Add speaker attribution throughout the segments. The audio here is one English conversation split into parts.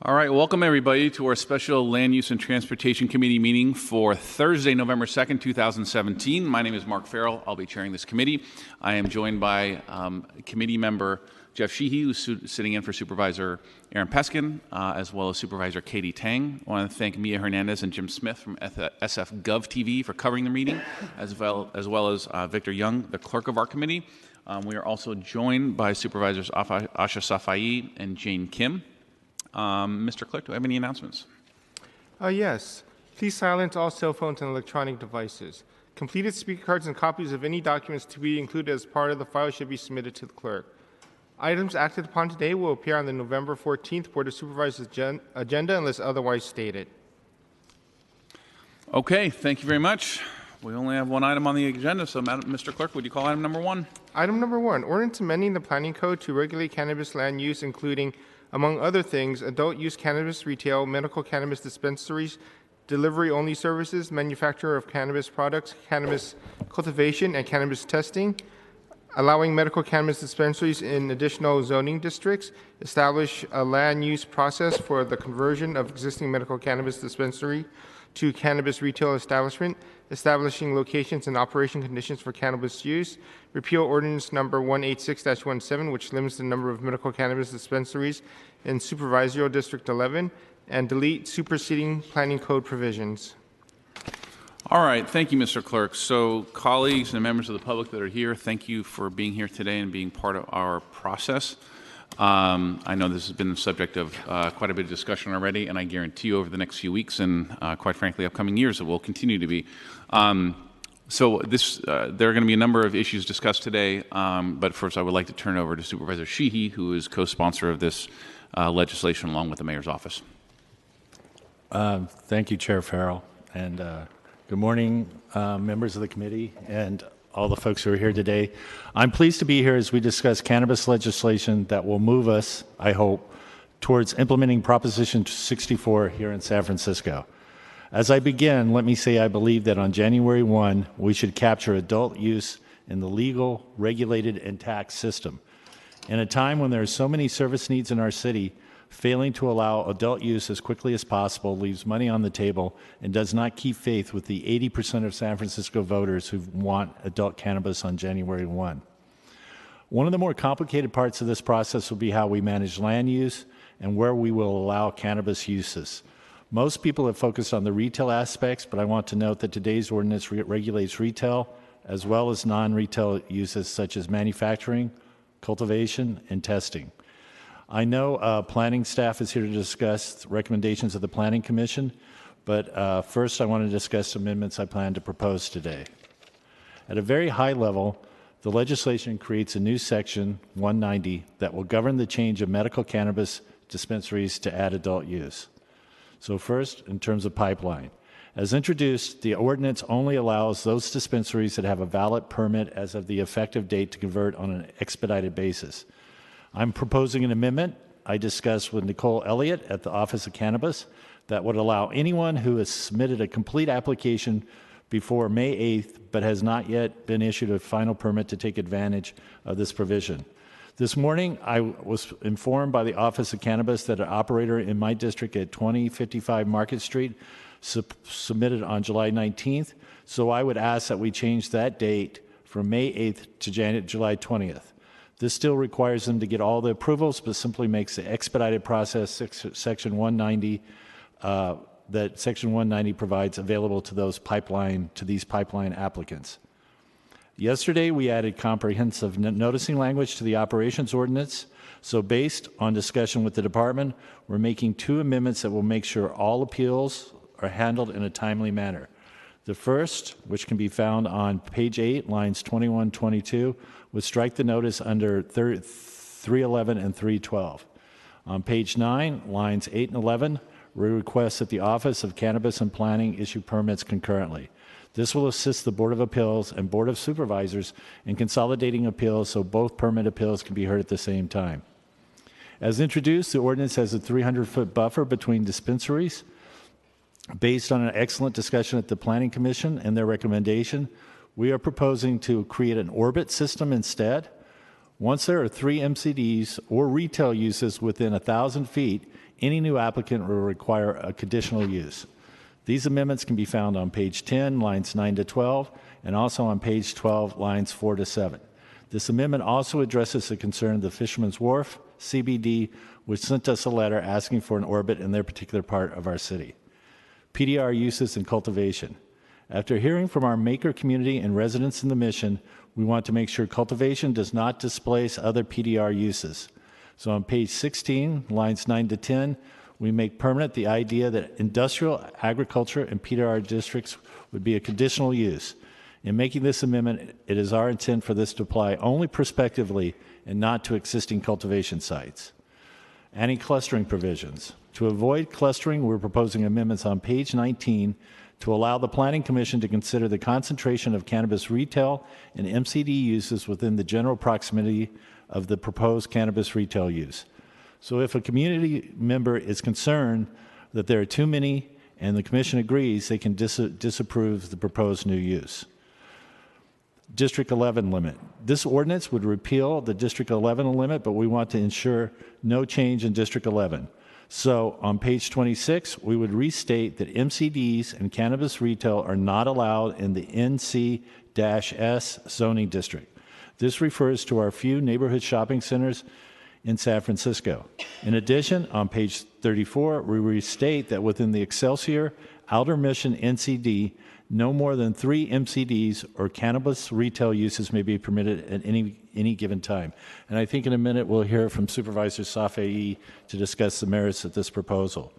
Speaker 1: All right, welcome everybody to our special Land Use and Transportation Committee meeting for Thursday, November 2nd, 2017. My name is Mark Farrell. I'll be chairing this committee. I am joined by committee member Jeff Sheehy, who's sitting in for Supervisor Aaron Peskin, as well as Supervisor Katie Tang. I want to thank Mia Hernandez and Jim Smith from SF Gov TV for covering the meeting, as well as Victor Young, the clerk of our committee. We are also joined by Supervisors Asha Safai and Jane Kim. Mr. Clerk, do I have any announcements?
Speaker 2: Yes. Please silence all cell phones and electronic devices. Completed speaker cards and copies of any documents to be included as part of the file should be submitted to the clerk. Items acted upon today will appear on the November 14th Board of Supervisors agenda unless otherwise stated.
Speaker 1: Okay, thank you very much. We only have one item on the agenda, so Mr. Clerk, would you call item number one?
Speaker 2: Item number one, ordinance amending the planning code to regulate cannabis land use, including, among other things, adult use cannabis retail, medical cannabis dispensaries, delivery-only services, manufacture of cannabis products, cannabis cultivation, and cannabis testing, allowing medical cannabis dispensaries in additional zoning districts, establish a land use process for the conversion of existing medical cannabis dispensary to cannabis retail establishment, establishing locations and operation conditions for cannabis use, repeal ordinance number 186-17, which limits the number of medical cannabis dispensaries in Supervisory District 11, and delete superseding planning code provisions.
Speaker 1: All right, thank you, Mr. Clerk. So, colleagues and members of the public that are here, thank you for being here today and being part of our process. I know this has been the subject of quite a bit of discussion already, and I guarantee you over the next few weeks and, quite frankly, upcoming years, it will continue to be. So there are going to be a number of issues discussed today, but first I would like to turn it over to Supervisor Sheehy, who is co-sponsor of this legislation along with the Mayor's office.
Speaker 3: Thank you, Chair Farrell, and good morning, members of the committee and all the folks who are here today. I'm pleased to be here as we discuss cannabis legislation that will move us, I hope, towards implementing Proposition 64 here in San Francisco. As I begin, let me say I believe that on January 1, we should capture adult use in the legal, regulated, and taxed system. In a time when there are so many service needs in our city, failing to allow adult use as quickly as possible leaves money on the table and does not keep faith with the 80% of San Francisco voters who want adult cannabis on January 1. One of the more complicated parts of this process will be how we manage land use and where we will allow cannabis uses. Most people have focused on the retail aspects, but I want to note that today's ordinance regulates retail as well as non-retail uses such as manufacturing, cultivation, and testing. I know planning staff is here to discuss recommendations of the Planning Commission, but first I want to discuss amendments I plan to propose today. At a very high level, the legislation creates a new section 190 that will govern the change of medical cannabis dispensaries to add adult use. So first, in terms of pipeline. As introduced, the ordinance only allows those dispensaries that have a valid permit as of the effective date to convert on an expedited basis. I'm proposing an amendment I discussed with Nicole Elliott at the Office of Cannabis that would allow anyone who has submitted a complete application before May 8th but has not yet been issued a final permit to take advantage of this provision. This morning, I was informed by the Office of Cannabis that an operator in my district at 2055 Market Street submitted on July 19th, so I would ask that we change that date from May 8th to July 20th. This still requires them to get all the approvals, but simply makes the expedited process Section 190 that Section 190 provides available to these pipeline applicants. Yesterday, we added comprehensive noticing language to the operations ordinance. So based on discussion with the department, we're making two amendments that will make sure all appeals are handled in a timely manner. The first, which can be found on page 8, lines 21, 22, would strike the notice under 311 and 312. On page 9, lines 8 and 11, we request that the Office of Cannabis and Planning issue permits concurrently. This will assist the Board of Appeals and Board of Supervisors in consolidating appeals so both permit appeals can be heard at the same time. As introduced, the ordinance has a 300-foot buffer between dispensaries. Based on an excellent discussion at the Planning Commission and their recommendation, we are proposing to create an orbit system instead. Once there are 3 MCDs or retail uses within 1,000 feet, any new applicant will require a conditional use. These amendments can be found on page 10, lines 9 to 12, and also on page 12, lines 4 to 7. This amendment also addresses the concern of the Fisherman's Wharf, CBD, which sent us a letter asking for an orbit in their particular part of our city. PDR uses and cultivation. After hearing from our maker community and residents in the Mission, we want to make sure cultivation does not displace other PDR uses. So on page 16, lines 9 to 10, we make permanent the idea that industrial, agriculture, and PDR districts would be a conditional use. In making this amendment, it is our intent for this to apply only prospectively and not to existing cultivation sites. Anti-clustering provisions. To avoid clustering, we're proposing amendments on page 19 to allow the Planning Commission to consider the concentration of cannabis retail and MCD uses within the general proximity of the proposed cannabis retail use. So if a community member is concerned that there are too many and the Commission agrees, they can disapprove the proposed new use. District 11 limit. This ordinance would repeal the District 11 limit, but we want to ensure no change in District 11. So on page 26, we would restate that MCDs and cannabis retail are not allowed in the NC-S zoning district. This refers to our few neighborhood shopping centers in San Francisco. In addition, on page 34, we restate that within the Excelsior Outer Mission NCD, no more than 3 MCDs or cannabis retail uses may be permitted at any given time. And I think in a minute we'll hear from Supervisor Safai to discuss the merits of this proposal.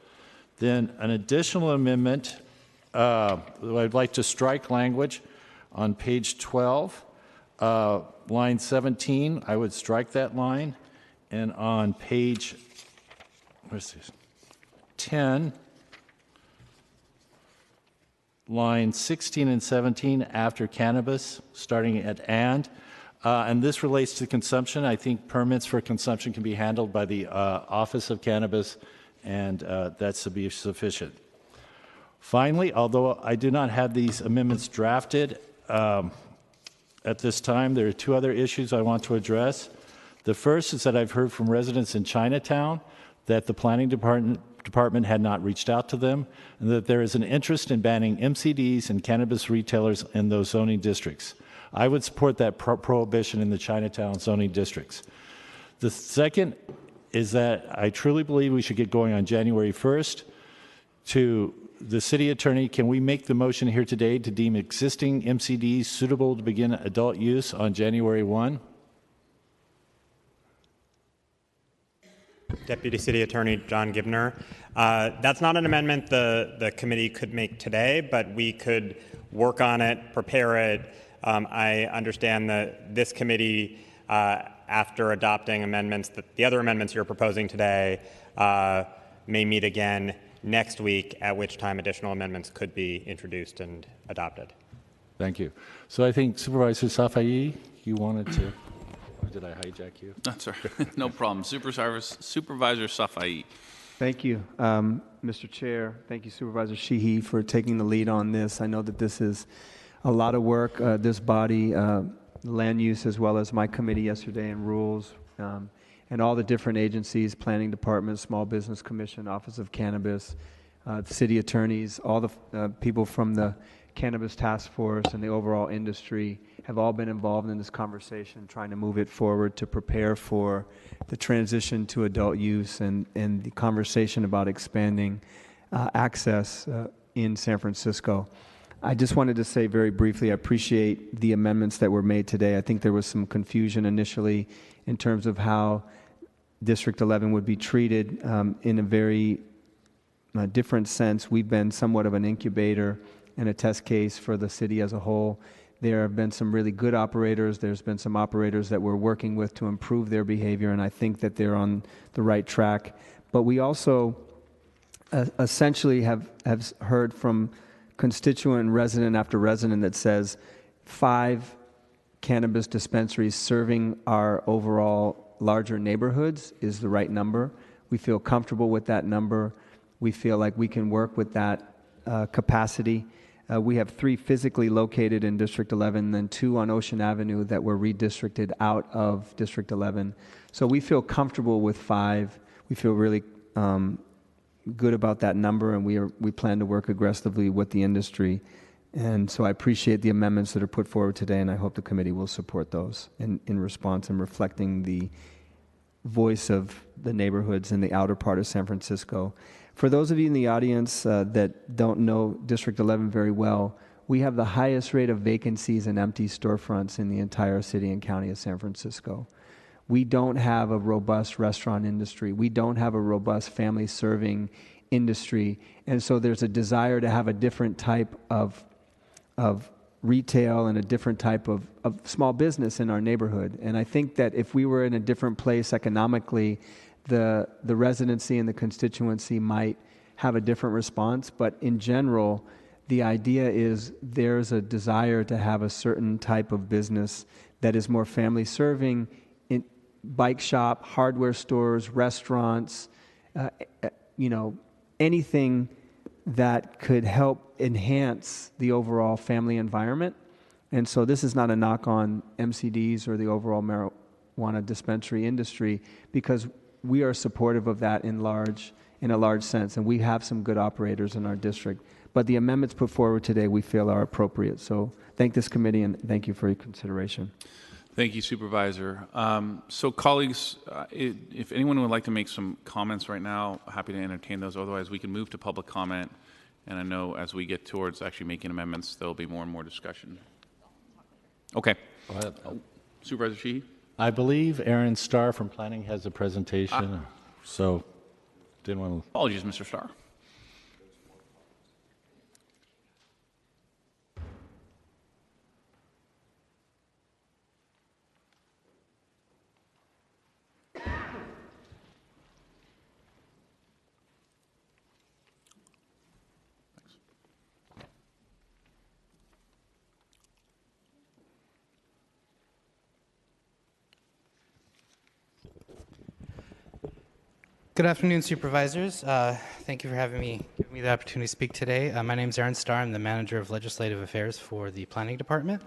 Speaker 3: Then an additional amendment, I'd like to strike language on page 12, line 17, I would strike that line. And on page 10, line 16 and 17 after cannabis, starting at and this relates to consumption. I think permits for consumption can be handled by the Office of Cannabis, and that's to be sufficient. Finally, although I do not have these amendments drafted at this time, there are 2 other issues I want to address. The first is that I've heard from residents in Chinatown that the planning department had not reached out to them, and that there is an interest in banning MCDs and cannabis retailers in those zoning districts. I would support that prohibition in the Chinatown zoning districts. The second is that I truly believe we should get going on January 1st. To the city attorney, can we make the motion here today to deem existing MCDs suitable to begin adult use on January 1?
Speaker 4: Deputy City Attorney John Gibner. That's not an amendment the committee could make today, but we could work on it, prepare it. I understand that this committee, after adopting amendments, the other amendments you're proposing today, may meet again next week, at which time additional amendments could be introduced and adopted.
Speaker 3: Thank you. So I think Supervisor Safai, you wanted to... Or did I hijack you?
Speaker 1: That's all right. No problem. Supervisor Safai.
Speaker 5: Thank you, Mr. Chair. Thank you, Supervisor Sheehy, for taking the lead on this. I know that this is a lot of work. This body, land use, as well as my committee yesterday and rules, and all the different agencies, Planning Department, Small Business Commission, Office of Cannabis, city attorneys, all the people from the Cannabis Task Force and the overall industry have all been involved in this conversation, trying to move it forward to prepare for the transition to adult use and the conversation about expanding access in San Francisco. I just wanted to say very briefly, I appreciate the amendments that were made today. I think there was some confusion initially in terms of how District 11 would be treated in a very different sense. We've been somewhat of an incubator and a test case for the city as a whole. There have been some really good operators. There's been some operators that we're working with to improve their behavior, and I think that they're on the right track. But we also essentially have heard from constituent, resident after resident that says 5 cannabis dispensaries serving our overall larger neighborhoods is the right number. We feel comfortable with that number. We feel like we can work with that capacity. We have 3 physically located in District 11, then 2 on Ocean Avenue that were redistricted out of District 11. So we feel comfortable with 5. We feel really good about that number, and we plan to work aggressively with the industry. And so I appreciate the amendments that are put forward today, and I hope the committee will support those in response and reflecting the voice of the neighborhoods in the outer part of San Francisco. For those of you in the audience that don't know District 11 very well, we have the highest rate of vacancies and empty storefronts in the entire city and county of San Francisco. We don't have a robust restaurant industry. We don't have a robust family serving industry. And so there's a desire to have a different type of retail and a different type of small business in our neighborhood. And I think that if we were in a different place economically, the residency and the constituency might have a different response. But in general, the idea is there's a desire to have a certain type of business that is more family serving, in bike shop, hardware stores, restaurants, anything that could help enhance the overall family environment. And so this is not a knock on MCDs or the overall marijuana dispensary industry, because we are supportive of that in a large sense, and we have some good operators in our district. But the amendments put forward today we feel are appropriate. So thank this committee, and thank you for your consideration.
Speaker 1: Thank you, Supervisor. So colleagues, if anyone would like to make some comments right now, happy to entertain those. Otherwise, we can move to public comment. And I know as we get towards actually making amendments, there will be more and more discussion. Okay.
Speaker 3: Go ahead.
Speaker 1: Supervisor Sheehy?
Speaker 3: I believe Aaron Starr from Planning has a presentation, so didn't want to...
Speaker 1: Apologies, Mr. Starr.
Speaker 6: Good afternoon, supervisors. Thank you for giving me the opportunity to speak today. My name is Aaron Starr. I'm the Manager of Legislative Affairs for the Planning Department.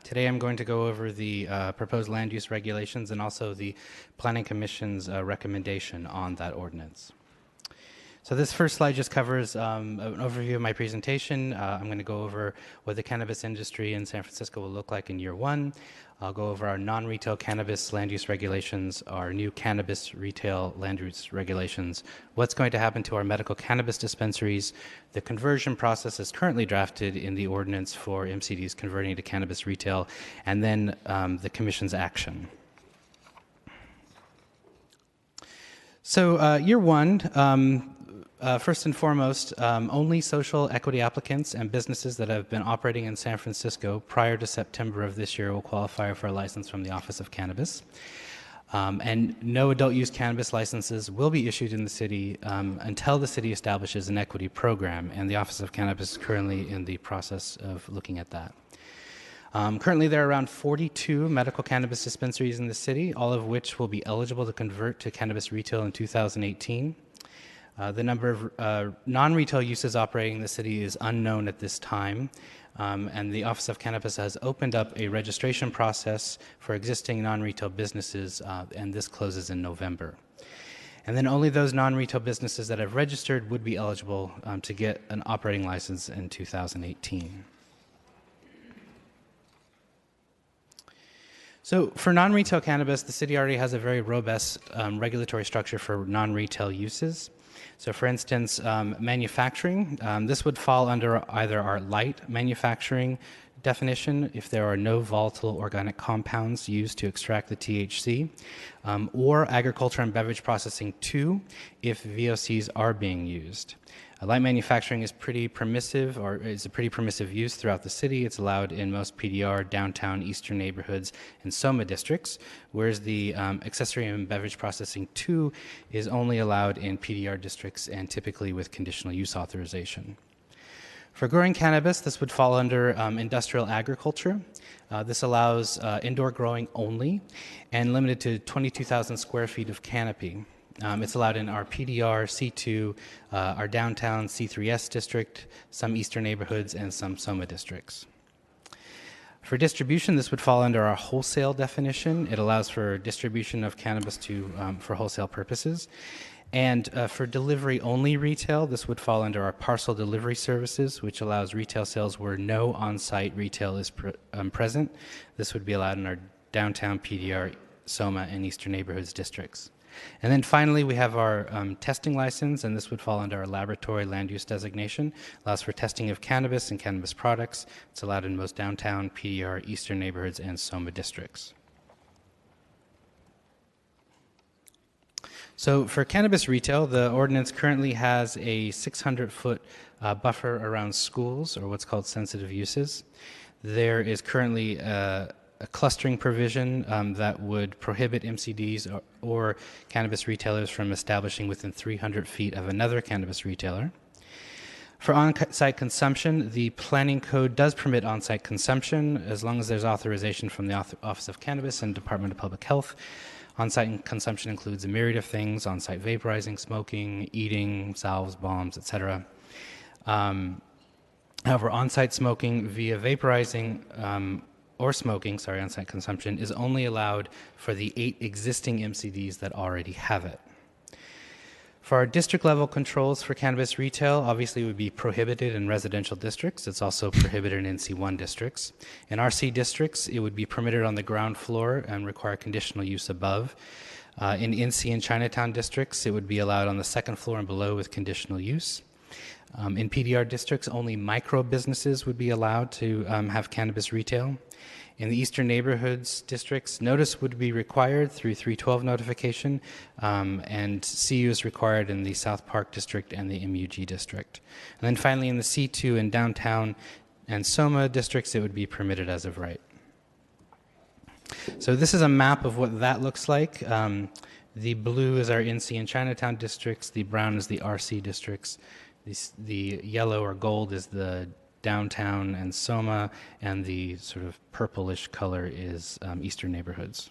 Speaker 6: Today I'm going to go over the proposed land use regulations and also the Planning Commission's recommendation on that ordinance. So this first slide just covers an overview of my presentation. I'm going to go over what the cannabis industry in San Francisco will look like in year one. I'll go over our non-retail cannabis land use regulations, our new cannabis retail land use regulations, what's going to happen to our medical cannabis dispensaries, the conversion process is currently drafted in the ordinance for MCDs converting to cannabis retail, and then the Commission's action. So year one, first and foremost, only social equity applicants and businesses that have been operating in San Francisco prior to September of this year will qualify for a license from the Office of Cannabis. And no adult use cannabis licenses will be issued in the city until the city establishes an equity program, and the Office of Cannabis is currently in the process of looking at that. Currently, there are around 42 medical cannabis dispensaries in the city, all of which will be eligible to convert to cannabis retail in 2018. The number of non-retail uses operating in the city is unknown at this time, and the Office of Cannabis has opened up a registration process for existing non-retail businesses, and this closes in November. And then only those non-retail businesses that have registered would be eligible to get an operating license in 2018. So for non-retail cannabis, the city already has a very robust regulatory structure for non-retail uses. So for instance, manufacturing, this would fall under either our light manufacturing definition if there are no volatile organic compounds used to extract the THC, or agriculture and beverage processing 2 if VOCs are being used. Light manufacturing is pretty permissive, or is a pretty permissive use throughout the city. It's allowed in most PDR, downtown, eastern neighborhoods, and SOMA districts, whereas the accessory and beverage processing 2 is only allowed in PDR districts and typically with conditional use authorization. For growing cannabis, this would fall under industrial agriculture. This allows indoor growing only and limited to 22,000 square feet of canopy. It's allowed in our PDR, C2, our downtown C3S district, some eastern neighborhoods, and some SOMA districts. For distribution, this would fall under our wholesale definition. It allows for distribution of cannabis for wholesale purposes. And for delivery-only retail, this would fall under our parcel delivery services, which allows retail sales where no on-site retail is present. This would be allowed in our downtown PDR, SOMA, and Eastern Neighborhoods districts. And then finally, we have our testing license, and this would fall under our laboratory land use designation. Allows for testing of cannabis and cannabis products. It's allowed in most downtown, PDR, Eastern Neighborhoods, and SOMA districts. So for cannabis retail, the ordinance currently has a 600-foot buffer around schools, or what's called sensitive uses. There is currently a clustering provision that would prohibit MCDs or cannabis retailers from establishing within 300 feet of another cannabis retailer. For on-site consumption, the planning code does permit on-site consumption as long as there's authorization from the Office of Cannabis and Department of Public Health. On-site consumption includes a myriad of things: on-site vaporizing, smoking, eating, salves, bombs, etc. However, on-site smoking via vaporizing or smoking, on-site consumption, is only allowed for the 8 existing MCDs that already have it. For our district level controls for cannabis retail, obviously it would be prohibited in residential districts. It's also prohibited in NC1 districts. In RC districts, it would be permitted on the ground floor and require conditional use above. In NC and Chinatown districts, it would be allowed on the second floor and below with conditional use. In PDR districts, only micro businesses would be allowed to have cannabis retail. In the Eastern Neighborhoods districts, notice would be required through 312 notification, and CU is required in the South Park district and the MUG district. And then finally, in the C2 and downtown and SOMA districts, it would be permitted as of right. So this is a map of what that looks like. The blue is our NC and Chinatown districts. The brown is the RC districts. The yellow or gold is the downtown and SOMA, and the sort of purplish color is Eastern Neighborhoods.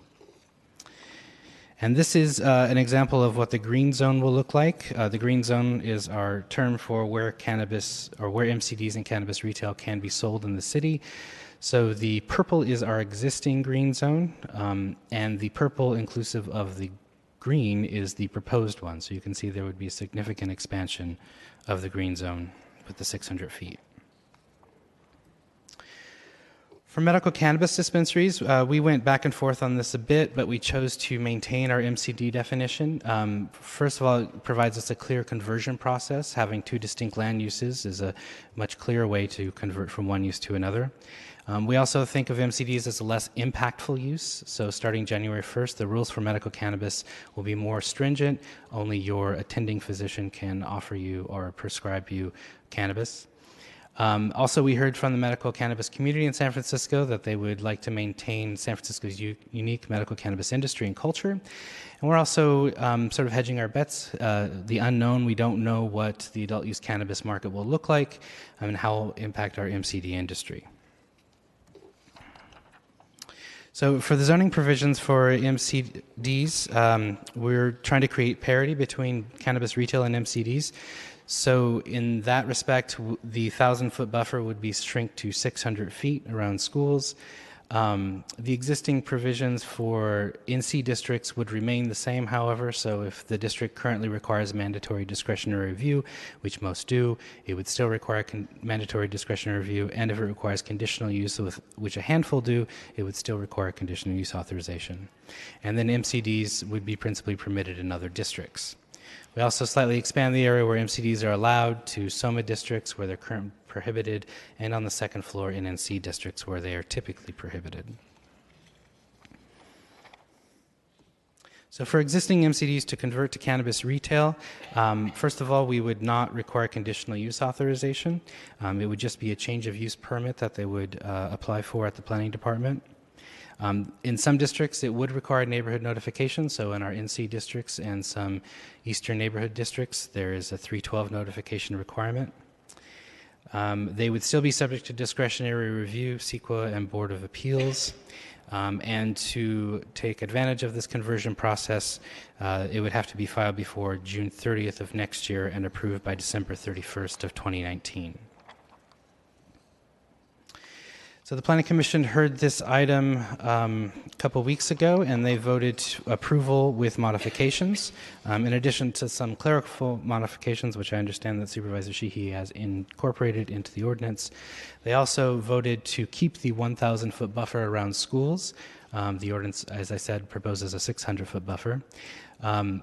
Speaker 6: And this is an example of what the green zone will look like. The green zone is our term for where cannabis or where MCDs and cannabis retail can be sold in the city. So the purple is our existing green zone, and the purple inclusive of the green is the proposed one. So you can see there would be a significant expansion of the green zone with the 600 feet. For medical cannabis dispensaries, we went back and forth on this a bit, but we chose to maintain our MCD definition. First of all, it provides us a clear conversion process. Having 2 distinct land uses is a much clearer way to convert from one use to another. We also think of MCDs as a less impactful use. So starting January 1st, the rules for medical cannabis will be more stringent. Only your attending physician can offer you or prescribe you cannabis. Also, we heard from the medical cannabis community in San Francisco that they would like to maintain San Francisco's unique medical cannabis industry and culture. And we're also sort of hedging our bets. The unknown, we don't know what the adult use cannabis market will look like and how it will impact our MCD industry. So for the zoning provisions for MCDs, we're trying to create parity between cannabis retail and MCDs. So in that respect, the 1,000-foot buffer would be shrink to 600 feet around schools. The existing provisions for NC districts would remain the same, however. So if the district currently requires mandatory discretionary review, which most do, it would still require mandatory discretionary review. And if it requires conditional use, which a handful do, it would still require conditional use authorization. And then MCDs would be principally permitted in other districts. We also slightly expand the area where MCDs are allowed to SOMA districts where they're currently prohibited, and on the second floor in NC districts where they are typically prohibited. So for existing MCDs to convert to cannabis retail, first of all, we would not require conditional use authorization. It would just be a change of use permit that they would apply for at the planning department. In some districts, it would require neighborhood notification. So in our NC districts and some Eastern Neighborhood districts, there is a 312 notification requirement. They would still be subject to discretionary review, CEQA, and Board of Appeals. And to take advantage of this conversion process, it would have to be filed before June 30th of next year and approved by December 31st of 2019. So the Planning Commission heard this item a couple weeks ago, and they voted approval with modifications. In addition to some clerical modifications, which I understand that Supervisor Sheehy has incorporated into the ordinance, they also voted to keep the 1,000-foot buffer around schools. The ordinance, as I said, proposes a 600-foot buffer.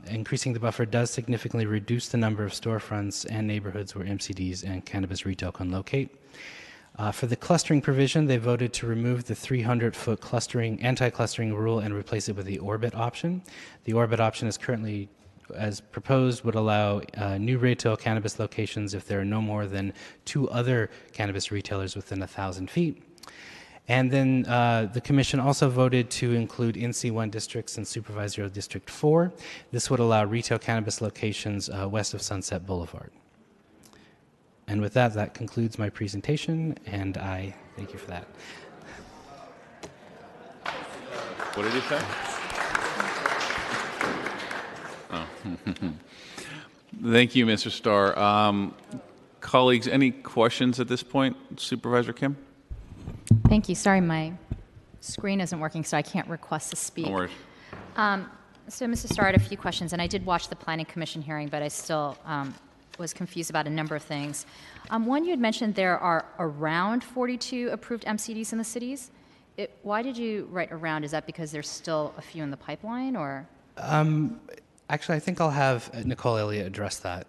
Speaker 6: Increasing the buffer does significantly reduce the number of storefronts and neighborhoods where MCDs and cannabis retail can locate. For the clustering provision, they voted to remove the 300-foot anti-clustering rule and replace it with the orbit option. The orbit option is currently, as proposed, would allow new retail cannabis locations if there are no more than 2 other cannabis retailers within 1,000 feet. And then the commission also voted to include NC1 districts and Supervisory District 4. This would allow retail cannabis locations west of Sunset Boulevard. And with that, that concludes my presentation, and I thank you for that.
Speaker 1: What did he say? Oh. Thank you, Mr. Starr. Colleagues, any questions at this point? Supervisor Kim?
Speaker 7: Thank you. Sorry, my screen isn't working, so I can't request to speak.
Speaker 1: No worries.
Speaker 7: So, Mrs. Starr, I had a few questions, and I did watch the Planning Commission hearing, but I still was confused about a number of things. One, you had mentioned there are around 42 approved MCDs in the cities. Why did you write around? Is that because there's still a few in the pipeline, or?
Speaker 6: Actually, I think I'll have Nicole Elliott address that.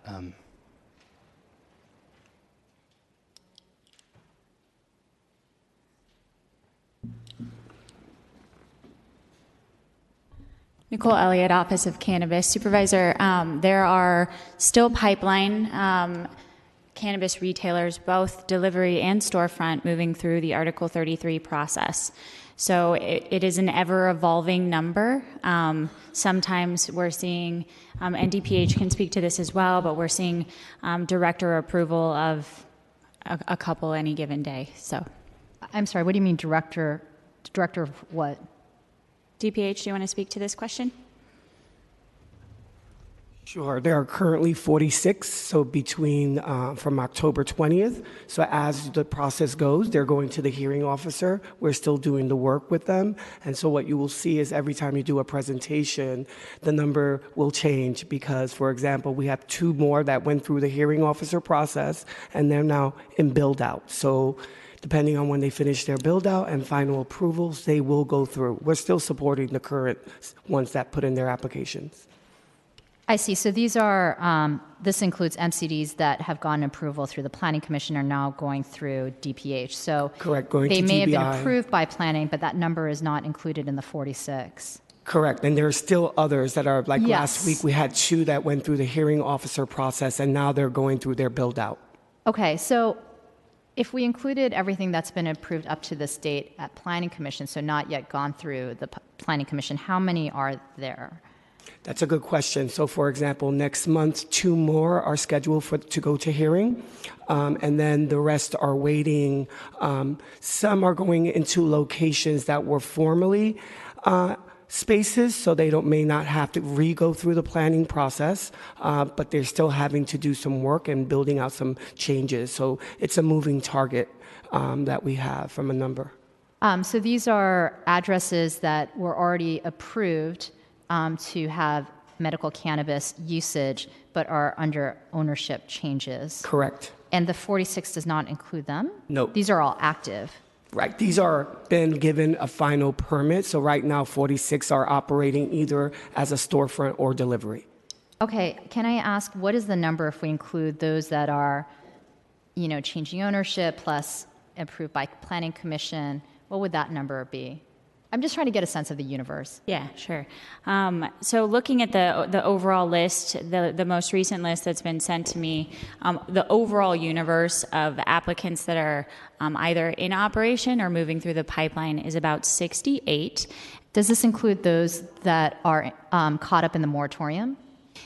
Speaker 8: Nicole Elliott, Office of Cannabis. Supervisor, there are still pipeline cannabis retailers, both delivery and storefront, moving through the Article 33 process. So it is an ever-evolving number. Sometimes we're seeing, and DPH can speak to this as well, but we're seeing director approval of a couple any given day. So,
Speaker 7: I'm sorry, what do you mean director? Director of what?
Speaker 8: DPH, do you want to speak to this question?
Speaker 9: Sure. There are currently 46, so between from October 20th. So as the process goes, they're going to the hearing officer. We're still doing the work with them. And so what you will see is every time you do a presentation, the number will change because, for example, we have 2 more that went through the hearing officer process, and they're now in build-out. So depending on when they finish their build-out and final approvals, they will go through. We're still supporting the current ones that put in their applications.
Speaker 7: I see. So these are, this includes MCDs that have gotten approval through the Planning Commission are now going through DPH. So
Speaker 9: correct, going
Speaker 7: they
Speaker 9: to
Speaker 7: may
Speaker 9: TBI.
Speaker 7: have been approved by planning, but that number is not included in the 46.
Speaker 9: Correct. And there are still others that are, like
Speaker 7: Yes.
Speaker 9: last week, we had 2 that went through the hearing officer process, and now they're going through their build-out.
Speaker 7: Okay, so if we included everything that's been approved up to this date at Planning Commission, so not yet gone through the Planning Commission, how many are there?
Speaker 9: That's a good question. So, for example, next month, 2 more are scheduled to go to hearing, and then the rest are waiting. Some are going into locations that were formerly spaces, so they may not have to re-go through the planning process, but they're still having to do some work and building out some changes. So it's a moving target that we have from a number.
Speaker 7: So these are addresses that were already approved to have medical cannabis usage, but are under ownership changes.
Speaker 9: Correct.
Speaker 7: And the 46 does not include them?
Speaker 9: No.
Speaker 7: These are all active.
Speaker 9: Right. These are been given a final permit. So right now, 46 are operating either as a storefront or delivery.
Speaker 7: Okay. Can I ask, what is the number if we include those that are, changing ownership plus approved by Planning Commission? What would that number be? I'm just trying to get a sense of the universe.
Speaker 8: Yeah, sure. So looking at the overall list, the most recent list that's been sent to me, the overall universe of applicants that are either in operation or moving through the pipeline is about 68.
Speaker 7: Does this include those that are caught up in the moratorium?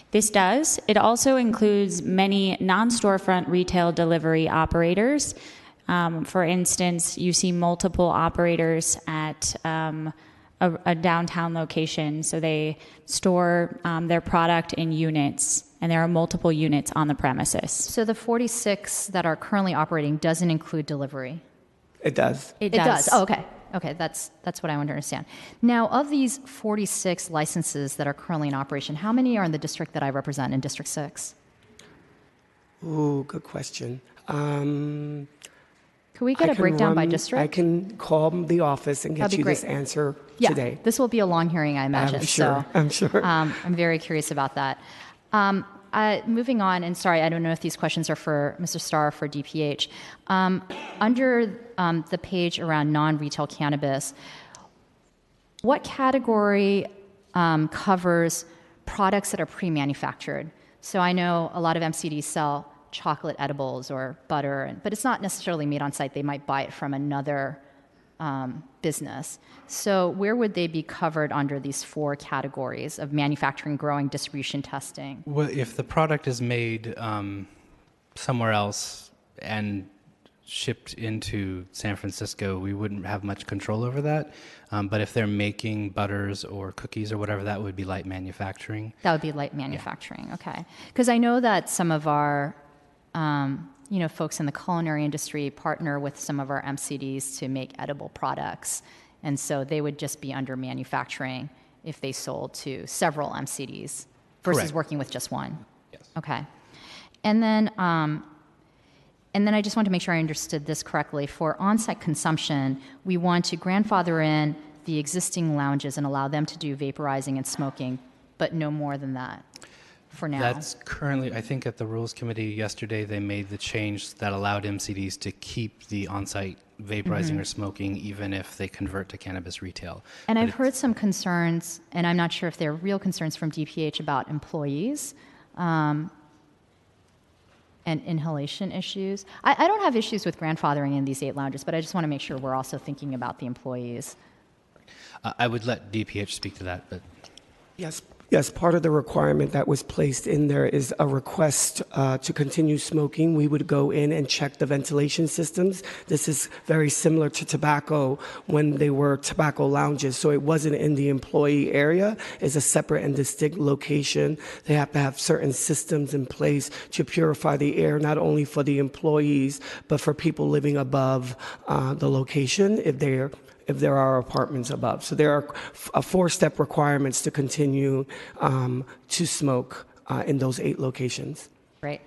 Speaker 8: This does. It also includes many non-storefront retail delivery operators. For instance, you see multiple operators at a downtown location. So they store their product in units, and there are multiple units on the premises.
Speaker 7: So the 46 that are currently operating doesn't include delivery?
Speaker 9: It does.
Speaker 7: It does. Oh, okay. Okay, that's what I want to understand. Now, of these 46 licenses that are currently in operation, how many are in the district that I represent in District 6?
Speaker 9: Ooh, good question.
Speaker 7: Could we get
Speaker 9: I
Speaker 7: a
Speaker 9: can
Speaker 7: breakdown by
Speaker 9: run-
Speaker 7: district?
Speaker 9: I can call the office and get
Speaker 7: That'd be
Speaker 9: you this
Speaker 7: great.
Speaker 9: answer
Speaker 7: Yeah,
Speaker 9: today.
Speaker 7: this will be a long hearing, I imagine.
Speaker 9: I'm sure. I'm sure.
Speaker 7: I'm very curious about that. Moving on, and sorry, I don't know if these questions are for Mr. Starr or for DPH. Under the page around non-retail cannabis, what category covers products that are pre-manufactured? So I know a lot of MCDs sell chocolate edibles or butter, but it's not necessarily made on site. They might buy it from another business. So where would they be covered under these 4 categories of manufacturing, growing, distribution, testing?
Speaker 6: Well, if the product is made somewhere else and shipped into San Francisco, we wouldn't have much control over that. But if they're making butters or cookies or whatever, that would be light manufacturing.
Speaker 7: That would be light manufacturing, okay. Because I know that some of our folks in the culinary industry partner with some of our MCDs to make edible products. And so they would just be under manufacturing if they sold to several MCDs versus
Speaker 6: Correct.
Speaker 7: working with just one.
Speaker 6: Yes.
Speaker 7: Okay. And then I just want to make sure I understood this correctly. For on-site consumption, we want to grandfather in the existing lounges and allow them to do vaporizing and smoking, but no more than that for now.
Speaker 6: That's currently, I think at the Rules Committee yesterday, they made the change that allowed MCDs to keep the on-site vaporizing or smoking even if they convert to cannabis retail.
Speaker 7: And
Speaker 6: But
Speaker 7: I've heard some concerns, and I'm not sure if they're real concerns from DPH about employees and inhalation issues. I don't have issues with grandfathering in these 8 lounges, but I just want to make sure we're also thinking about the employees.
Speaker 6: I would let DPH speak to that, but
Speaker 9: Yes, part of the requirement that was placed in there is a request to continue smoking. We would go in and check the ventilation systems. This is very similar to tobacco when they were tobacco lounges. So it wasn't in the employee area. It's a separate and distinct location. They have to have certain systems in place to purify the air, not only for the employees, but for people living above the location if there are apartments above. So there are 4-step requirements to continue to smoke in those 8 locations.
Speaker 7: Right.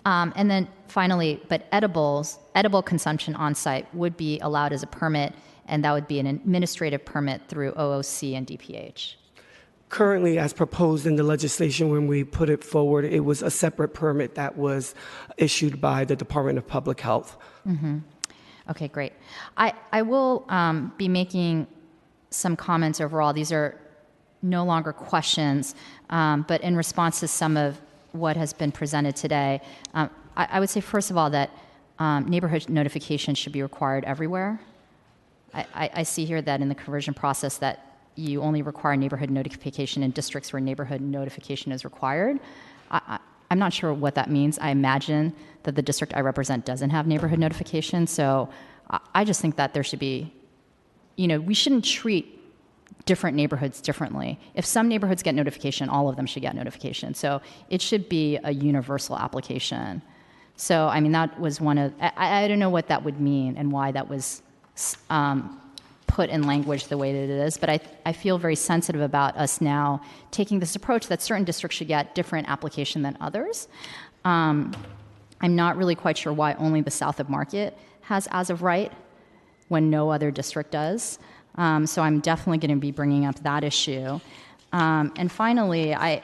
Speaker 7: And then finally, but edible consumption on site would be allowed as a permit, and that would be an administrative permit through OOC and DPH.
Speaker 9: Currently, as proposed in the legislation when we put it forward, it was a separate permit that was issued by the Department of Public Health.
Speaker 7: Okay, great. I will be making some comments overall. These are no longer questions, but in response to some of what has been presented today, I would say, first of all, that neighborhood notification should be required everywhere. I see here that in the conversion process that you only require neighborhood notification in districts where neighborhood notification is required. I'm not sure what that means. I imagine that the district I represent doesn't have neighborhood notification, so I just think that there should be, we shouldn't treat different neighborhoods differently. If some neighborhoods get notification, all of them should get notification. So it should be a universal application. So, I mean, that was one of, I don't know what that would mean and why that was put in language the way that it is, but I feel very sensitive about us now taking this approach that certain districts should get different application than others. I'm not really quite sure why only the South of Market has as of right when no other district does. So I'm definitely going to be bringing up that issue. And finally, I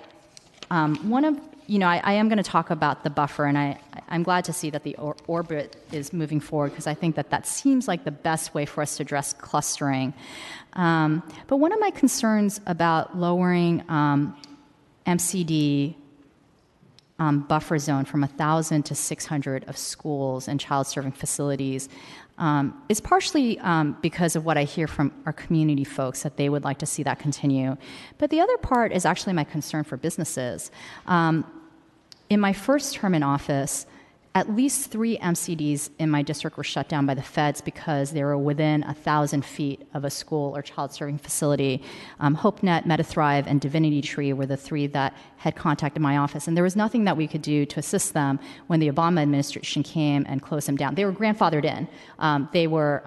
Speaker 7: am going to talk about the buffer, and I'm glad to see that the orbit is moving forward because I think that seems like the best way for us to address clustering. But one of my concerns about lowering MCD buffer zone from 1,000 to 600 of schools and child-serving facilities is partially because of what I hear from our community folks, that they would like to see that continue. But the other part is actually my concern for businesses. In my first term in office, At least 3 MCDs in my district were shut down by the feds because they were within 1,000 feet of a school or child serving facility. HopeNet, MetaThrive, and Divinity Tree were the 3 that had contacted my office. And there was nothing that we could do to assist them when the Obama administration came and closed them down. They were grandfathered in. They were,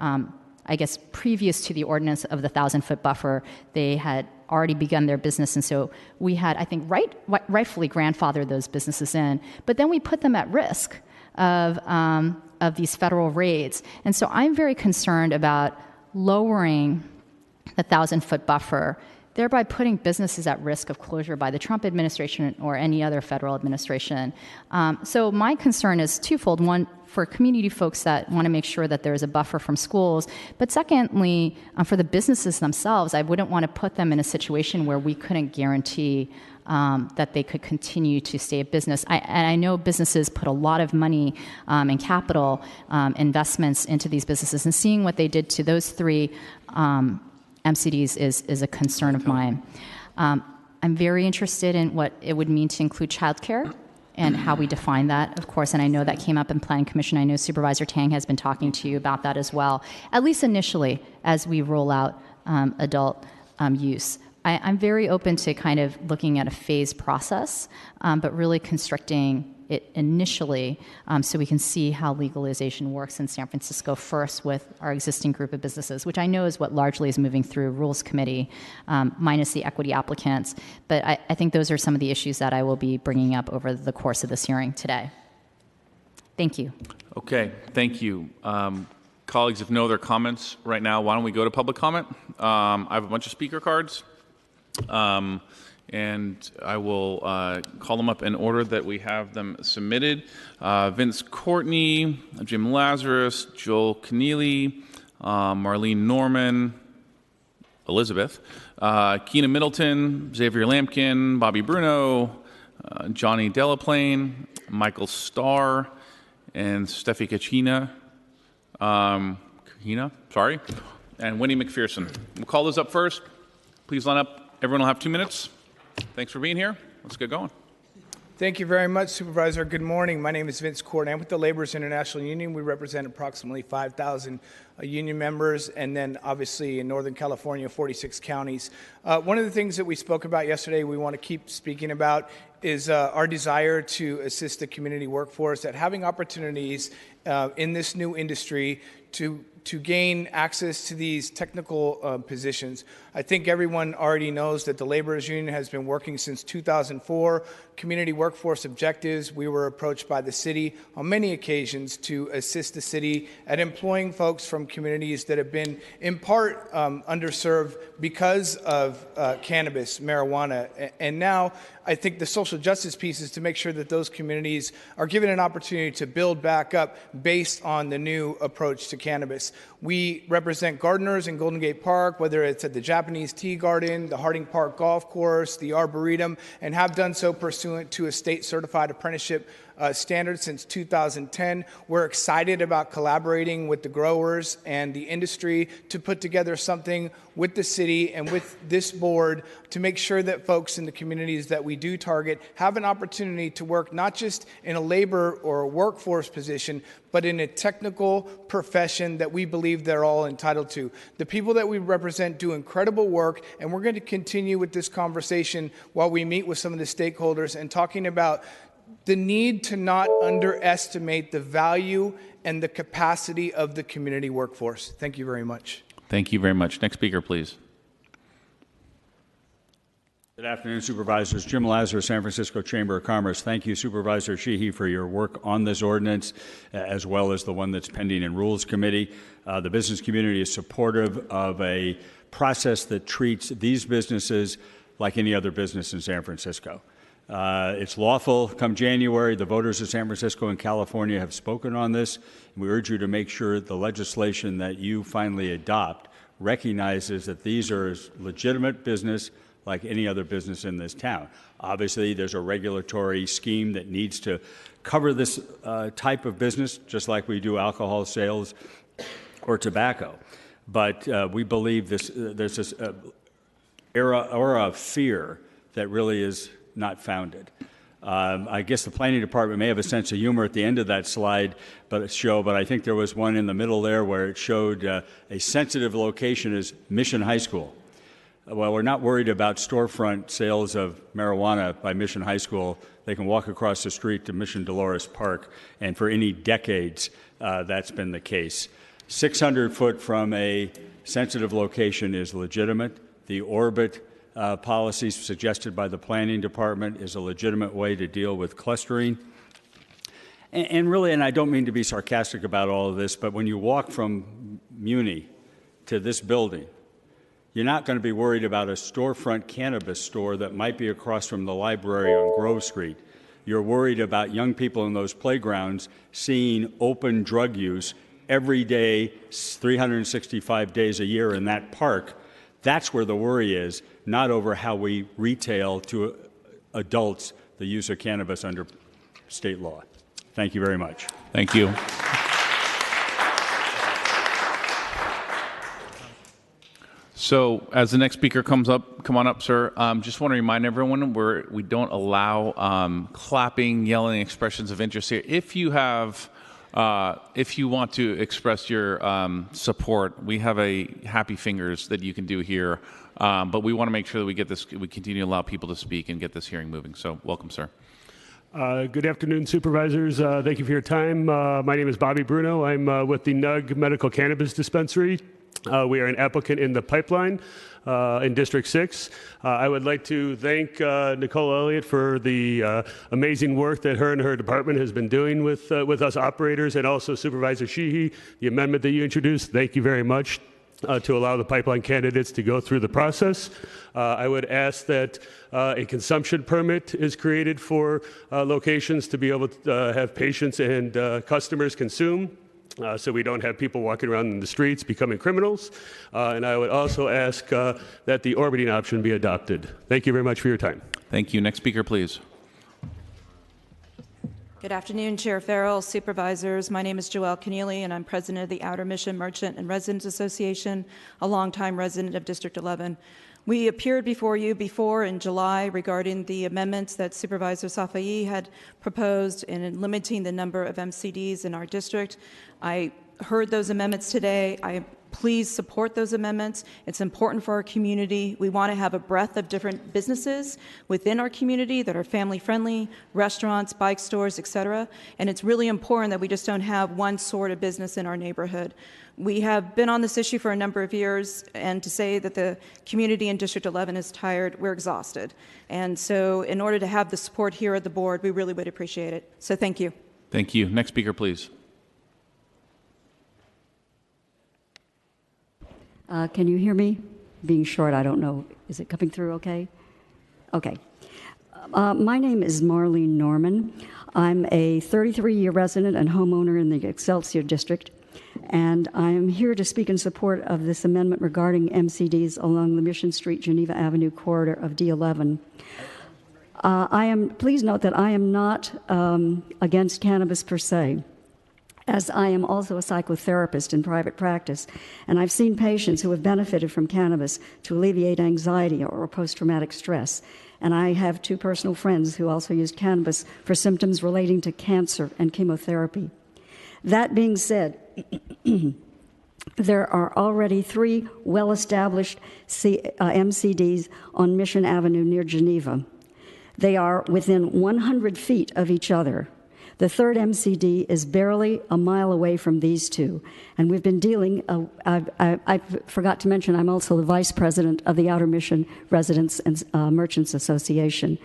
Speaker 7: I guess, previous to the ordinance of the 1,000-foot buffer, they had already begun their business, and so we had, I think, rightfully grandfathered those businesses in. But then we put them at risk of these federal raids. And so I'm very concerned about lowering the 1,000-foot buffer, thereby putting businesses at risk of closure by the Trump administration or any other federal administration. So my concern is twofold. One, for community folks that want to make sure that there is a buffer from schools. But secondly, for the businesses themselves, I wouldn't want to put them in a situation where we couldn't guarantee that they could continue to stay a business. And I know businesses put a lot of money and capital investments into these businesses, and seeing what they did to those 3 MCDs is a concern of mine. I'm very interested in what it would mean to include childcare and how we define that, of course, and I know that came up in Planning Commission. I know Supervisor Tang has been talking to you about that as well, at least initially as we roll out adult use. I'm very open to kind of looking at a phased process, but really constricting it initially so we can see how legalization works in San Francisco first with our existing group of businesses, which I know is what largely is moving through Rules Committee, minus the equity applicants. But I think those are some of the issues that I will be bringing up over the course of this hearing today. Thank you.
Speaker 1: Okay, thank you. Colleagues, if no other comments right now, why don't we go to public comment? I have a bunch of speaker cards. And I will call them up in order that we have them submitted. Vince Courtney, Jim Lazarus, Joel Keneally, Marlene Norman, Elizabeth, Keena Middleton, Xavier Lampkin, Bobby Bruno, Johnny Delaplane, Michael Starr, and Steffi Kachina, and Winnie McPherson. We'll call those up first. Please line up. Everyone will have 2 minutes. Thanks for being here. Let's get going.
Speaker 10: Thank you very much, Supervisor. Good morning. My name is Vince Courtney. I'm with the Laborers International Union. We represent approximately 5,000 union members, and then obviously in Northern California, 46 counties. One of the things that we spoke about yesterday, we want to keep speaking about, is our desire to assist the community workforce at having opportunities in this new industry to gain access to these technical positions. I think everyone already knows that the Laborers Union has been working since 2004. Community workforce objectives, we were approached by the city on many occasions to assist the city at employing folks from communities that have been in part underserved because of cannabis, marijuana. And now I think the social justice piece is to make sure that those communities are given an opportunity to build back up based on the new approach to cannabis. We represent gardeners in Golden Gate Park, whether it's at the Japanese Tea Garden, the Harding Park Golf Course, the Arboretum, and have done so pursuant to a state-certified apprenticeship standard since 2010. We're excited about collaborating with the growers and the industry to put together something with the city and with this board to make sure that folks in the communities that we do target have an opportunity to work not just in a labor or a workforce position, but in a technical profession that we believe they're all entitled to. The people that we represent do incredible work, and we're going to continue with this conversation while we meet with some of the stakeholders and talking about the need to not underestimate the value and the capacity of the community workforce. Thank you very much.
Speaker 1: Thank you very much. Next speaker, please.
Speaker 11: Good afternoon, Supervisors. Jim Lazarus, San Francisco Chamber of Commerce. Thank you, Supervisor Sheehy, for your work on this ordinance, as well as the one that's pending in Rules Committee. The business community is supportive of a process that treats these businesses like any other business in San Francisco. It's lawful come January. The voters of San Francisco and California have spoken on this. And we urge you to make sure the legislation that you finally adopt recognizes that these are legitimate business like any other business in this town. Obviously, there's a regulatory scheme that needs to cover this type of business, just like we do alcohol sales or tobacco. But we believe there's this aura of fear that really is not founded. I guess the planning department may have a sense of humor at the end of that slide, but I think there was one in the middle there where it showed a sensitive location as Mission High School. Well, we're not worried about storefront sales of marijuana by Mission High School. They can walk across the street to Mission Dolores Park, and for any decades, that's been the case. 600 foot from a sensitive location is legitimate. The orbit policies suggested by the planning department is a legitimate way to deal with clustering. And really, and I don't mean to be sarcastic about all of this, but when you walk from Muni to this building, you're not going to be worried about a storefront cannabis store that might be across from the library on Grove Street. You're worried about young people in those playgrounds seeing open drug use every day, 365 days a year in that park. That's where the worry is, not over how we retail to adults the use of cannabis under state law. Thank you very much.
Speaker 1: Thank you. So as the next speaker comes up, come on up, sir. Just want to remind everyone we don't allow clapping, yelling expressions of interest here. If you want to express your support, we have a happy fingers that you can do here. But we want to make sure that we continue to allow people to speak and get this hearing moving. So welcome, sir.
Speaker 12: Good afternoon, supervisors. Thank you for your time. My name is Bobby Bruno. I'm with the NUG Medical Cannabis Dispensary. We are an applicant in the pipeline in District 6. I would like to thank Nicole Elliott for the amazing work that her and her department has been doing with us operators, and also Supervisor Sheehy, the amendment that you introduced. Thank you very much to allow the pipeline candidates to go through the process. I would ask that a consumption permit is created for locations to be able to have patients and customers consume. So we don't have people walking around in the streets becoming criminals. And I would also ask that the orbiting option be adopted. Thank you very much for your time.
Speaker 1: Thank you. Next speaker, please.
Speaker 13: Good afternoon, Chair Farrell, supervisors. My name is Joelle Keneally, and I'm president of the Outer Mission Merchant and Residents Association, a longtime resident of District 11. We appeared before you before in July regarding the amendments that Supervisor Safai had proposed in limiting the number of MCDs in our district. I heard those amendments today. Please support those amendments. It's important for our community. We want to have a breadth of different businesses within our community that are family-friendly, restaurants, bike stores, et cetera. And it's really important that we just don't have one sort of business in our neighborhood. We have been on this issue for a number of years, and to say that the community in District 11 is tired, we're exhausted. And so in order to have the support here at the board, we really would appreciate it. So thank you.
Speaker 1: Thank you. Next speaker, please.
Speaker 14: Can you hear me? Being short, I don't know. Is it coming through okay? Okay. My name is Marlene Norman. I'm a 33-year resident and homeowner in the Excelsior District, and I am here to speak in support of this amendment regarding MCDs along the Mission Street, Geneva Avenue corridor of D11. Please note that I am not against cannabis per se, as I am also a psychotherapist in private practice, and I've seen patients who have benefited from cannabis to alleviate anxiety or post-traumatic stress. And I have two personal friends who also used cannabis for symptoms relating to cancer and chemotherapy. That being said, there are already 3 well-established MCDs on Mission Avenue near Geneva. They are within 100 feet of each other. The third MCD is barely a mile away from these two, and we've been dealing, I forgot to mention, I'm also the vice president of the Outer Mission Residents and Merchants Association,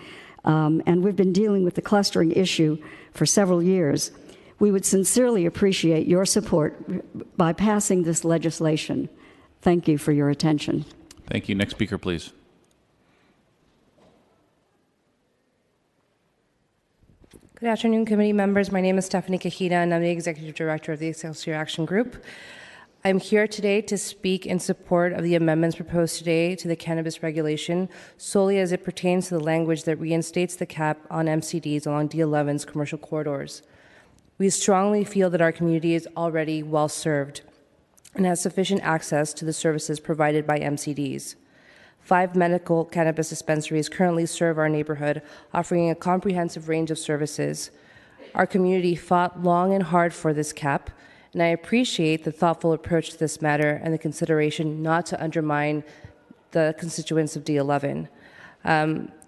Speaker 14: and we've been dealing with the clustering issue for several years. We would sincerely appreciate your support by passing this legislation. Thank you for your attention.
Speaker 1: Thank you. Next speaker, please.
Speaker 15: Good afternoon, committee members. My name is Stephanie Kahita, and I'm the Executive Director of the Excelsior Action Group. I'm here today to speak in support of the amendments proposed today to the cannabis regulation, solely as it pertains to the language that reinstates the cap on MCDs along D11's commercial corridors. We strongly feel that our community is already well served and has sufficient access to the services provided by MCDs. 5 medical cannabis dispensaries currently serve our neighborhood, offering a comprehensive range of services. Our community fought long and hard for this cap, and I appreciate the thoughtful approach to this matter and the consideration not to undermine the constituents of D11.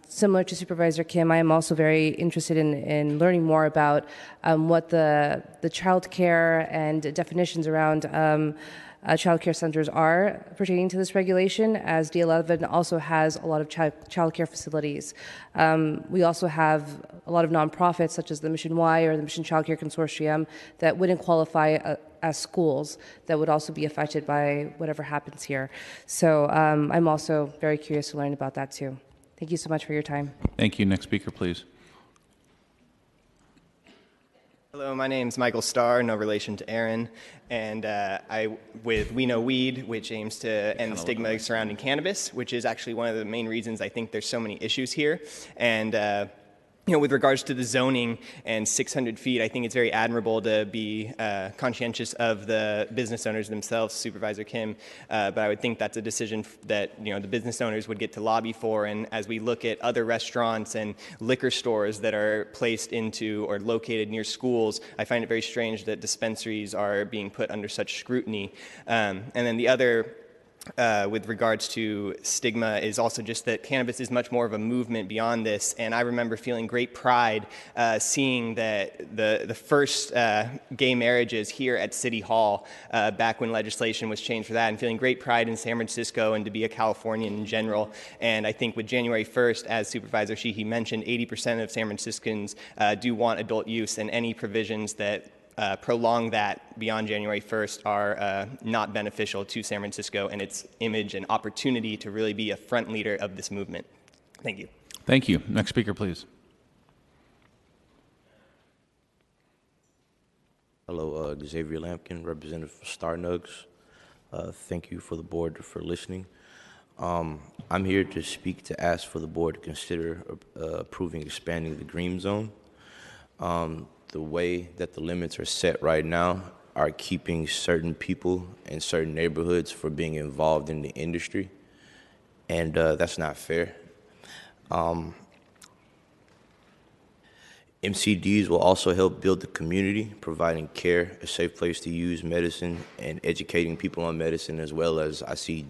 Speaker 15: Similar to Supervisor Kim, I am also very interested in learning more about what the child care and definitions around child care centers are pertaining to this regulation, as D11 also has a lot of child care facilities. We also have a lot of nonprofits, such as the Mission Y or the Mission Child Care Consortium, that wouldn't qualify as schools, that would also be affected by whatever happens here. So I'm also very curious to learn about that too. Thank you so much for your time.
Speaker 1: Thank you. Next speaker, please.
Speaker 16: Hello, my name's Michael Starr, no relation to Aaron, and with We Know Weed, which aims to end the stigma surrounding cannabis, which is actually one of the main reasons I think there's so many issues here. And with regards to the zoning and 600 feet, I think it's very admirable to be conscientious of the business owners themselves, Supervisor Kim, but I would think that's a decision that the business owners would get to lobby for. And as we look at other restaurants and liquor stores that are placed into or located near schools, I find it very strange that dispensaries are being put under such scrutiny. And then the other with regards to stigma is also just that cannabis is much more of a movement beyond this. And I remember feeling great pride seeing that the first gay marriages here at City Hall back when legislation was changed for that, and feeling great pride in San Francisco and to be a Californian in general. And I think with January 1st, as Supervisor Sheehy mentioned, 80% of San Franciscans do want adult use, and any provisions that prolong that beyond January 1st are not beneficial to San Francisco and its image and opportunity to really be a front leader of this movement. Thank you.
Speaker 1: Thank you. Next speaker, please.
Speaker 17: Hello, Xavier Lampkin, representative for Star Nugs. Thank you for the board for listening. I'm here to speak to ask for the board to consider approving expanding the green zone. The way that the limits are set right now are keeping certain people in certain neighborhoods from being involved in the industry, and that's not fair. MCDs will also help build the community, providing care, a safe place to use medicine, and educating people on medicine, as well as I see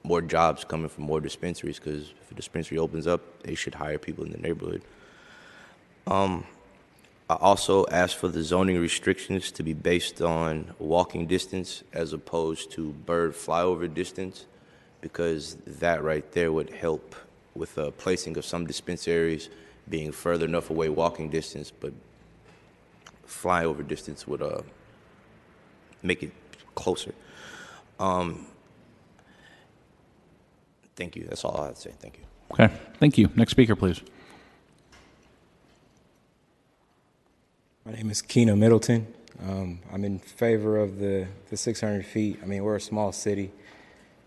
Speaker 17: more jobs coming from more dispensaries, because if a dispensary opens up, they should hire people in the neighborhood. I also asked for the zoning restrictions to be based on walking distance as opposed to bird flyover distance, because that right there would help with placing of some dispensaries being further enough away walking distance, but flyover distance would make it closer. Thank you. That's all I have to say. Thank you.
Speaker 1: Okay. Thank you. Next speaker, please.
Speaker 18: My name is Keno Middleton. I'm in favor of the 600 feet. I mean, we're a small city.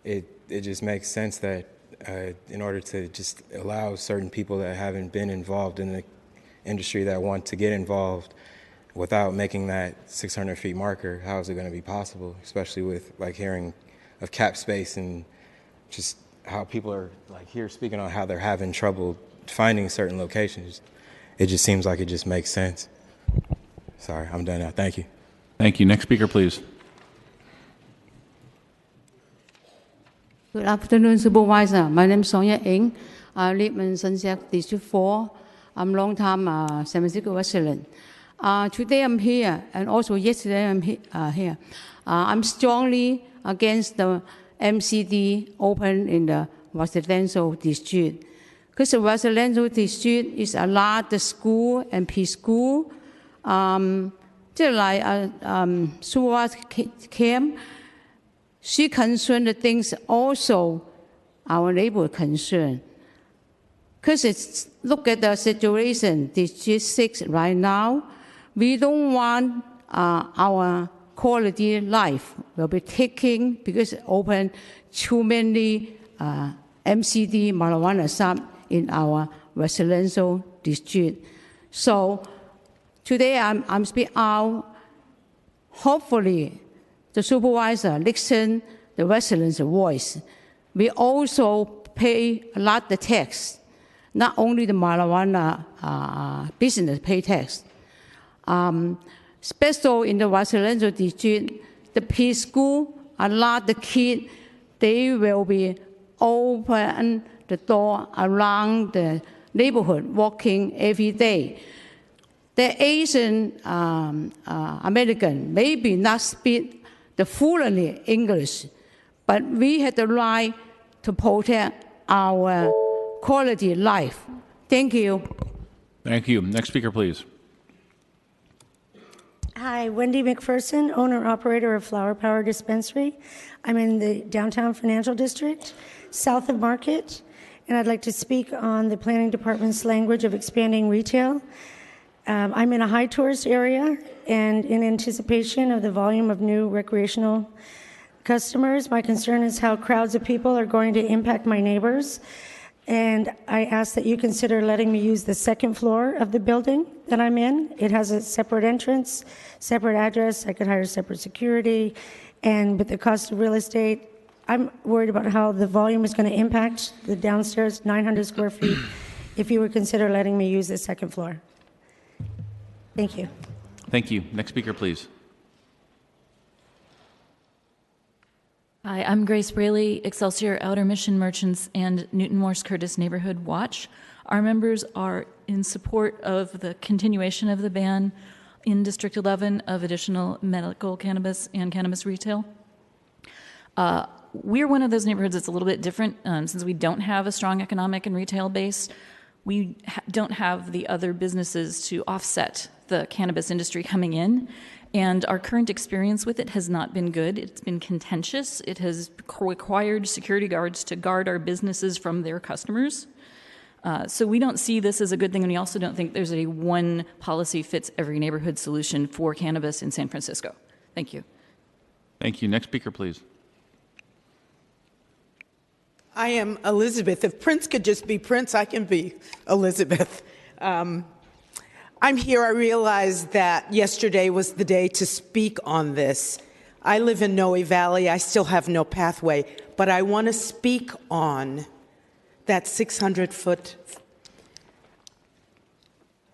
Speaker 18: It just makes sense that in order to just allow certain people that haven't been involved in the industry that want to get involved without making that 600 feet marker, how is it going to be possible, especially with like hearing of cap space and just how people are like here speaking on how they're having trouble finding certain locations. It just seems like it just makes sense. Sorry, I'm done now. Thank you.
Speaker 1: Thank you. Next speaker, please.
Speaker 19: Good afternoon, Supervisor. My name is Sonia Ng. I live in Sunset District 4. I'm a long-time San Francisco resident. Today I'm here, and also yesterday I'm here. I'm strongly against the MCD open in the residential district, because the residential district is a lot of school and preschool. Just like Supervisor Kim, she concerned the things also our neighbor concern. Because look at the situation, District 6 right now, we don't want our quality life will be taken because open too many MCD marijuana shop in our residential district. So today I'm speaking out. Hopefully, the supervisor listen the residents' voice. we also pay a lot of tax. Not only the marijuana business pay tax. Especially in the residential district, the preschool, a lot of kids, they will be open the door around the neighborhood, walking every day. The Asian American maybe not speak the fluently English, but we have the right to protect our quality life. Thank you.
Speaker 1: Thank you. Next speaker, please.
Speaker 20: Hi, Wendy McPherson, owner-operator of Flower Power Dispensary. I'm in the downtown financial district, south of Market, and I'd like to speak on the planning department's language of expanding retail. I'm in a high tourist area, and in anticipation of the volume of new recreational customers, my concern is how crowds of people are going to impact my neighbors. And I ask that you consider letting me use the second floor of the building that I'm in. It has a separate entrance, separate address. I could hire separate security. And with the cost of real estate, I'm worried about how the volume is going to impact the downstairs 900 square feet if you would consider letting me use the second floor. Thank you.
Speaker 1: Thank you. Next speaker, please.
Speaker 21: Hi, I'm Grace Braley, Excelsior Outer Mission Merchants and Newton Morse Curtis Neighborhood Watch. Our members are in support of the continuation of the ban in District 11 of additional medical cannabis and cannabis retail. We're one of those neighborhoods that's a little bit different since we don't have a strong economic and retail base. We don't have the other businesses to offset the cannabis industry coming in. And our current experience with it has not been good. It's been contentious. It has required security guards to guard our businesses from their customers. So we don't see this as a good thing, and we also don't think there's a one policy fits every neighborhood solution for cannabis in San Francisco. Thank you.
Speaker 1: Thank you. Next speaker, please.
Speaker 22: I am Elizabeth. If Prince could just be Prince, I can be Elizabeth. I'm here. I realized that yesterday was the day to speak on this. I live in Noe Valley. I still have no pathway, but I want to speak on that 600-foot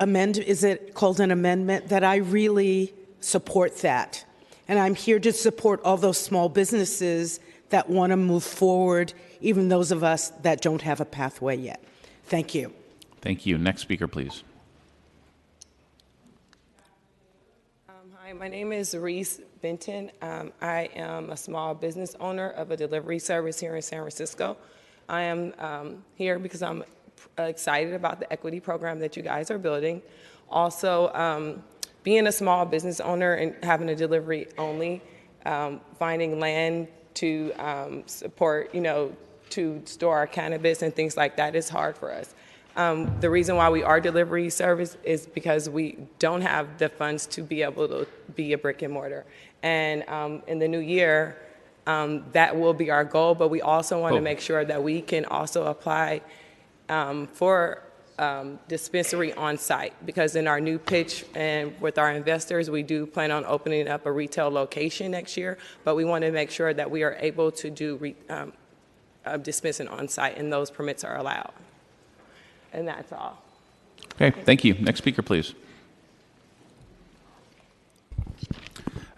Speaker 22: amendment. Is it called an amendment? That I really support that. And I'm here to support all those small businesses that want to move forward, even those of us that don't have a pathway yet. Thank you.
Speaker 1: Thank you. Next speaker, please.
Speaker 23: Hi, my name is Reese Benton. I am a small business owner of a delivery service here in San Francisco. I am here because I'm excited about the equity program that you guys are building. Also, being a small business owner and having a delivery only, finding land to support, to store our cannabis and things like that is hard for us. The reason why we are delivery service is because we don't have the funds to be able to be a brick and mortar. And in the new year, that will be our goal, but we also want to make sure that we can also apply for dispensary on site, because in our new pitch and with our investors, we do plan on opening up a retail location next year, but we want to make sure that we are able to do dispensing on site and those permits are allowed. And that's all.
Speaker 1: Okay, thank you. Next speaker, please.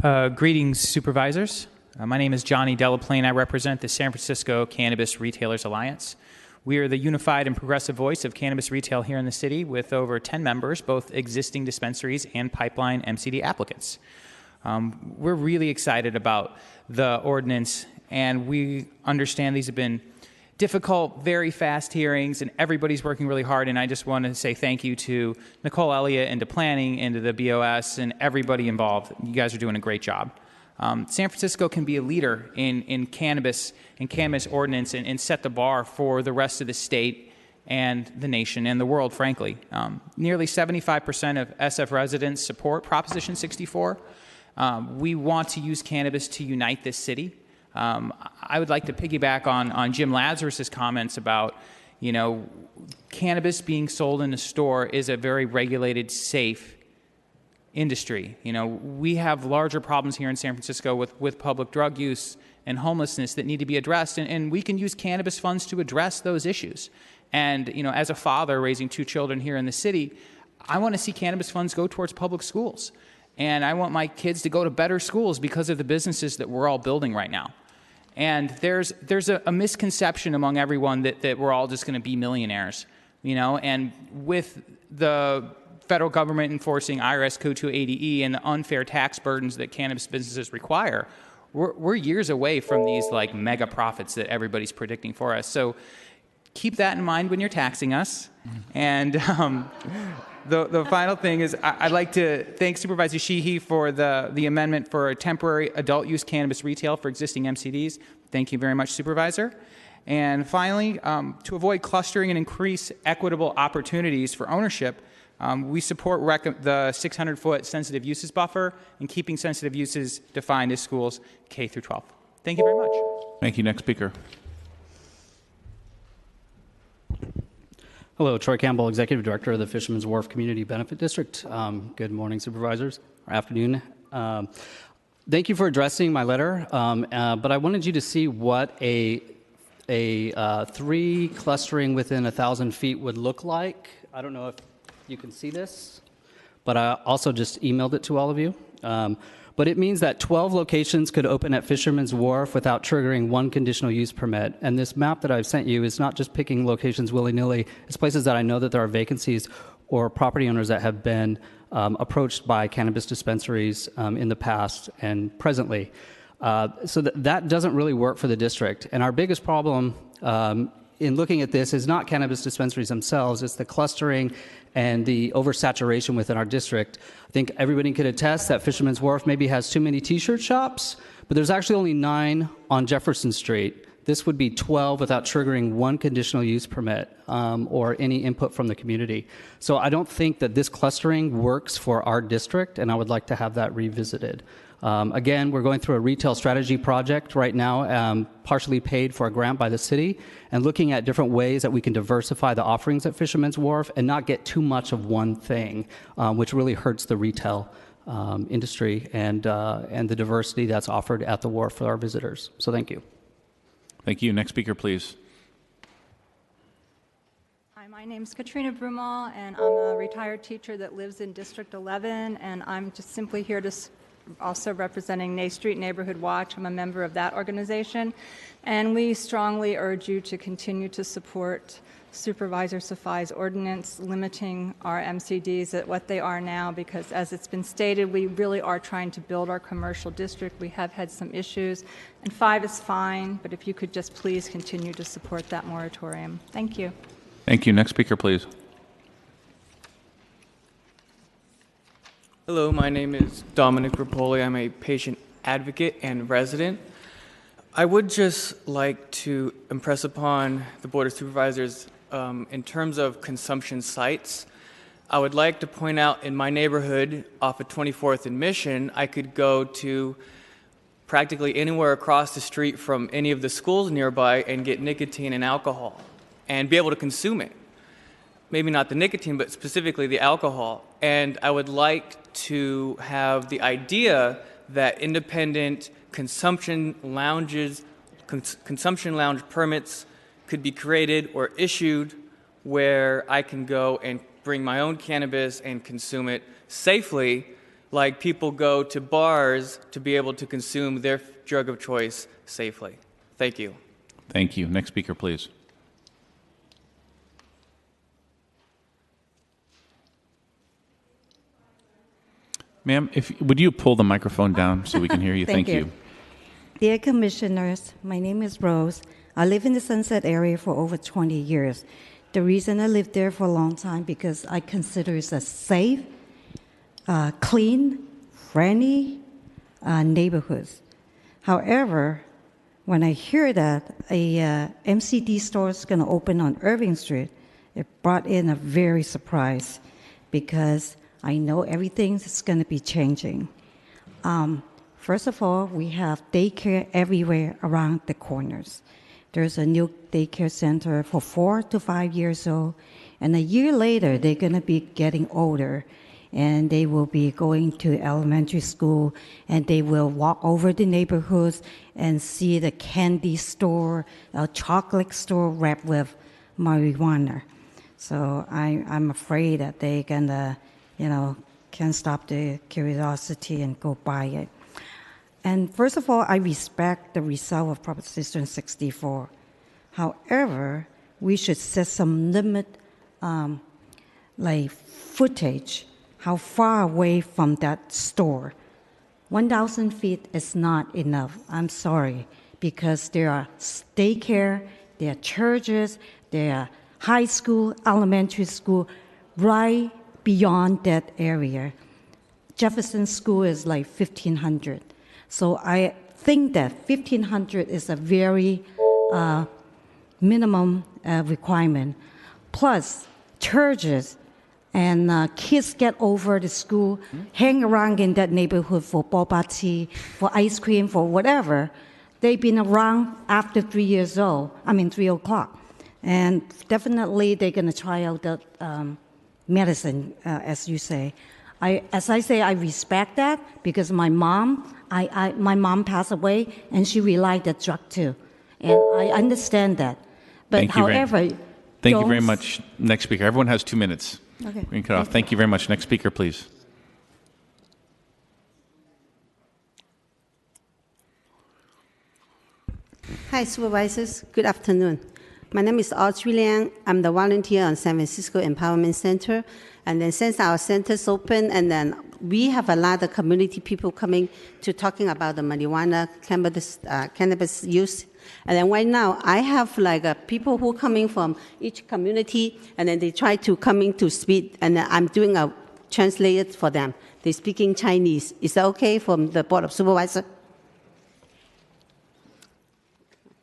Speaker 24: Greetings, supervisors. My name is Johnny Delaplane. I represent the San Francisco Cannabis Retailers Alliance. We are the unified and progressive voice of cannabis retail here in the city with over 10 members, both existing dispensaries and pipeline MCD applicants. We're really excited about the ordinance, and we understand these have been difficult, very fast hearings, and everybody's working really hard, and I just want to say thank you to Nicole Elliott and to planning and to the BOS and everybody involved. You guys are doing a great job. San Francisco can be a leader in cannabis and cannabis ordinance and set the bar for the rest of the state and the nation and the world, frankly. Nearly 75% of SF residents support Proposition 64. We want to use cannabis to unite this city. I would like to piggyback on Jim Lazarus's comments about, cannabis being sold in a store is a very regulated, safe industry. You know, we have larger problems here in San Francisco with public drug use and homelessness that need to be addressed, and we can use cannabis funds to address those issues. And, you know, as a father raising 2 children here in the city, I want to see cannabis funds go towards public schools. And I want my kids to go to better schools because of the businesses that we're all building right now. And there's a misconception among everyone that we're all just going to be millionaires, you know, and with the federal government enforcing IRS Code 280E and the unfair tax burdens that cannabis businesses require, we're years away from these like mega profits that everybody's predicting for us. So keep that in mind when you're taxing us. And the final thing is I'd like to thank Supervisor Sheehy for the amendment for a temporary adult use cannabis retail for existing MCDs. Thank you very much, Supervisor. And finally, to avoid clustering and increase equitable opportunities for ownership, we support the 600-foot sensitive uses buffer and keeping sensitive uses defined as schools K through 12. Thank you very much.
Speaker 1: Thank you. Next speaker.
Speaker 2: Hello, Troy Campbell, Executive Director of the Fisherman's Wharf Community Benefit District. Good morning, Supervisors, or afternoon. Thank you for addressing my letter, but I wanted you to see what a 3 clustering within 1,000 feet would look like. I don't know if you can see this, but I also just emailed it to all of you. But it means that 12 locations could open at Fisherman's Wharf without triggering 1 conditional use permit. And this map that I've sent you is not just picking locations willy-nilly. It's places that I know that there are vacancies or property owners that have been approached by cannabis dispensaries in the past and presently. So that doesn't really work for the district. And our biggest problem in looking at this is not cannabis dispensaries themselves, it's the clustering and the oversaturation within our district. I think everybody could attest that Fisherman's Wharf maybe has too many t-shirt shops, but there's actually only 9 on Jefferson Street. This would be 12 without triggering 1 conditional use permit or any input from the community. So I don't think that this clustering works for our district, and I would like to have that revisited. Again, we're going through a retail strategy project right now, partially paid for a grant by the city, and looking at different ways that we can diversify the offerings at Fisherman's Wharf and not get too much of one thing, which really hurts the retail industry and the diversity that's offered at the wharf for our visitors. So thank you.
Speaker 1: Thank you. Next speaker, please.
Speaker 3: Hi, my name's Katrina Brumal, and I'm a retired teacher that lives in District 11, and I'm just simply here to also representing Nay Street Neighborhood Watch. I'm a member of that organization, and we strongly urge you to continue to support Supervisor Safai's ordinance limiting our MCDs at what they are now, because as it's been stated, we really are trying to build our commercial district. We have had some issues, and 5 is fine, but if you could just please continue to support that moratorium. Thank you.
Speaker 1: Thank you. Next speaker, please.
Speaker 4: Hello, my name is Dominic Rapoli. I'm a patient advocate and resident. I would just like to impress upon the Board of Supervisors in terms of consumption sites. I would like to point out in my neighborhood off of 24th and Mission, I could go to practically anywhere across the street from any of the schools nearby and get nicotine and alcohol and be able to consume it. Maybe not the nicotine, but specifically the alcohol. And I would like to have the idea that independent consumption lounges, consumption lounge permits could be created or issued where I can go and bring my own cannabis and consume it safely, like people go to bars to be able to consume their drug of choice safely. Thank you.
Speaker 1: Thank you. Next speaker, please. Ma'am, would you pull the microphone down so we can hear you? Thank you.
Speaker 5: Dear Commissioners, my name is Rose. I live in the Sunset area for over 20 years. The reason I lived there for a long time because I consider it a safe, clean, friendly neighborhood. However, when I hear that a MCD store is going to open on Irving Street, it brought in a very surprise because I know everything is going to be changing. First of all, we have daycare everywhere around the corners. There's a new daycare center for 4 to 5 years old, and a year later, they're going to be getting older. and they will be going to elementary school, and they will walk over the neighborhoods and see the candy store, a chocolate store wrapped with marijuana. So I'm afraid that they can, can't stop the curiosity and go buy it. And first of all, I respect the result of Proposition 64. However, we should set some limit, like footage, how far away from that store. 1,000 feet is not enough. I'm sorry, because there are daycare, there are churches, there are high school, elementary school, right beyond that area. Jefferson School is like 1,500. So I think that 1,500 is a very minimum requirement. Plus, churches and kids get over the school, hang around in that neighborhood for boba tea, for ice cream, for whatever. They've been around after 3 o'clock. And definitely they're going to try out the medicine, as you say. As I say, I respect that because my mom passed away and she relied on the drug too. And I understand that. But however,
Speaker 1: thank you very much. Next speaker. Everyone has 2 minutes.
Speaker 5: Okay.
Speaker 1: We can cut off. Thank you very much. Next speaker, please.
Speaker 6: Hi, supervisors. Good afternoon. My name is Audrey Liang. I'm the volunteer on San Francisco Empowerment Center. And then since our center's open, and then we have a lot of community people coming to talking about the marijuana, cannabis use. And then right now, I have people who coming from each community, and then they try to coming to speak, and I'm doing a translate for them. They speaking Chinese. Is that okay from the Board of Supervisors?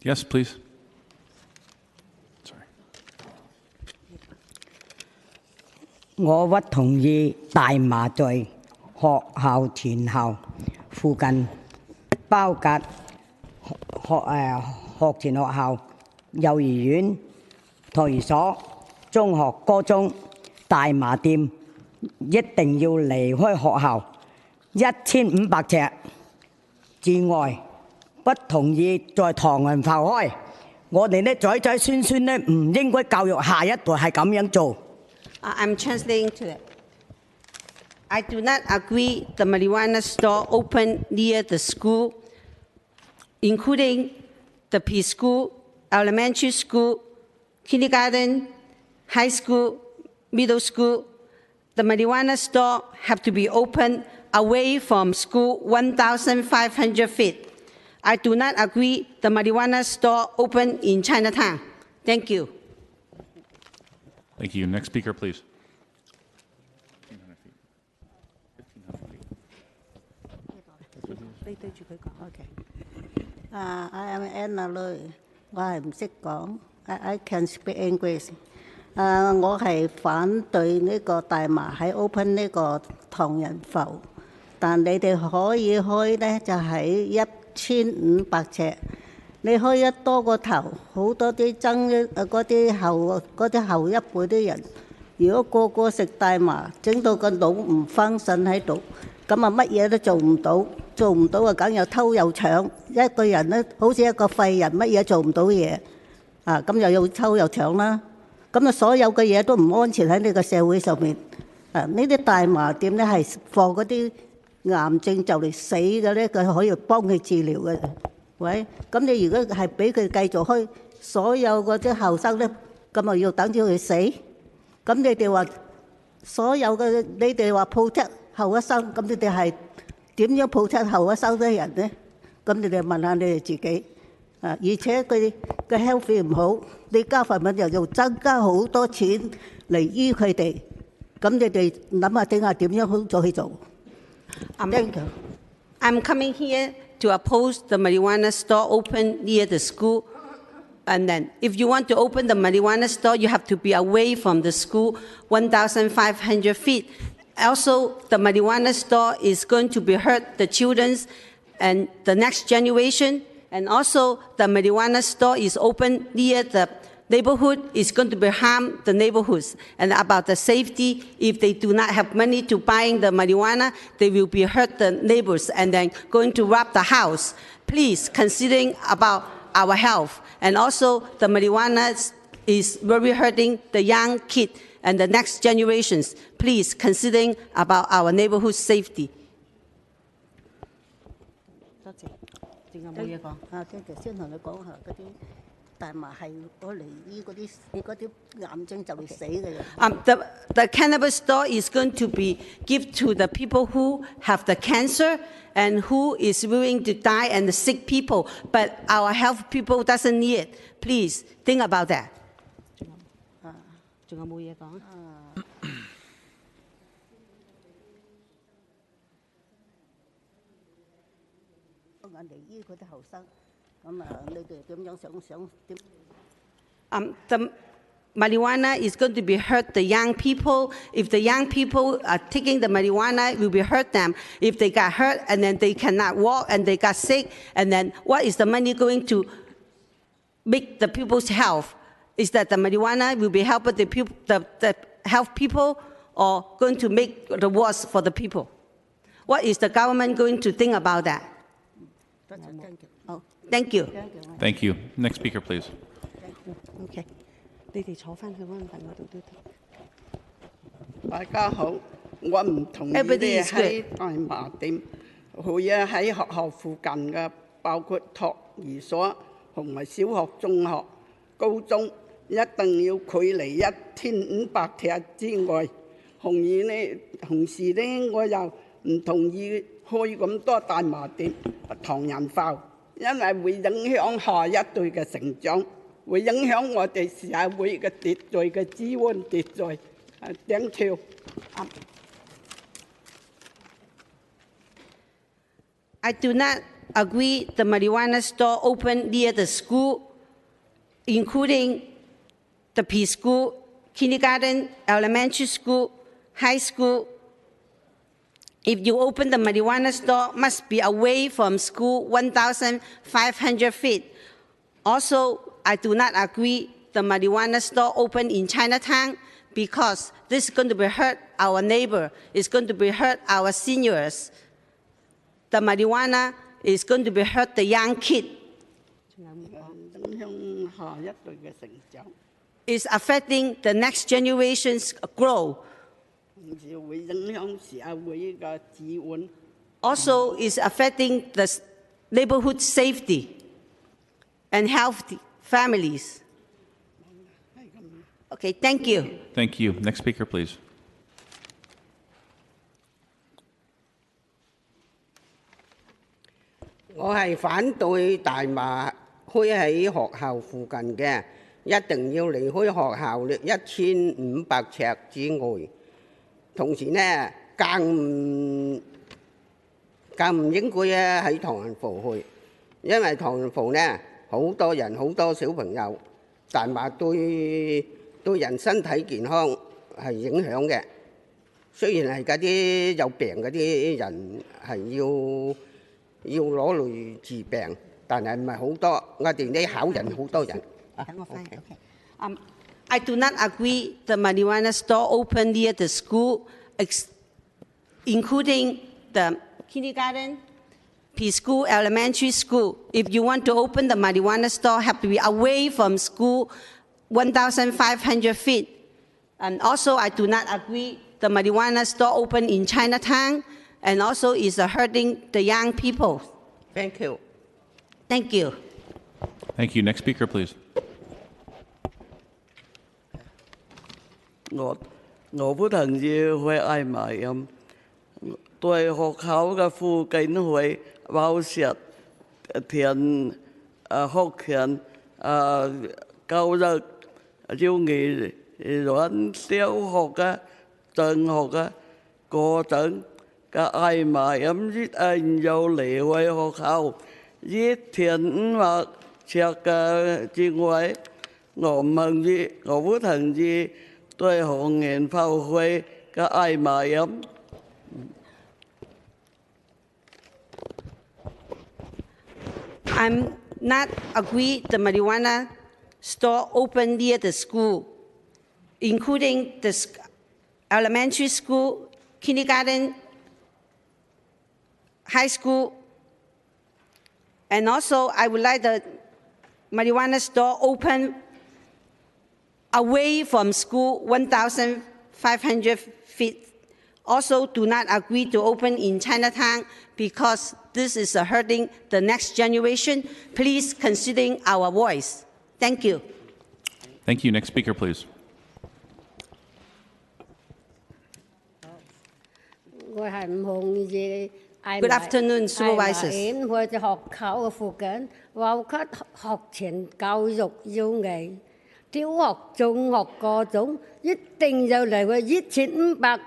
Speaker 1: Yes, please.
Speaker 7: 我不同意大麻在學校前後附近包括學前學校、幼兒園、托兒所、中學、高中、大麻店一定要離開學校1500尺之外，不同意在唐人埠開。我哋呢仔仔孫孫呢唔應該教育下一代係咁樣做。
Speaker 6: I'm translating to that. I do not agree the marijuana store open near the school, including the preschool, elementary school, kindergarten, high school, middle school. The marijuana store have to be open away from school 1,500 feet. I do not agree the marijuana store open in Chinatown. Thank you.
Speaker 1: Thank you. Next speaker, please.
Speaker 8: I am Anna Lui. 我係唔識講 I can speak English. 我係反對呢個大麻喺 open 呢個唐人埠，但你哋可以開呢就喺1500尺。你開一多個頭，好多啲嗰啲後一輩啲人，如果個個食大麻，整到個腦唔function喺度，咁啊乜嘢都做唔到，做唔到啊梗又偷又搶，一個人咧好似一個廢人，乜嘢做唔到嘢，啊咁又要偷又搶啦，咁啊所有嘅嘢都唔安全喺呢個社會上面，啊呢啲大麻店咧係放嗰啲癌症就嚟死嘅咧，佢可以幫佢治療嘅。喂，咁你如果係俾佢繼續開，所有嗰啲後生咧，咁啊要等住佢死。咁你哋話所有嘅，你哋話protect後一生，咁你哋係點樣protect後一生嘅人咧？咁你哋問下你哋自己。啊，而且佢嘅 health 唔好，你加份品又增加好多錢嚟醫佢哋，咁你哋諗下點樣好再去做。Thank you.
Speaker 6: I'm coming here to oppose the marijuana store open near the school. And then if you want to open the marijuana store, you have to be away from the school 1,500 feet. Also, the marijuana store is going to be hurt the children and the next generation. And also, the marijuana store is open near the neighborhood is going to be harm the neighborhoods, and about the safety. If they do not have money to buying the marijuana, they will be hurt the neighbors and then going to rob the house. Please considering about our health, and also the marijuana is very hurting the young kid and the next generations. Please considering about our neighborhood safety.
Speaker 8: 多謝，仲有冇嘢講？啊，即係先同你講下嗰啲大麻係攞嚟醫嗰啲癌症就會死嘅人。
Speaker 6: The cannabis store is going to be given to the people who have the cancer and who is willing to die and the sick people, but our health people doesn't need it. Please think about that.
Speaker 8: 仲有冇嘢講？嚟醫嗰啲後生，咁啊，你哋點樣想點
Speaker 6: ？The marijuana is going to be hurt the young people. If the young people are taking the marijuana, it will be hurt them. If they got hurt and then they cannot walk and they got sick, and then what is the money going to make the people's health? Is that the marijuana will be helping the people, the health people, or going to make the worse for the people? What is the government going to think about that? Thank you.
Speaker 1: Thank you. Next speaker, please.
Speaker 6: Okay.
Speaker 9: 你哋坐翻去嗰度都得。大家好，我唔同意咧喺大麻店，佢啊喺學校附近嘅，包括托兒所同埋小學、中學、高中，一定要距離1500呎之外。同時咧，我又唔同意開咁多大麻店、唐人埠，因為會影響下一代嘅成長。會影響我哋社會嘅秩序嘅治安秩序。Thank you.
Speaker 6: I do not agree the marijuana store open near the school, including the preschool, kindergarten, elementary school, high school. If you open the marijuana store, must be away from school 1,500 feet. Also, I do not agree the marijuana store open in Chinatown because this is going to be hurt our neighbor. It's going to be hurt our seniors. The marijuana is going to be hurt the young kid. It's affecting the next generation's growth. Also, it's affecting the neighborhood safety and healthy families. Okay, thank you.
Speaker 1: Thank you. Next speaker, please.
Speaker 9: I 係反對大麻開喺學校附近嘅，一定要離開學校1500尺之外。同時呢，更唔應該喺唐人埠去，因為唐人埠呢。好多人好多小朋友，大麻對人身體健康係影響嘅。雖然係嗰啲有病嗰啲人係要攞嚟治病，但係唔係好多。我哋啲考人好多人。等我翻。
Speaker 6: Okay. I do not agree the marijuana store open near the school, including the kindergarten, preschool, elementary school. If you want to open the marijuana store, have to be away from school 1,500 feet. And also, I do not agree the marijuana store open in Chinatown, and also is hurting the young people.
Speaker 9: Thank you.
Speaker 6: Thank you.
Speaker 1: Thank you. Next speaker, please.
Speaker 10: 我不同意會嗌埋咁，對學校嘅附近會包實填學前教育要兒童小學嘅、中學嘅嗰陣嘅嗌埋咁一定要離開學校1500尺嘅之外，我唔同意，我不同意。對紅人炮灰嘅嗌埋咁。
Speaker 6: I'm not agree the marijuana store open near the school, including the elementary school, kindergarten, high school, and also I would like the marijuana store open away from school 1,500 feet. Also do not agree to open in Chinatown because this is hurting the next generation. Please consider our voice. Thank you.
Speaker 1: Thank you. Next speaker, please.
Speaker 6: Good afternoon, supervisors.
Speaker 11: 我哋學校嘅附近，包括學前教育要藝，小學、中學、高中，一定要嚟個1500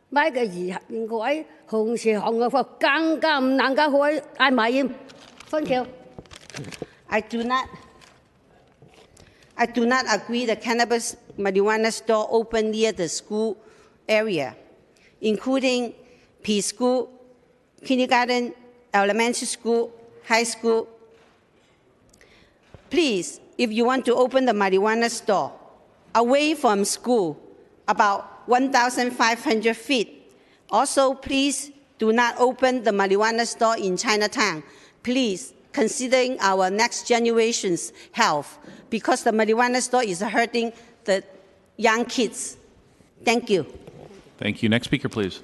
Speaker 11: 米嘅移行軌，紅樹行嘅課更加唔能夠去嗌埋鹽。Thank you.
Speaker 6: I do not agree the cannabis marijuana store open near the school area, including preschool, kindergarten, elementary school, high school. Please, if you want to open the marijuana store away from school, about 1,500 feet. Also, please do not open the marijuana store in Chinatown. Please, considering our next generation's health, because the marijuana store is hurting the young kids. Thank you.
Speaker 1: Thank you. Next speaker, please.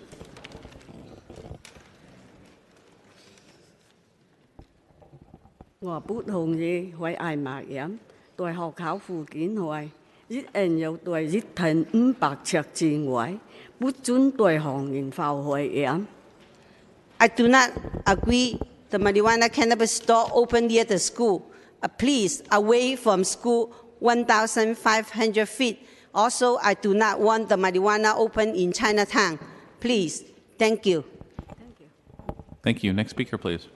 Speaker 10: Tôi不同意會嗌埋飲，對學校附近會一人有對1500尺之外，不准對行人發會飲。
Speaker 6: I do not agree the marijuana cannabis store open near the school. Please, away from school 1,500 feet. Also, I do not want the marijuana open in Chinatown. Please, thank you.
Speaker 1: Thank you. Next speaker, please.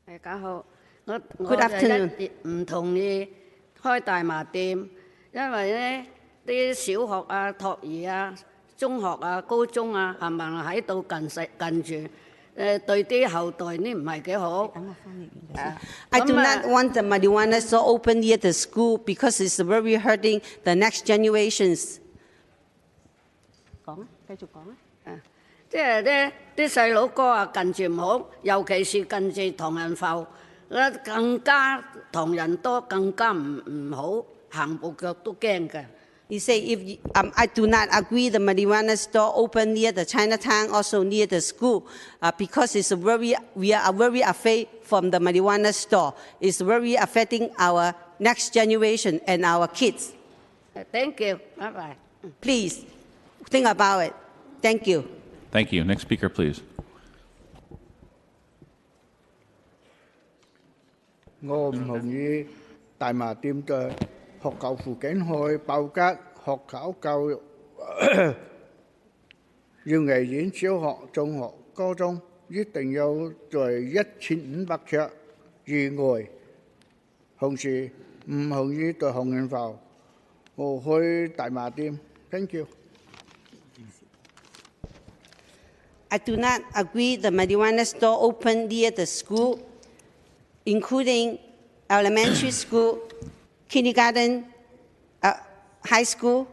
Speaker 11: 大家好，我
Speaker 6: Good afternoon.
Speaker 11: 唔同意開大麻店，因為咧啲小學啊、托兒啊、中學啊、高中啊，係咪喺度近住？對啲後代呢唔係幾好。
Speaker 6: I do not want the marijuana store open near the school because it's very hurting the next generations.
Speaker 11: 講啊，繼續講啊。即係咧，啲細佬哥啊，近住唔好，尤其是近住唐人埠，更加唐人多，更加唔好，行步腳都驚嘅。
Speaker 6: He said, if I do not agree the marijuana store open near the Chinatown, also near the school, because we are very afraid from the marijuana store. It's very affecting our next generation and our kids.
Speaker 11: Thank you. Bye bye.
Speaker 6: Please think about it. Thank you.
Speaker 1: Thank you. Next speaker, please.
Speaker 12: 我唔同意大麻店嘅學校附近去爆吉學校教育要危險小學、中學、高中一定要在1500尺以外，同時唔同意對行人埠我去大麻店。Thank you.
Speaker 6: I do not agree the marijuana store open near the school, including elementary school, kindergarten, high school.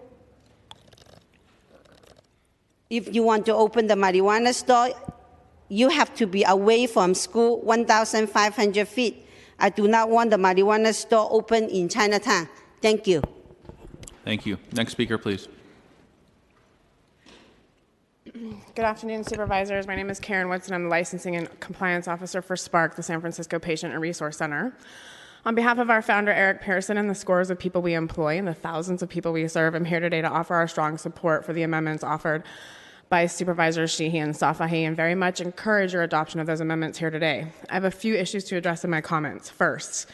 Speaker 6: If you want to open the marijuana store, you have to be away from school 1,500 feet. I do not want the marijuana store open in Chinatown. Thank you.
Speaker 1: Thank you. Next speaker, please.
Speaker 13: Good afternoon, supervisors. My name is Karen Woodson. I'm the licensing and compliance officer for SPARC, the San Francisco Patient and Resource Center. On behalf of our founder, Eric Pearson, and the scores of people we employ and the thousands of people we serve, I'm here today to offer our strong support for the amendments offered by Supervisors Sheehy and Safahi, and very much encourage your adoption of those amendments here today. I have a few issues to address in my comments. First,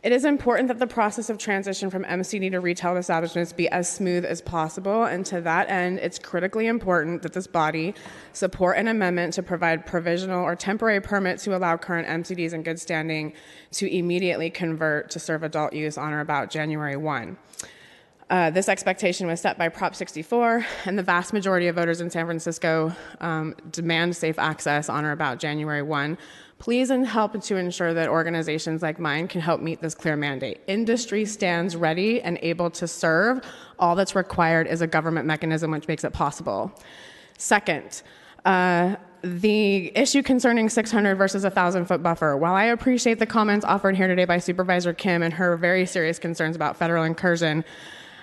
Speaker 13: it is important that the process of transition from MCD to retail establishments be as smooth as possible, and to that end, it's critically important that this body support an amendment to provide provisional or temporary permit to allow current MCDs in good standing to immediately convert to serve adult use on or about January 1. This expectation was set by Prop 64, and the vast majority of voters in San Francisco demand safe access on or about January 1. Please help to ensure that organizations like mine can help meet this clear mandate. Industry stands ready and able to serve. All that's required is a government mechanism which makes it possible. Second, the issue concerning 600 versus 1,000-foot buffer. While I appreciate the comments offered here today by Supervisor Kim and her very serious concerns about federal incursion,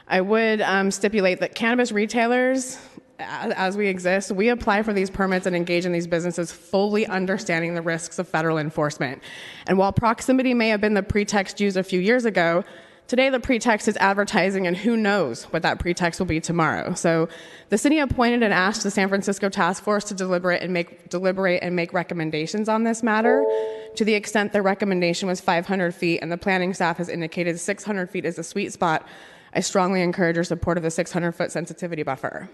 Speaker 13: I would stipulate that cannabis retailers, as we exist, we apply for these permits and engage in these businesses fully understanding the risks of federal enforcement. And while proximity may have been the pretext used a few years ago, today the pretext is advertising, and who knows what that pretext will be tomorrow. So the city appointed and asked the San Francisco Task Force to deliberate and make recommendations on this matter. To the extent the recommendation was 500 feet and the planning staff has indicated 600 feet is the sweet spot, I strongly encourage your support of the 600-foot sensitivity buffer.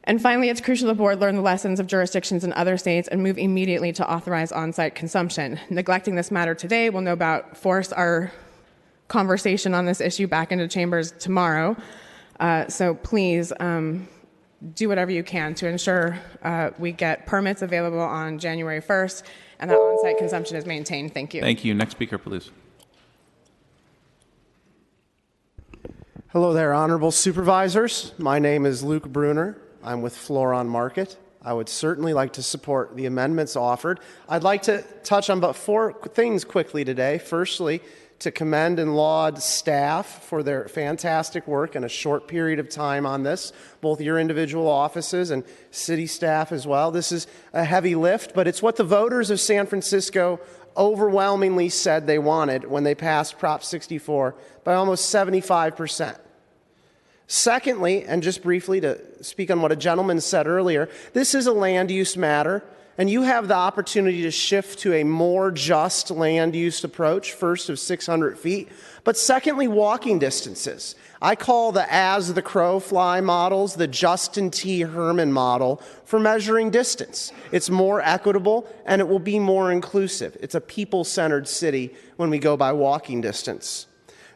Speaker 13: And finally, it's crucial the board learn the lessons of jurisdictions in other states and move immediately to authorize on-site consumption. Neglecting this matter today will no doubt force our conversation on this issue back into chambers tomorrow. So please do whatever you can to ensure we get permits available on January 1st and that on-site consumption is maintained. Thank you.
Speaker 1: Thank you. Next speaker, please.
Speaker 14: Hello there, honorable supervisors. My name is Luke Bruner. I'm with Floron Market. I would certainly like to support the amendments offered. I'd like to touch on about 4 things quickly today. Firstly, to commend and laud staff for their fantastic work in a short period of time on this, both your individual offices and city staff as well. This is a heavy lift, but it's what the voters of San Francisco overwhelmingly said they wanted when they passed Prop 64 by almost 75%. Secondly, and just briefly to speak on what a gentleman said earlier, this is a land use matter, and you have the opportunity to shift to a more just land use approach, first of 600 feet, but secondly, walking distances. I call the as the crow fly models the Justin T. Herman model for measuring distance. It's more equitable and it will be more inclusive. It's a people-centered city when we go by walking distance.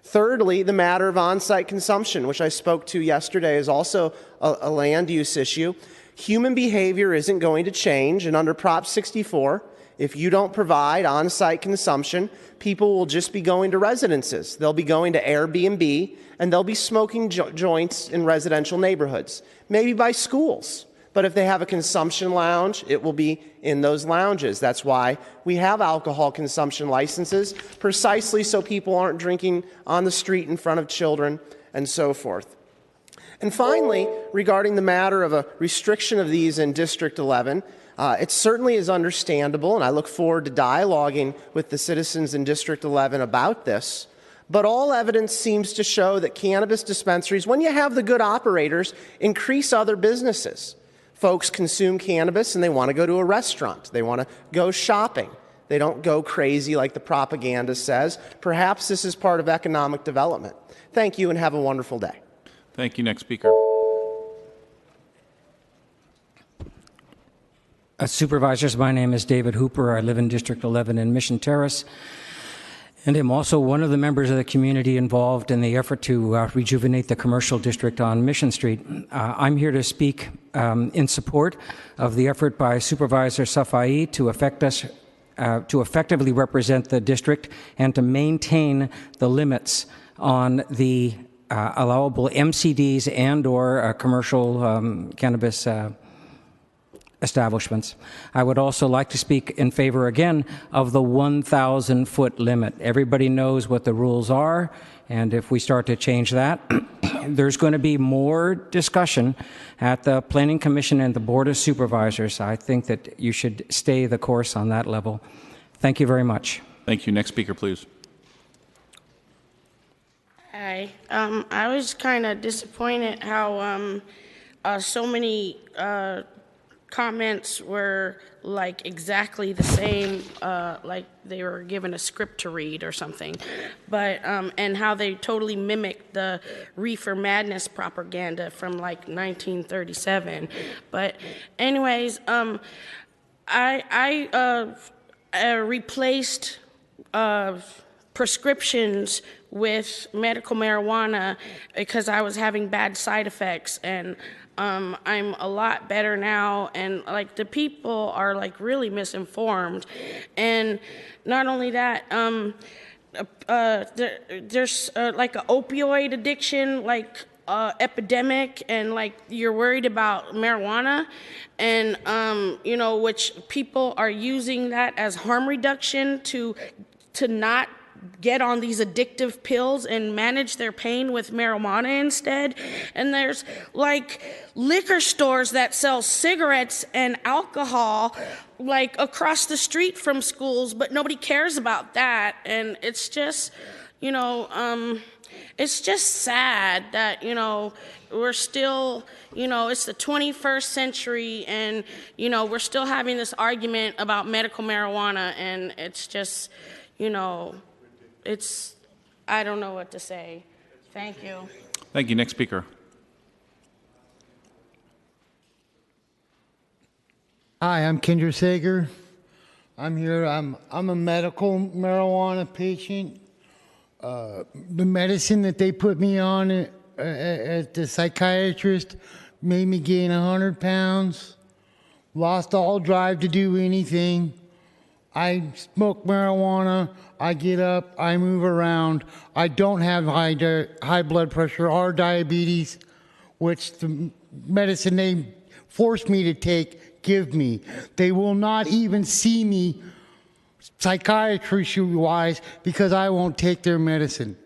Speaker 14: Thirdly, the matter of on-site consumption, which I spoke to yesterday, is also a land use issue. Human behavior isn't going to change, and under Prop 64, if you don't provide on-site consumption, people will just be going to residences. They'll be going to Airbnb, and they'll be smoking joints in residential neighborhoods, maybe by schools. But if they have a consumption lounge, it will be in those lounges. That's why we have alcohol consumption licenses, precisely so people aren't drinking on the street in front of children and so forth. And finally, regarding the matter of a restriction of these in District 11, it certainly is understandable, and I look forward to dialoguing with the citizens in District 11 about this. But all evidence seems to show that cannabis dispensaries, when you have the good operators, increase other businesses. Folks consume cannabis and they want to go to a restaurant. They want to go shopping. They don't go crazy like the propaganda says. Perhaps this is part of economic development. Thank you and have a wonderful day.
Speaker 1: Thank you. Next speaker.
Speaker 15: Supervisors, my name is David Hooper. I live in District 11 in Mission Terrace, and I'm also one of the members of the community involved in the effort to rejuvenate the commercial district on Mission Street. I'm here to speak in support of the effort by Supervisor Safai to effectively represent the district and to maintain the limits on the allowable MCDs and/or commercial cannabis establishments. I would also like to speak in favor again of the 1,000-foot limit. Everybody knows what the rules are, and if we start to change that, there's going to be more discussion at the Planning Commission and the Board of Supervisors. I think that you should stay the course on that level. Thank you very much.
Speaker 1: Thank you. Next speaker, please.
Speaker 16: Hi. I was kind of disappointed how so many comments were like exactly the same, like they were given a script to read or something, but and how they totally mimicked the reefer madness propaganda from like 1937. But anyways, I replaced prescriptions with medical marijuana because I was having bad side effects, and I'm a lot better now, and like the people are like really misinformed. And not only that, there's like an opioid addiction epidemic, and like you're worried about marijuana, and which people are using that as harm reduction to not get on these addictive pills and manage their pain with marijuana instead. And there's like liquor stores that sell cigarettes and alcohol like across the street from schools, but nobody cares about that. And it's just, it's just sad that, we're still, it's the 21st century, and, we're still having this argument about medical marijuana, and it's just, I don't know what to say. Thank you.
Speaker 1: Thank you. Next speaker.
Speaker 17: Hi, I'm Kendra Sager. I'm here. I'm a medical marijuana patient. The medicine that they put me on at the psychiatrist made me gain 100 pounds. Lost all drive to do anything. I smoke marijuana, I get up, I move around. I don't have high blood pressure or diabetes, which the medicine they force me to take give me. They will not even see me psychiatry-wise because I won't take their medicine.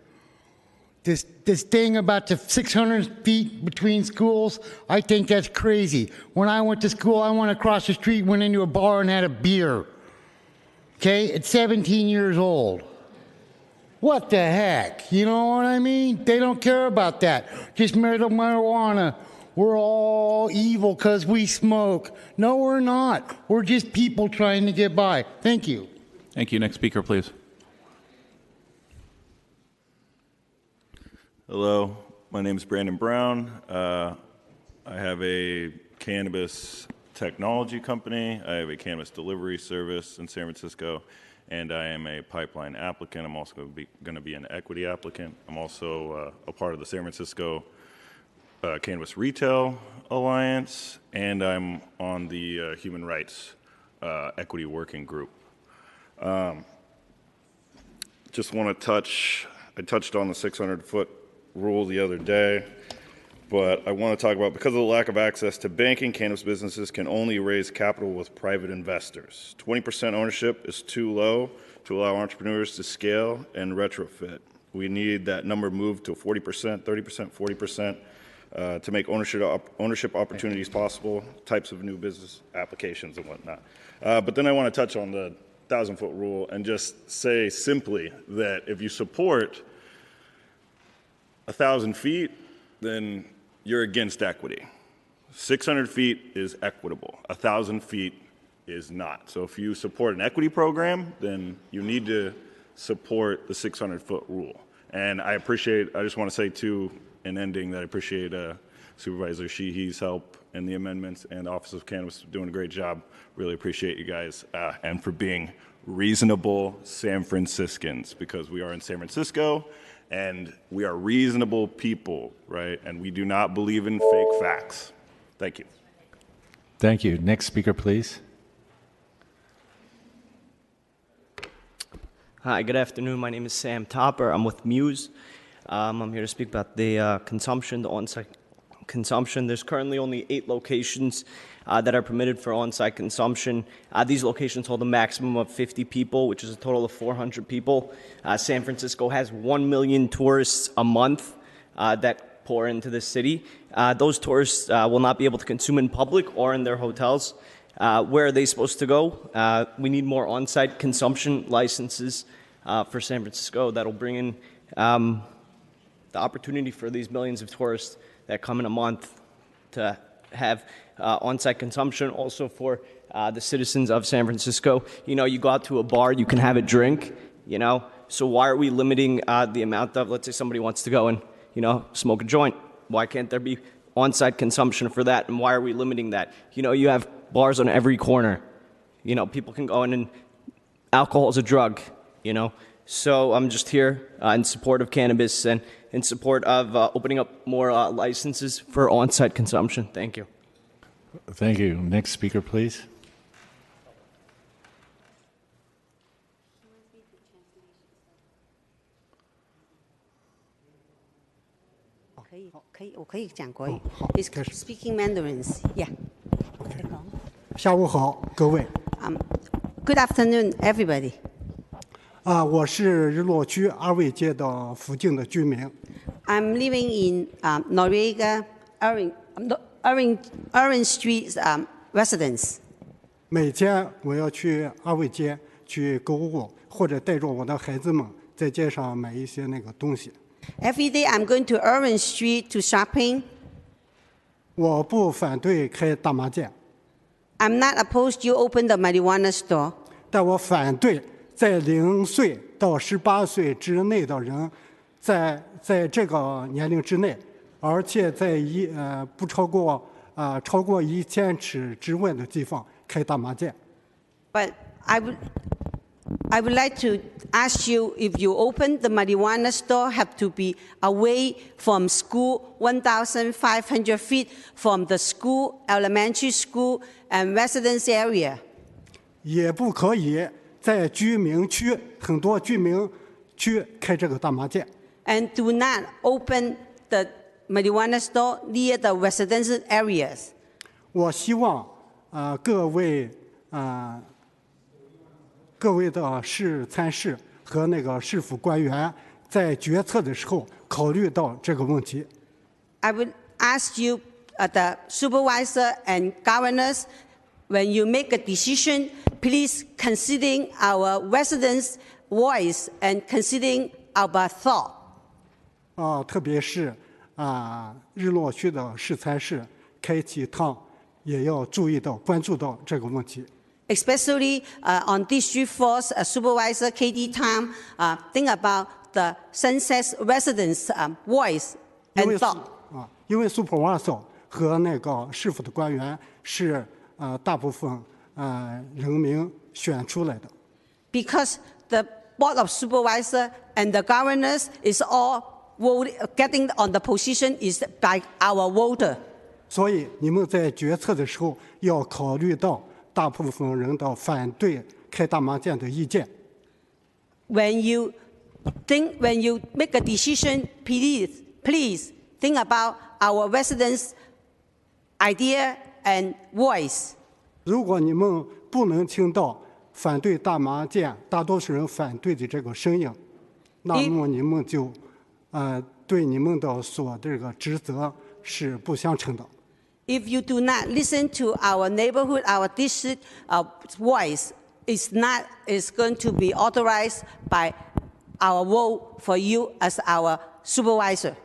Speaker 17: This thing about the 600 feet between schools, I think that's crazy. When I went to school, I went across the street, went into a bar and had a beer. Okay, at 17 years old. What the heck? You know what I mean? They don't care about that. Just marijuana. We're all evil because we smoke. No, we're not. We're just people trying to get by. Thank you.
Speaker 1: Thank you. Next speaker, please.
Speaker 18: Hello, my name is Brandon Brown. I have a cannabis technology company. I have a cannabis delivery service in San Francisco, and I am a pipeline applicant. I'm also going to be an equity applicant. I'm also a part of the San Francisco Cannabis Retail Alliance, and I'm on the Human Rights Equity Working Group. Just want to I touched on the 600-foot rule the other day. But I want to talk about, because of the lack of access to banking, cannabis businesses can only raise capital with private investors. 20% ownership is too low to allow entrepreneurs to scale and retrofit. We need that number moved to 40%, 30%, 40% to make ownership opportunities possible, types of new business applications and whatnot. But then I want to touch on the 1,000-foot rule and just say simply that if you support 1,000 feet, then you're against equity. 600 feet is equitable. 1,000 feet is not. So if you support an equity program, then you need to support the 600-foot rule. And I just want to say too, in ending, that I appreciate Supervisor Sheehy's help in the amendments, and the Office of Cannabis doing a great job. Really appreciate you guys, and for being reasonable San Franciscans, because we are in San Francisco, and we are reasonable people, right? And we do not believe in fake facts. Thank you.
Speaker 19: Thank you. Next speaker, please.
Speaker 20: Hi, good afternoon. My name is Sam Topper. I'm with Muse. I'm here to speak about the consumption, the on-site consumption. There's currently only 8 locations that are permitted for on-site consumption. These locations hold a maximum of 50 people, which is a total of 400 people. San Francisco has 1 million tourists a month that pour into the city. Those tourists will not be able to consume in public or in their hotels. Where are they supposed to go? We need more on-site consumption licenses for San Francisco that'll bring in the opportunity for these millions of tourists that come in a month to have on-site consumption. Also for the citizens of San Francisco, you go out to a bar, you can have a drink, so why are we limiting the amount of, let's say somebody wants to go and, smoke a joint. Why can't there be on-site consumption for that, and why are we limiting that? You have bars on every corner. People can go in, and alcohol is a drug, So I'm just here in support of cannabis and in support of opening up more licenses for on-site consumption. Thank you.
Speaker 19: Thank you. Next speaker, please.
Speaker 6: He's speaking Mandarins. Yeah.
Speaker 21: 下午好，各位。
Speaker 6: Good afternoon, everybody.
Speaker 21: 我是日落区二位街的附近的居民。
Speaker 6: I'm living in Noriega, Orange Street residence.
Speaker 21: 每天我要去二位街去购物，或者带着我的孩子们在街上买一些那个东西。
Speaker 6: Every day I'm going to Orange Street to shopping.
Speaker 21: 我不反对开大麻将。
Speaker 6: I'm not opposed you open the marijuana store.
Speaker 21: 但我反对在0岁到18岁之内的人，在这个年龄之内，而且在不超过1000尺之外的地方开大麻将。
Speaker 6: But I would like to ask you, if you open the marijuana store, have to be away from school, 1,500 feet from the school, elementary school, and residence area.
Speaker 21: 也不可以在居民区很多居民区开这个大麻将。
Speaker 6: And do not open the marijuana store near the residential areas.
Speaker 21: 我希望各位的市参事和那个市府官员在决策的时候考虑到这个问题。
Speaker 6: I would ask you, the supervisor and governors, when you make a decision, please consider our residents' voice and considering our thought.
Speaker 21: 特别是日落区的市参事开启堂也要注意到关注到这个问题。
Speaker 6: Especially on District 4's Supervisor Katie Tam, think about the Sunset residents' voice and thought.
Speaker 21: 因为 Supervisor 和那个市府的官员是大部分人民选出来的。
Speaker 6: Because the Board of Supervisors and the governors is all getting on the position is by our voter.
Speaker 21: 所以你们在决策的时候要考虑到大部分人的反对开大麻将的意见。
Speaker 6: When you make a decision, please think about our residents' idea and voice.
Speaker 21: 如果你们不能听到反对大麻将大多数人反对的这个声音，那么你们就对你们的这个职责是不相称的。
Speaker 6: If you do not listen to our neighborhood, our district voice, is going to be authorized by our vote for you as our supervisor.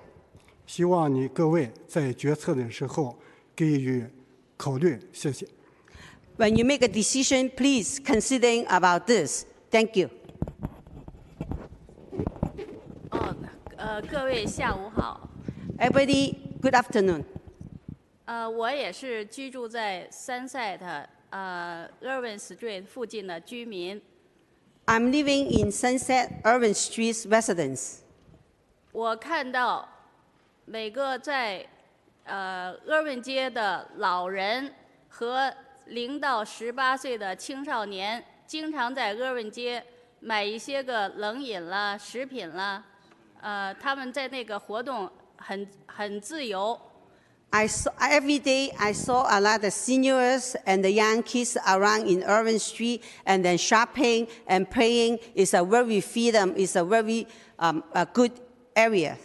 Speaker 21: 希望你各位在决策的时候给予考虑，谢谢。
Speaker 6: When you make a decision, please consider about this. Thank you.
Speaker 22: 各位下午好。
Speaker 6: Everybody, good afternoon.
Speaker 22: 我也是居住在Sunset Irving Street 附近的居民。
Speaker 6: I'm living in Sunset Irving Street residence.
Speaker 22: 我看到每个在Irving街的老人和0到18岁的青少年，经常在Irving街买一些个冷饮啦、食品啦，他们在那个活动很自由。
Speaker 6: Every day I saw a lot of seniors and the young kids around in Irving Street, and then shopping and playing is a very freedom, is a very a good area.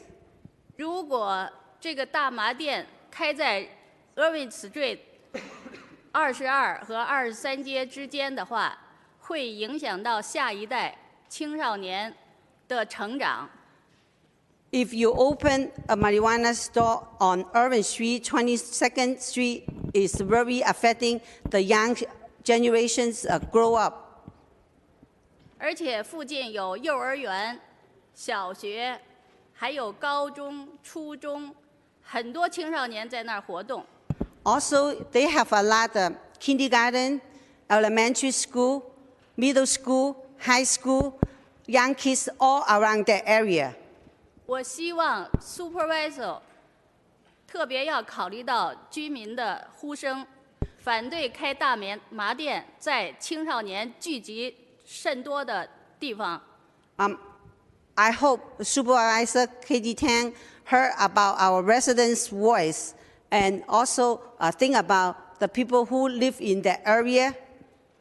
Speaker 22: 如果这个大麻店开在Irving Street 22和23街之间的话，会影响到下一代青少年的成长。
Speaker 6: If you open a marijuana store on Irving Street, 22nd Street, is very affecting the young generations grow up.
Speaker 22: 而且附近有幼儿园、小学，还有高中、初中，很多青少年在那儿活动。
Speaker 6: Also, they have a lot of kindergarten, elementary school, middle school, high school, young kids all around that area.
Speaker 22: 我希望 supervisor 特别要考虑到居民的呼声，反对开大麻店在青少年聚集甚多的地方。
Speaker 6: I hope Supervisor Katie Tang heard about our residents' voice and also think about the people who live in that area.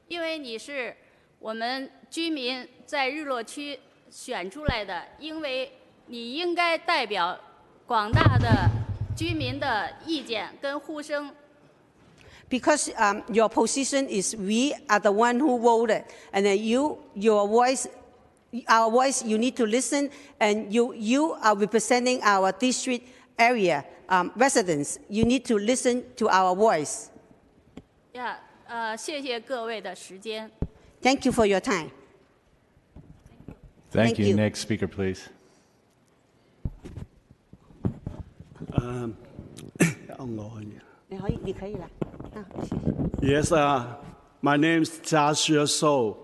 Speaker 22: 因为你是我们居民在日落区选出来的，因为你应该代表广大的居民的意见跟呼声。
Speaker 6: Because your position is we are the one who voted, and then your voice, our voice, you need to listen, and you are representing our district area residents. You need to listen to our voice.
Speaker 22: 谢谢各位的时间。
Speaker 6: Thank you for your time.
Speaker 19: Thank you. Next speaker, please.
Speaker 2: Yes, my name is Jia So.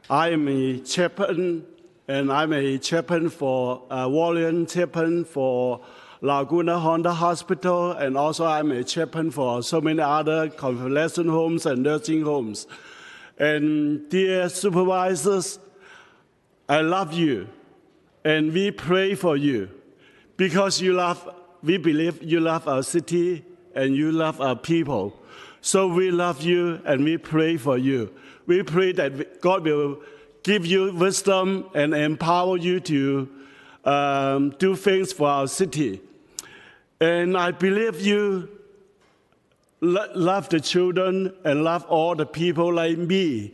Speaker 2: I am a chaplain, and I'm a chaplain for Wallian chaplain for Laguna Honda Hospital, and also I'm a chaplain for so many other convalescent homes and nursing homes. And dear supervisors, I love you, and we pray for you, because we believe you love our city and you love our people. So we love you and we pray for you. We pray that God will give you wisdom and empower you to do things for our city. And I believe you love the children and love all the people like me.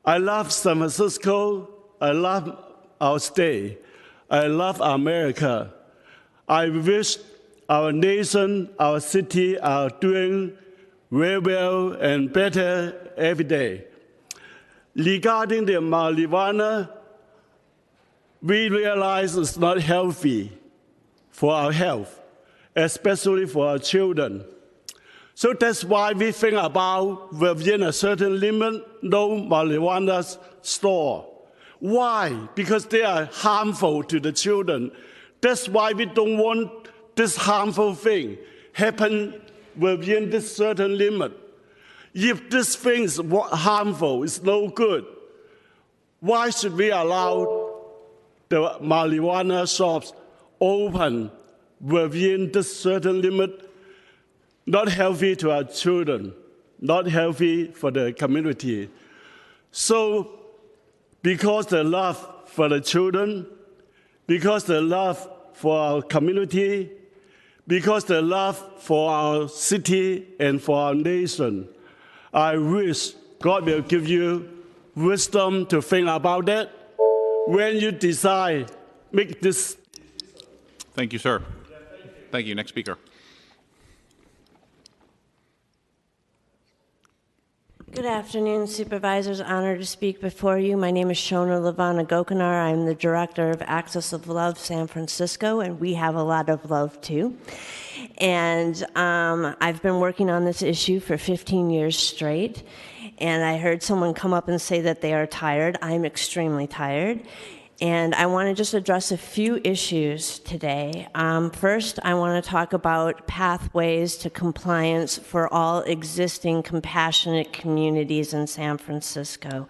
Speaker 2: I love San Francisco. I love our state. I love America. I wish our nation, our city are doing very well and better every day. Regarding the marijuana, we realize it's not healthy for our health, especially for our children. So that's why we think about within a certain limit, no marijuana store. Why? Because they are harmful to the children. That's why we don't want this harmful thing happen within this certain limit. If this thing is harmful, it's no good, why should we allow the marijuana shops open within this certain limit? Not healthy to our children, not healthy for the community. So, because the love for the children, because the love for our community, because the love for our city and for our nation, I wish God will give you wisdom to think about that when you decide, make this.
Speaker 1: Thank you, sir. Thank you. Next speaker.
Speaker 3: Good afternoon, supervisors. Honored to speak before you. My name is Shona Lavana Gokanar. I'm the director of Access of Love San Francisco, and we have a lot of love too. And I've been working on this issue for 15 years straight, and I heard someone come up and say that they are tired. I'm extremely tired. And I want to just address a few issues today. First, I want to talk about pathways to compliance for all existing compassionate communities in San Francisco.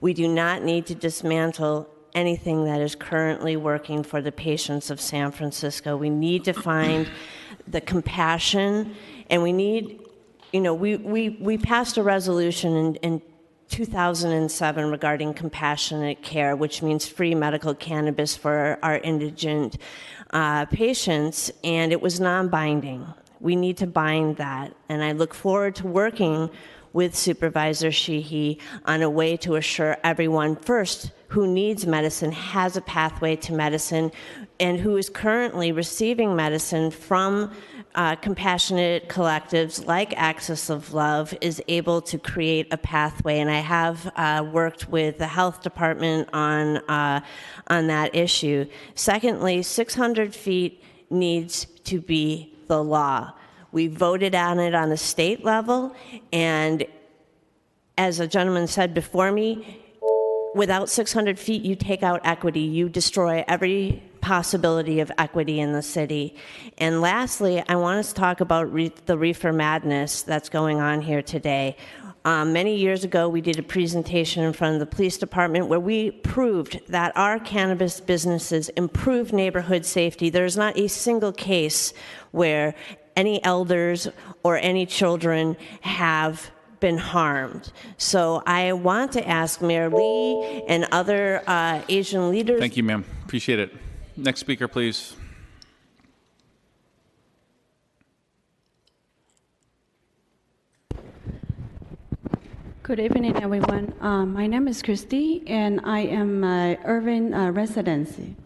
Speaker 3: We do not need to dismantle anything that is currently working for the patients of San Francisco. We need to find the compassion, and we need, we passed a resolution in 2007 regarding compassionate care, which means free medical cannabis for our indigent patients, and it was non-binding. We need to bind that, and I look forward to working with Supervisor Sheehy on a way to assure everyone, first, who needs medicine has a pathway to medicine, and who is currently receiving medicine from compassionate collectives like Access of Love is able to create a pathway. And I have worked with the health department on that issue. Secondly, 600 feet needs to be the law. We voted on it on the state level, and as a gentleman said before me, without 600 feet, you take out equity. You destroy every possibility of equity in the city. And lastly, I want us to talk about the reefer madness that's going on here today. Many years ago, we did a presentation in front of the police department where we proved that our cannabis businesses improve neighborhood safety. There's not a single case where any elders or any children have been harmed. So I want to ask Mayor Lee and other Asian leaders.
Speaker 1: Thank you, ma'am. Appreciate it. Next speaker, please.
Speaker 4: Good evening, everyone. My name is Christy, and I am Irving residency.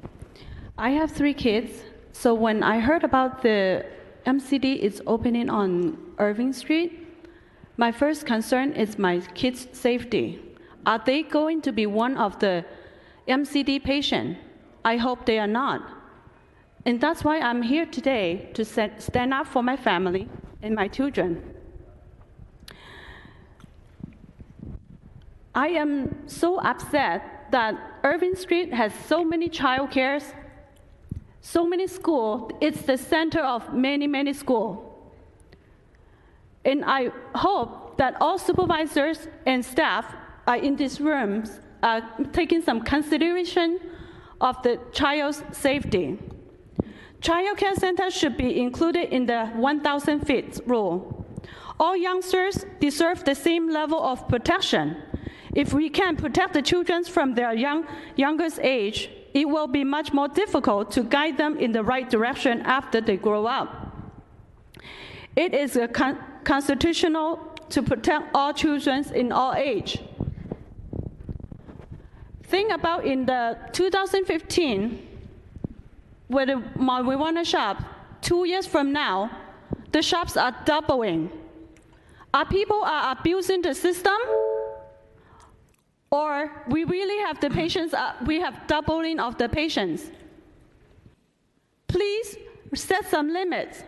Speaker 4: I have 3 kids, so when I heard about the MCD is opening on Irving Street, my first concern is my kids' safety. Are they going to be one of the MCD patients? I hope they are not. And that's why I'm here today to stand up for my family and my children. I am so upset that Irving Street has so many child cares, so many schools. It's the center of many, many schools. And I hope that all supervisors and staff are in these rooms are taking some consideration of the child's safety. Child care centers should be included in the 1,000 feet rule. All youngsters deserve the same level of protection. If we can protect the children from their youngest age, it will be much more difficult to guide them in the right direction after they grow up. It is constitutional to protect all children in all age. Think about in the 2015, with the marijuana shop, 2 years from now, the shops are doubling. Are people abusing the system? Or we really have the patients, we have doubling of the patients. Please set some limits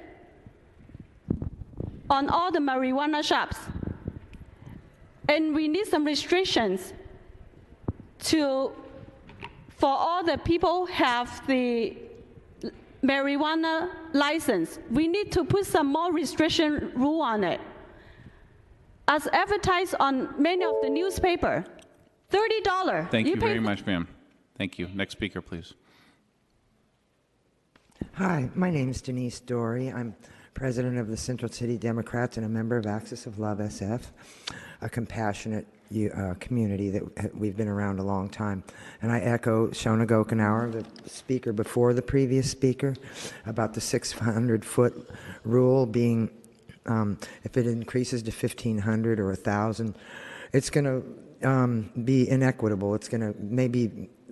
Speaker 4: on all the marijuana shops. And we need some restrictions for all the people have the marijuana license. We need to put some more restriction rule on it. As advertised on many of the newspaper, $30.
Speaker 1: Thank you very much, ma'am. Thank you. Next speaker, please.
Speaker 5: Hi, my name is Denise Dory. I'm president of the Central City Democrats and a member of Axis of Love SF, a compassionate community that we've been around a long time. And I echo Shona Gokenauer, the speaker before the previous speaker, about the 600-foot rule being, if it increases to 1,500 or 1,000, it's going to be inequitable. It's going to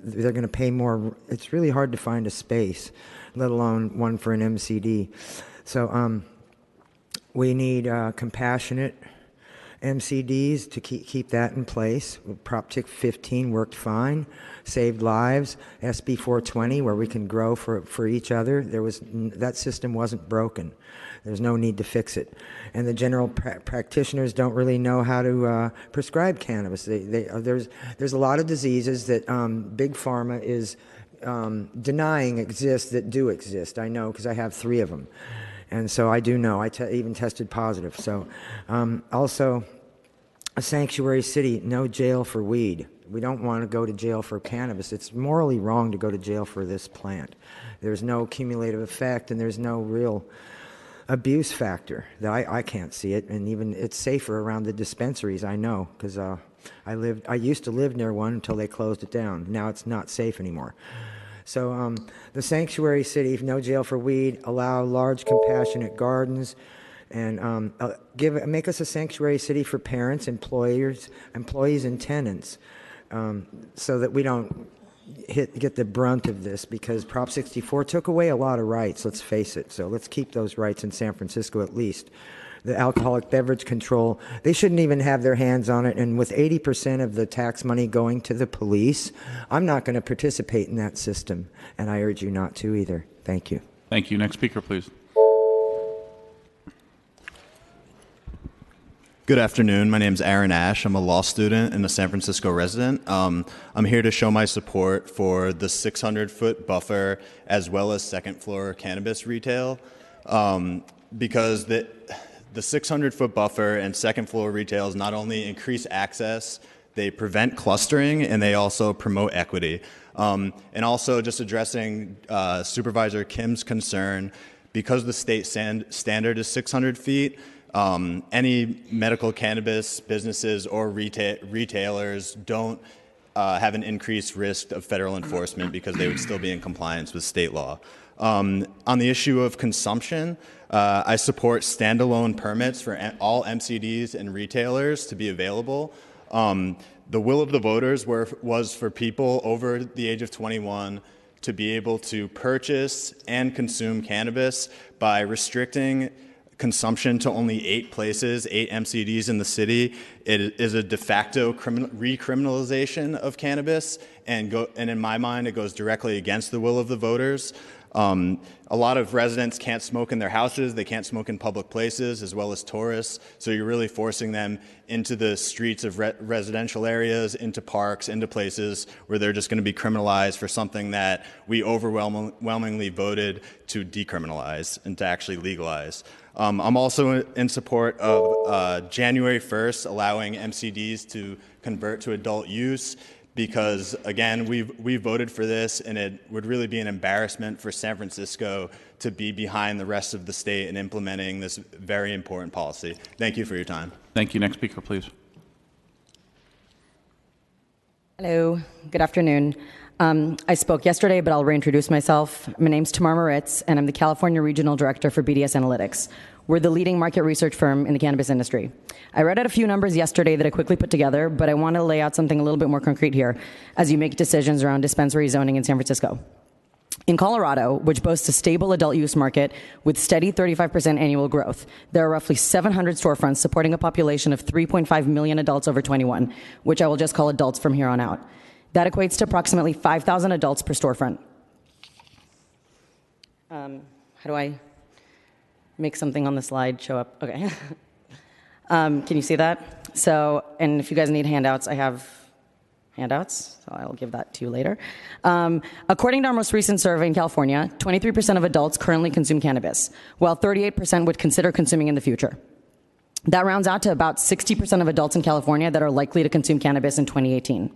Speaker 5: they're going to pay more. It's really hard to find a space, let alone one for an MCD. So we need compassionate MCDs to keep that in place. Prop Tick 15 worked fine, saved lives. SB 420, where we can grow for each other. That system wasn't broken. There's no need to fix it. And the general practitioners don't really know how to prescribe cannabis. There's a lot of diseases that Big Pharma is denying exist that do exist. I know because I have 3 of them. And so I do know. I even tested positive. So also, a sanctuary city, no jail for weed. We don't want to go to jail for cannabis. It's morally wrong to go to jail for this plant. There's no cumulative effect, and there's no real abuse factor. I can't see it, and even it's safer around the dispensaries. I know because I used to live near one until they closed it down. Now it's not safe anymore. So the sanctuary city, no jail for weed, allow large compassionate gardens, and make us a sanctuary city for parents, employees, and tenants, so that we don't get the brunt of this, because Prop 64 took away a lot of rights, let's face it. So let's keep those rights in San Francisco at least. The alcoholic beverage control, they shouldn't even have their hands on it. And with 80% of the tax money going to the police, I'm not going to participate in that system. And I urge you not to either. Thank you.
Speaker 1: Thank you. Next speaker, please.
Speaker 7: Good afternoon. My name is Aaron Ash. I'm a law student and a San Francisco resident. I'm here to show my support for the 600-foot buffer as well as second-floor cannabis retail because the 600-foot buffer and second-floor retails not only increase access, they prevent clustering, and they also promote equity. And also just addressing Supervisor Kim's concern, because the state standard is 600 feet, any medical cannabis businesses or retailers don't have an increased risk of federal enforcement because they would still be in compliance with state law. On the issue of consumption, I support standalone permits for all MCDs and retailers to be available. The will of the voters was for people over the age of 21 to be able to purchase and consume cannabis by restricting consumption to only 8 places, 8 MCDs in the city. It is a de facto recriminalization of cannabis, and in my mind, it goes directly against the will of the voters. A lot of residents can't smoke in their houses, they can't smoke in public places, as well as tourists, so you're really forcing them into the streets of residential areas, into parks, into places where they're just going to be criminalized for something that we overwhelmingly voted to decriminalize and to actually legalize. I'm also in support of January 1st allowing MCDs to convert to adult use, because again, we voted for this, and it would really be an embarrassment for San Francisco to be behind the rest of the state in implementing this very important policy. Thank you for your time.
Speaker 1: Thank you. Next speaker, please.
Speaker 8: Hello, good afternoon. I spoke yesterday, but I'll reintroduce myself. My name's Tamar Moritz, and I'm the California Regional Director for BDS Analytics. We're the leading market research firm in the cannabis industry. I read out a few numbers yesterday that I quickly put together, but I want to lay out something a little bit more concrete here as you make decisions around dispensary zoning in San Francisco. In Colorado, which boasts a stable adult use market with steady 35% annual growth, there are roughly 700 storefronts supporting a population of 3.5 million adults over 21, which I will just call adults from here on out. That equates to approximately 5,000 adults per storefront. How do I make something on the slide show up? Okay. Can you see that? So, and if you guys need handouts, I have handouts, so I'll give that to you later. According to our most recent survey in California, 23% of adults currently consume cannabis, while 38% would consider consuming in the future. That rounds out to about 60% of adults in California that are likely to consume cannabis in 2018.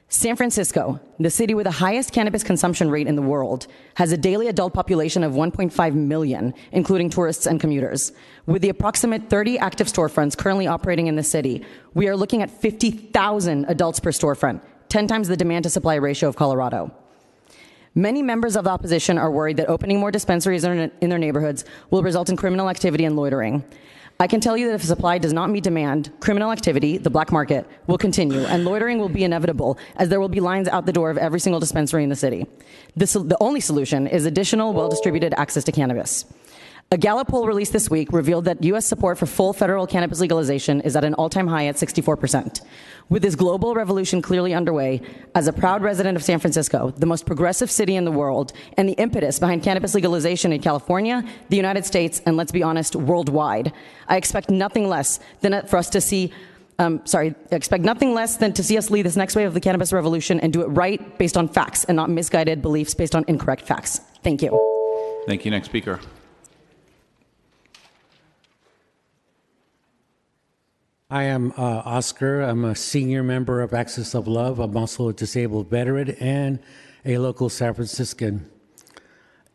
Speaker 8: San Francisco, the city with the highest cannabis consumption rate in the world, has a daily adult population of 1.5 million, including tourists and commuters. With the approximate 30 active storefronts currently operating in the city, we are looking at 50,000 adults per storefront, 10 times the demand to supply ratio of Colorado. Many members of the opposition are worried that opening more dispensaries in their neighborhoods will result in criminal activity and loitering. I can tell you that if supply does not meet demand, criminal activity, the black market, will continue, and loitering will be inevitable, as there will be lines out the door of every single dispensary in the city. The only solution is additional, well-distributed access to cannabis. A Gallup poll released this week revealed that U.S. support for full federal cannabis legalization is at an all-time high at 64%. With this global revolution clearly underway, as a proud resident of San Francisco, the most progressive city in the world, and the impetus behind cannabis legalization in California, the United States, and let's be honest, worldwide, I expect nothing less than for us to see expect nothing less than to see us lead this next wave of the cannabis revolution and do it right based on facts and not misguided beliefs based on incorrect facts. Thank you.
Speaker 1: Thank you. Next speaker.
Speaker 23: I am Oscar. I'm a senior member of Axis of Love. I'm also a disabled veteran and a local San Franciscan.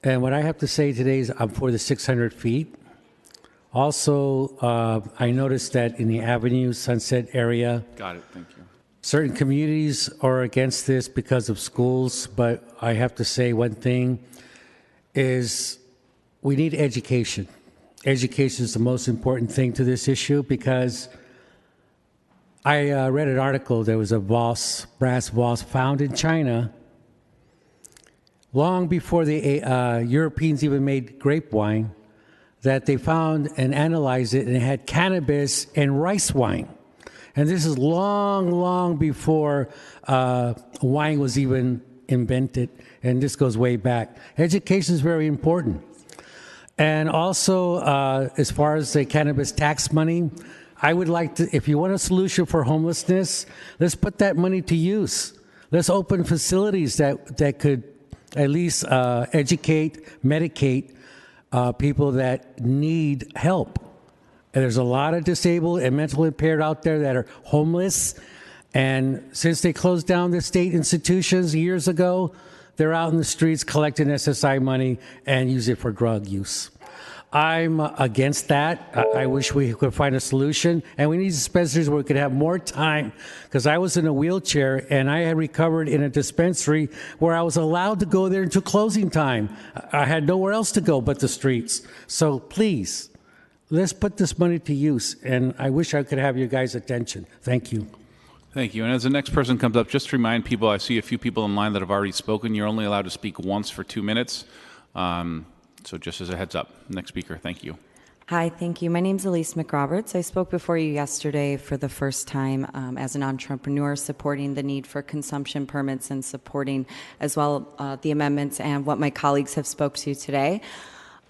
Speaker 23: And what I have to say today is I'm for the 600 feet. Also, I noticed that in the Avenue Sunset area,
Speaker 1: got it. Thank you.
Speaker 23: Certain communities are against this because of schools, but I have to say one thing is we need education. Education is the most important thing to this issue because I read an article. There was a brass vase found in China long before the Europeans even made grape wine, that they found and analyzed it, and it had cannabis and rice wine. And this is long, long before wine was even invented, and this goes way back. Education is very important. And also, as far as the cannabis tax money, I would like to, if you want a solution for homelessness, let's put that money to use. Let's open facilities that could at least educate, medicate people that need help. And there's a lot of disabled and mentally impaired out there that are homeless. And since they closed down the state institutions years ago, they're out in the streets collecting SSI money and use it for drug use. I'm against that. I wish we could find a solution. And we need dispensaries where we could have more time. Because I was in a wheelchair and I had recovered in a dispensary where I was allowed to go there until closing time. I had nowhere else to go but the streets. So please, let's put this money to use. And I wish I could have your guys' attention. Thank you.
Speaker 1: Thank you. And as the next person comes up, just to remind people, I see a few people in line that have already spoken. You're only allowed to speak once for 2 minutes. So just as a heads up. Next speaker, thank you.
Speaker 9: Hi, thank you. My name is Elise McRoberts. I spoke before you yesterday for the first time as an entrepreneur, supporting the need for consumption permits and supporting as well the amendments and what my colleagues have spoke to today.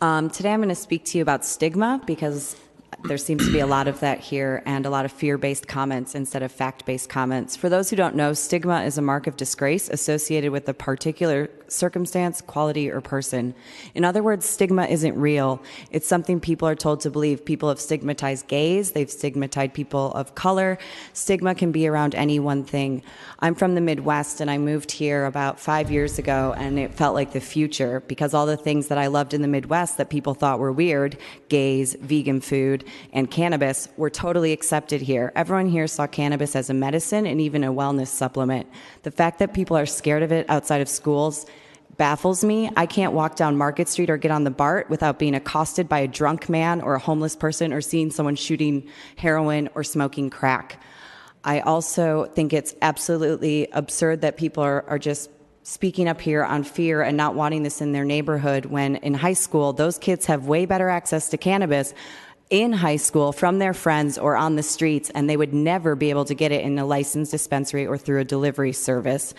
Speaker 9: Today I'm going to speak to you about stigma because there seems to be a lot of that here and a lot of fear-based comments instead of fact-based comments. For those who don't know, stigma is a mark of disgrace associated with a particular circumstance, quality, or person. In other words, stigma isn't real. It's something people are told to believe. People have stigmatized gays. They've stigmatized people of color. Stigma can be around any one thing. I'm from the Midwest, and I moved here about 5 years ago, and it felt like the future because all the things that I loved in the Midwest that people thought were weird, gays, vegan food, and cannabis, were totally accepted here. Everyone here saw cannabis as a medicine and even a wellness supplement. The fact that people are scared of it outside of schools baffles me. I can't walk down Market Street or get on the BART without being accosted by a drunk man or a homeless person or seeing someone shooting heroin or smoking crack. I also think it's absolutely absurd that people are just speaking up here on fear and not wanting this in their neighborhood when in high school, those kids have way better access to cannabis in high school from their friends or on the streets, and they would never be able to get it in a licensed dispensary or through a delivery service.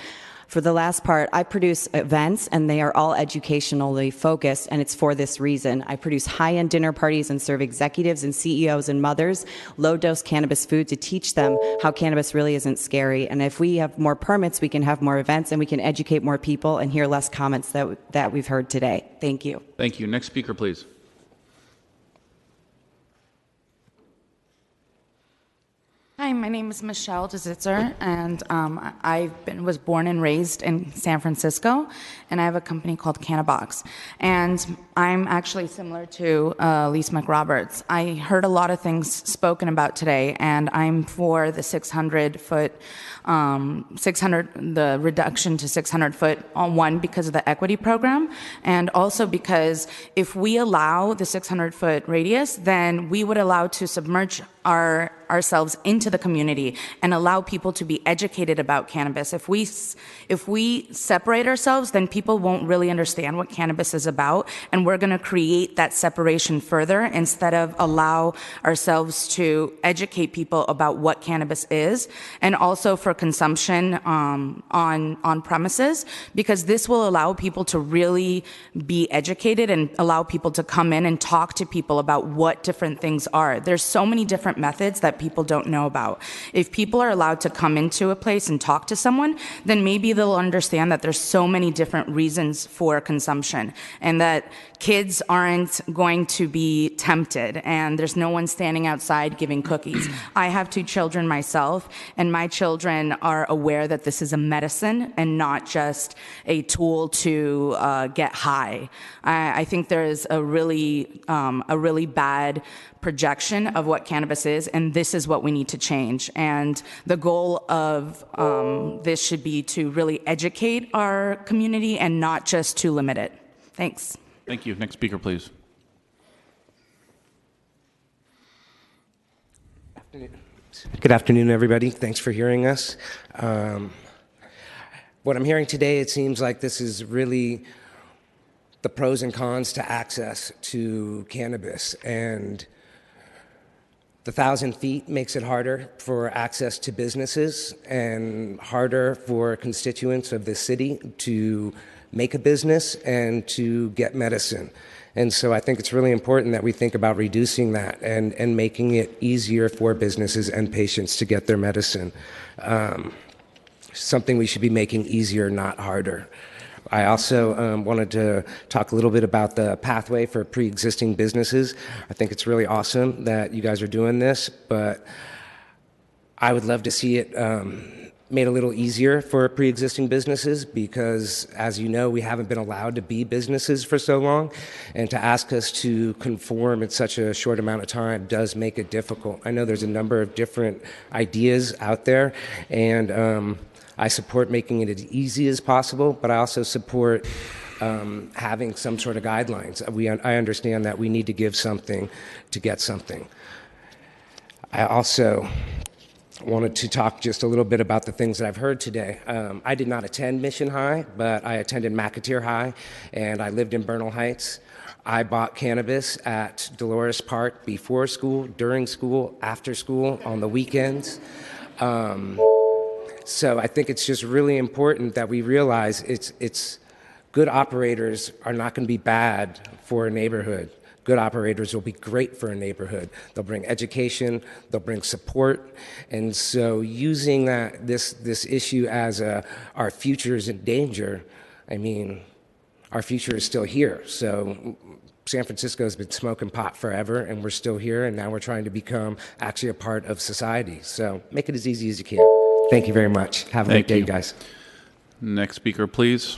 Speaker 9: For the last part, I produce events, and they are all educationally focused, and it's for this reason. I produce high-end dinner parties and serve executives and CEOs and mothers low-dose cannabis food to teach them how cannabis really isn't scary. And if we have more permits, we can have more events, and we can educate more people and hear less comments that we've heard today. Thank you.
Speaker 1: Thank you. Next speaker, please.
Speaker 10: Hi, my name is Michelle DeZitzer, and I was born and raised in San Francisco, and I have a company called Cannabox. And I'm actually similar to Elise McRoberts. I heard a lot of things spoken about today, and I'm for the 600-foot, the reduction to 600 foot on one because of the equity program, and also because if we allow the 600-foot radius, then we would allow to submerge ourselves into the community and allow people to be educated about cannabis. If we separate ourselves, then people won't really understand what cannabis is about, and we're going to create that separation further instead of allow ourselves to educate people about what cannabis is, and also for consumption on premises, because this will allow people to really be educated and allow people to come in and talk to people about what different things are. There's so many different methods that people don't know about. If people are allowed to come into a place and talk to someone, then maybe they'll understand that there's so many different reasons for consumption and that kids aren't going to be tempted and there's no one standing outside giving cookies. I have 2 children myself, and my children are aware that this is a medicine and not just a tool to get high. I think there is a really bad projection of what cannabis is, and this is what we need to change. And the goal of this should be to really educate our community and not just to limit it. Thanks.
Speaker 1: Thank you. Next speaker, please.
Speaker 11: Good afternoon, everybody. Thanks for hearing us. What I'm hearing today, it seems like this is really the pros and cons to access to cannabis. And the 1,000 feet makes it harder for access to businesses and harder for constituents of the city to make a business and to get medicine. And so I think it's really important that we think about reducing that and making it easier for businesses and patients to get their medicine. Something we should be making easier, not harder. I also wanted to talk a little bit about the pathway for pre-existing businesses. I think it's really awesome that you guys are doing this, but I would love to see it made a little easier for pre-existing businesses because, as you know, we haven't been allowed to be businesses for so long, and to ask us to conform in such a short amount of time does make it difficult. I know there's a number of different ideas out there, and I support making it as easy as possible, but I also support having some sort of guidelines. I understand that we need to give something to get something. I also wanted to talk just a little bit about the things that I've heard today. I did not attend Mission High, but I attended McAteer High, and I lived in Bernal Heights. I bought cannabis at Dolores Park before school, during school, after school, on the weekends. So I think it's just really important that we realize it's good operators are not going to be bad for a neighborhood. Good operators will be great for a neighborhood. They'll bring education, they'll bring support. And so using this issue as our future is in danger, I mean, our future is still here. So San Francisco has been smoking pot forever, and we're still here, and now we're trying to become actually a part of society. So make it as easy as you can. Thank you very much. Have a great day, guys.
Speaker 1: Next speaker, please.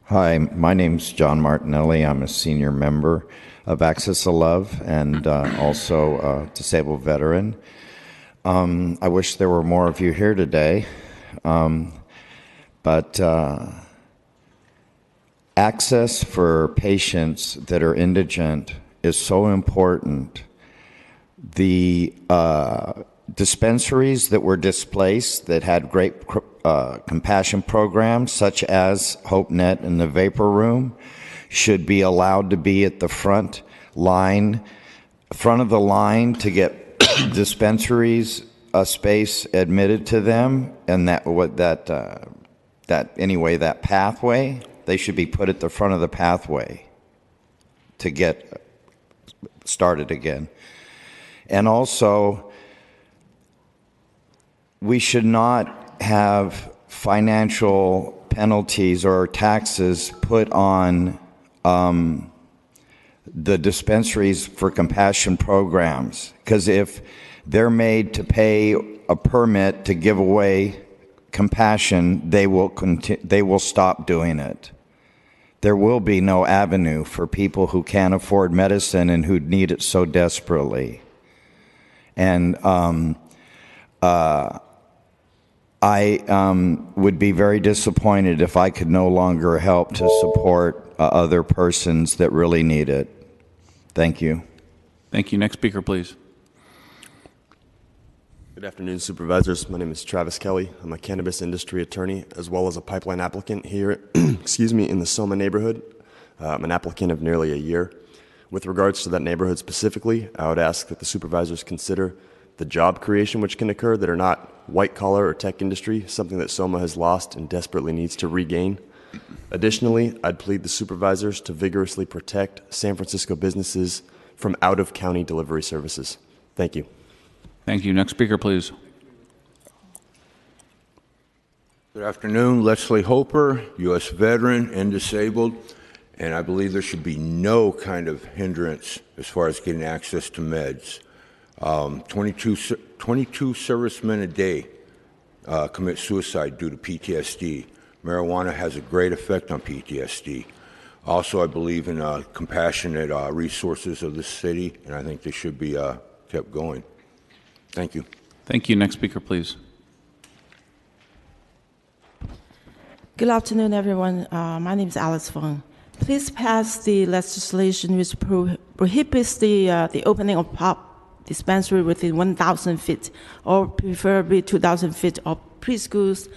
Speaker 12: Hi, my name's John Martinelli. I'm a senior member of Access to Love and also a disabled veteran. I wish there were more of you here today, but access for patients that are indigent is so important. The dispensaries that were displaced that had great compassion programs such as HopeNet and the Vapor Room should be allowed to be at the front of the line to get dispensaries a space admitted to them, and that pathway, they should be put at the front of the pathway to get started again. And also, we should not have financial penalties or taxes put on the dispensaries for compassion programs, because if they're made to pay a permit to give away compassion, they will stop doing it. There will be no avenue for people who can't afford medicine and who need it so desperately. And I would be very disappointed if I could no longer help to support other persons that really need it. Thank you.
Speaker 1: Thank you. Next speaker, please.
Speaker 13: Good afternoon, supervisors. My name is Travis Kelly. I'm a cannabis industry attorney as well as a pipeline applicant here, in the Soma neighborhood. I'm an applicant of nearly a year. With regards to that neighborhood specifically, I would ask that the supervisors consider the job creation which can occur that are not white-collar or tech industry, something that Soma has lost and desperately needs to regain. Additionally, I'd plead the supervisors to vigorously protect San Francisco businesses from out-of-county delivery services. Thank you.
Speaker 1: Thank you. Next speaker, please.
Speaker 14: Good afternoon. Leslie Hoper, U.S. veteran and disabled, and I believe there should be no kind of hindrance as far as getting access to meds. 22 servicemen a day commit suicide due to PTSD. Marijuana has a great effect on PTSD. Also, I believe in compassionate resources of the city, and I think they should be kept going. Thank you.
Speaker 1: Thank you. Next speaker, please.
Speaker 24: Good afternoon, everyone. My name is Alice Feng. Please pass the legislation which prohibits the opening of pop dispensary within 1,000 feet, or preferably 2,000 feet of preschools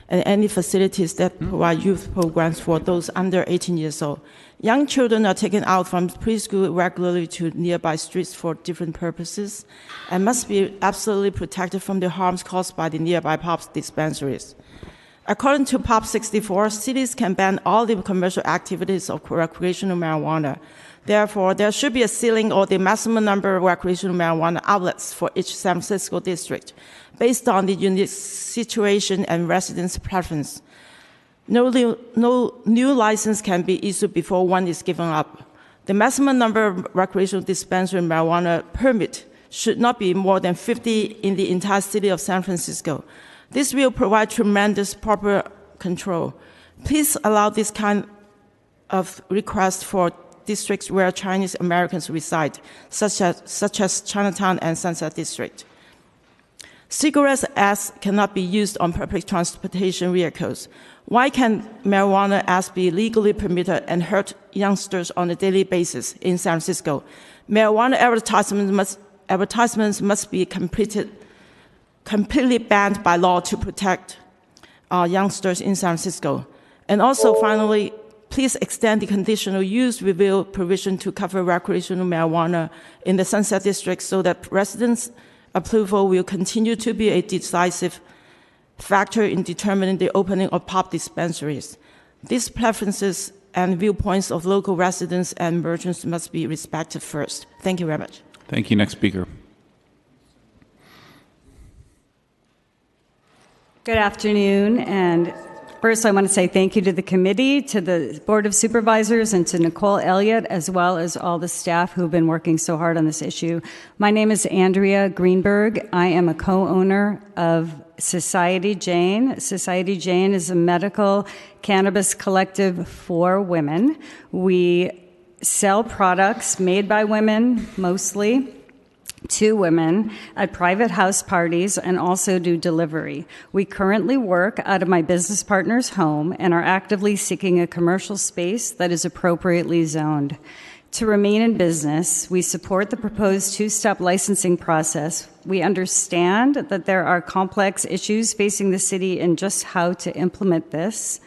Speaker 24: and any facilities that provide youth programs for those under 18 years old. Young children are taken out from preschool regularly to nearby streets for different purposes and must be absolutely protected from the harms caused by the nearby POP dispensaries. According to Prop 64, cities can ban all the commercial activities of recreational marijuana. Therefore, there should be a ceiling or the maximum number of recreational marijuana outlets for each San Francisco district, based on the unique situation and residents' preference. No new license can be issued before one is given up. The maximum number of recreational dispensary marijuana permit should not be more than 50 in the entire city of San Francisco. This will provide tremendous proper control. Please allow this kind of request for districts where Chinese Americans reside, such as Chinatown and Sunset District. Cigarettes ads cannot be used on public transportation vehicles. Why can marijuana ads be legally permitted and hurt youngsters on a daily basis in San Francisco? Marijuana advertisements must be completely banned by law to protect youngsters in San Francisco. And also, finally, please extend the conditional use review provision to cover recreational marijuana in the Sunset District so that residents' approval will continue to be a decisive factor in determining the opening of POP dispensaries. These preferences and viewpoints of local residents and merchants must be respected first. Thank you very much.
Speaker 1: Thank you. Next speaker.
Speaker 15: Good afternoon, and first I want to say thank you to the committee, to the Board of Supervisors, and to Nicole Elliott, as well as all the staff who've been working so hard on this issue. My name is Andrea Greenberg. I am a co-owner of Society Jane. Society Jane is a medical cannabis collective for women. We sell products made by women, mostly, to women at private house parties and also do delivery. We currently work out of my business partner's home and are actively seeking a commercial space that is appropriately zoned. To remain in business, we support the proposed two-step licensing process. We understand that there are complex issues facing the city and just how to implement this.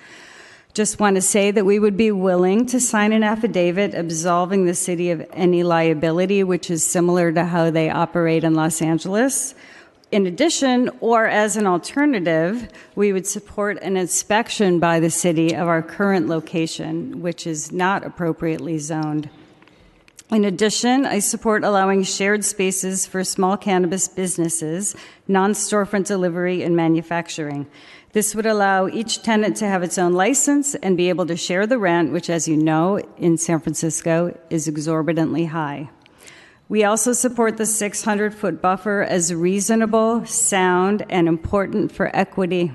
Speaker 15: Just want to say that we would be willing to sign an affidavit absolving the city of any liability, which is similar to how they operate in Los Angeles. In addition, or as an alternative, we would support an inspection by the city of our current location, which is not appropriately zoned. In addition, I support allowing shared spaces for small cannabis businesses, non-storefront delivery, and manufacturing. This would allow each tenant to have its own license and be able to share the rent, which, as you know, in San Francisco is exorbitantly high. We also support the 600-foot buffer as reasonable, sound, and important for equity.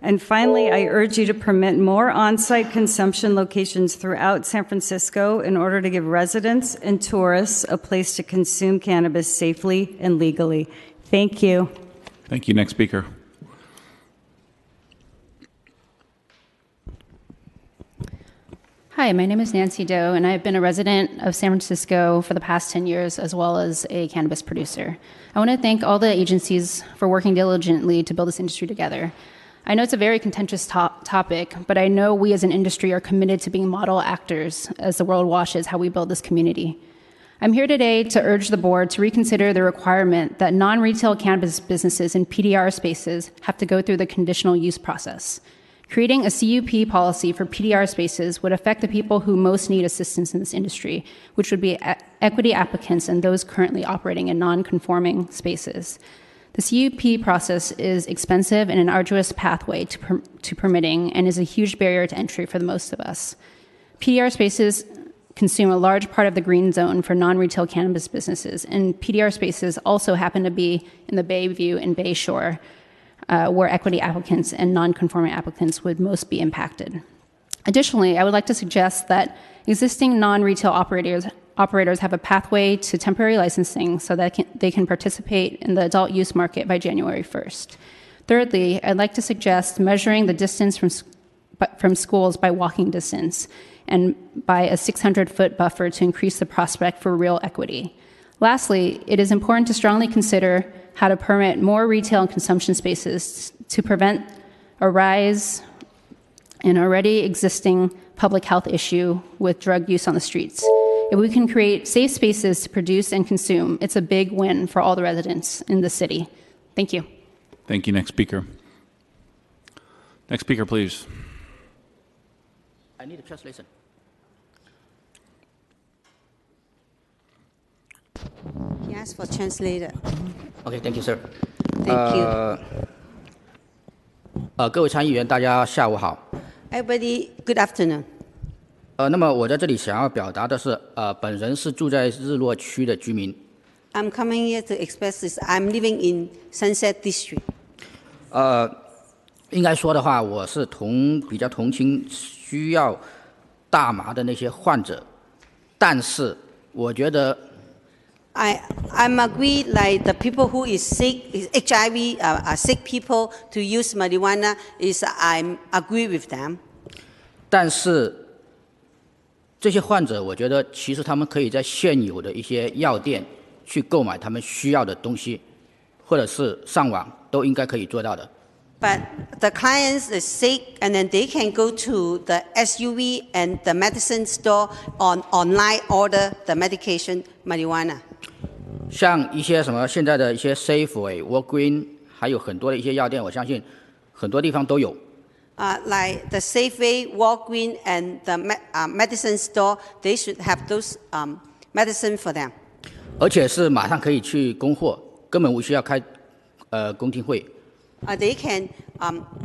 Speaker 15: And finally, I urge you to permit more on-site consumption locations throughout San Francisco in order to give residents and tourists a place to consume cannabis safely and legally. Thank you.
Speaker 1: Thank you. Next speaker.
Speaker 16: Hi, my name is Nancy Doe, and I've been a resident of San Francisco for the past 10 years, as well as a cannabis producer. I want to thank all the agencies for working diligently to build this industry together. I know it's a very contentious topic, but I know we as an industry are committed to being model actors as the world watches how we build this community. I'm here today to urge the board to reconsider the requirement that non-retail cannabis businesses in PDR spaces have to go through the conditional use process. Creating a CUP policy for PDR spaces would affect the people who most need assistance in this industry, which would be equity applicants and those currently operating in non-conforming spaces. The CUP process is expensive and an arduous pathway to permitting and is a huge barrier to entry for the most of us. PDR spaces consume a large part of the green zone for non-retail cannabis businesses, and PDR spaces also happen to be in the Bayview and Bayshore, where equity applicants and non-conforming applicants would most be impacted. Additionally, I would like to suggest that existing non-retail operators have a pathway to temporary licensing so that they can participate in the adult use market by January 1st. Thirdly, I'd like to suggest measuring the distance from schools by walking distance and by a 600-foot buffer to increase the prospect for real equity. Lastly, it is important to strongly consider how to permit more retail and consumption spaces to prevent arise an already existing public health issue with drug use on the streets. If we can create safe spaces to produce and consume, it's a big win for all the residents in the city. Thank you.
Speaker 1: Thank you. Next speaker. Next speaker, please.
Speaker 17: I need a translation.
Speaker 6: He asked for translator.
Speaker 17: Okay, thank you, sir.
Speaker 6: Thank you.
Speaker 17: 各位参议员，大家下午好。
Speaker 6: Everybody, good afternoon.
Speaker 17: 那么我在这里想要表达的是，本人是住在日落区的居民。
Speaker 6: I'm coming here to express this. I'm living in Sunset District.
Speaker 17: 应该说的话，我是比较同情需要大麻的那些患者，但是我觉得。
Speaker 6: I'm agree like the people who is sick, is HIV, are sick people to use marijuana is I agree with them.
Speaker 17: 但是这些患者，我觉得其实他们可以在现有的一些药店去购买他们需要的东西，或者是上网都应该可以做到的。
Speaker 6: But the clients is sick, and then they can go to the SUV and the medicine store online order the medication marijuana.
Speaker 17: 像一些什么现在的一些 Safeway、Walgreens， 还有很多的一些药店，我相信很多地方都有。
Speaker 6: Like the Safeway, Walgreens, and the medicine store, they should have those medicine for them.
Speaker 17: 而且是马上可以去供货，根本无需要开公听会。
Speaker 6: They can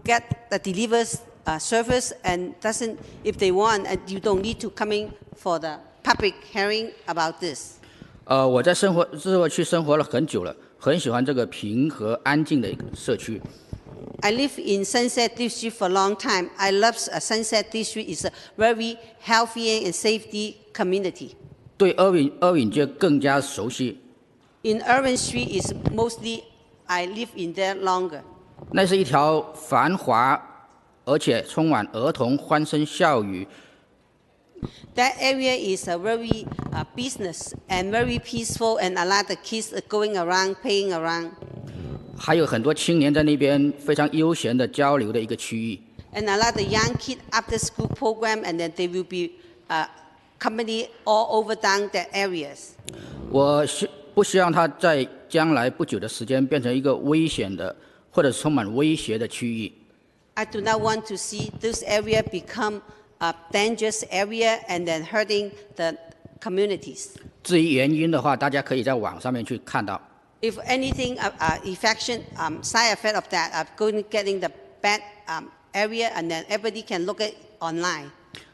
Speaker 6: get the delivery service, and doesn't if they want, and you don't need to come in for the public hearing about this.
Speaker 17: 我在日落区生活了很久了，很喜欢这个平和安静的一个社区。
Speaker 6: I live in Sunset District for a long time. I love Sunset District. It's a very healthy and safety community.
Speaker 17: 对Irving街更加熟悉。
Speaker 6: In Irving Street is mostly I live in there longer.
Speaker 17: 那是一条繁华而且充满儿童欢声笑语。
Speaker 6: That area is a very business and very peaceful, and a lot of kids are going around, playing around.
Speaker 17: 还有很多青年在那边非常悠闲的交流的一个区域。
Speaker 6: And a lot of young kids after school program, and then they will be company all over down that areas.
Speaker 17: 我不希望它在将来不久的时间变成一个危险的或者充满威胁的区域。
Speaker 6: I do not want to see this area become a dangerous area and then hurting the communities.
Speaker 17: 至于原因的话，大家可以在网上面去看到。
Speaker 6: If anything, side effect of that, getting the bad area, and then everybody can look at online.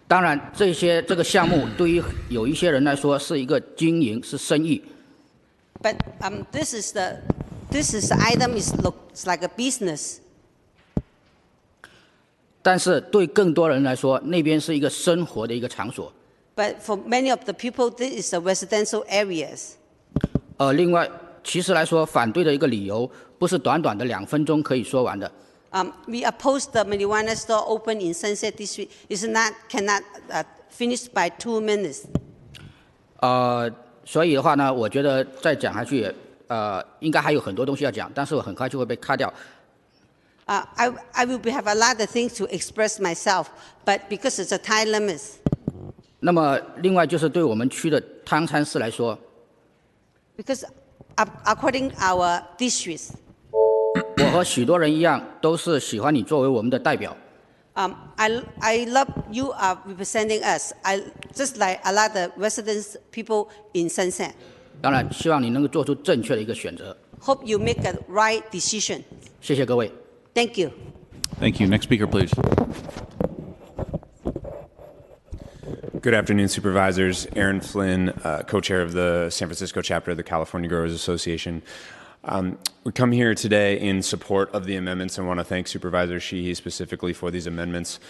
Speaker 17: 当然，这个项目对于有一些人来说是一个经营，是生意。
Speaker 6: But this item looks like a business.
Speaker 17: 但是对更多人来说，那边是一个生活的一个场所。
Speaker 6: But for many of the people, this is the residential areas.
Speaker 17: 另外，其实来说，反对的一个理由不是短短的2分钟可以说完的。
Speaker 6: We oppose the marijuana store open in Sunset District. Cannot finish by 2 minutes.
Speaker 17: 所以的话呢，我觉得再讲下去，应该还有很多东西要讲，但是我很快就会被卡掉。
Speaker 6: I will have a lot of things to express myself, but because it's a time limit.
Speaker 17: 那么，另外就是对我们区的汤餐市来说，
Speaker 6: Because according our districts,
Speaker 17: 我和许多人一样，都是喜欢你作为我们的代表。
Speaker 6: I love you are representing us. I just like a lot of residents, people in Sunset.
Speaker 17: 当然，希望你能够做出正确的一个选择。
Speaker 6: Hope you make a right decision.
Speaker 17: 谢谢各位。
Speaker 6: Thank you.
Speaker 1: Thank you. Next speaker, please.
Speaker 18: Good afternoon, Supervisors. Aaron Flynn, co-chair of the San Francisco chapter of the California Growers Association. We come here today in support of the amendments and want to thank Supervisor Sheehy specifically for these amendments.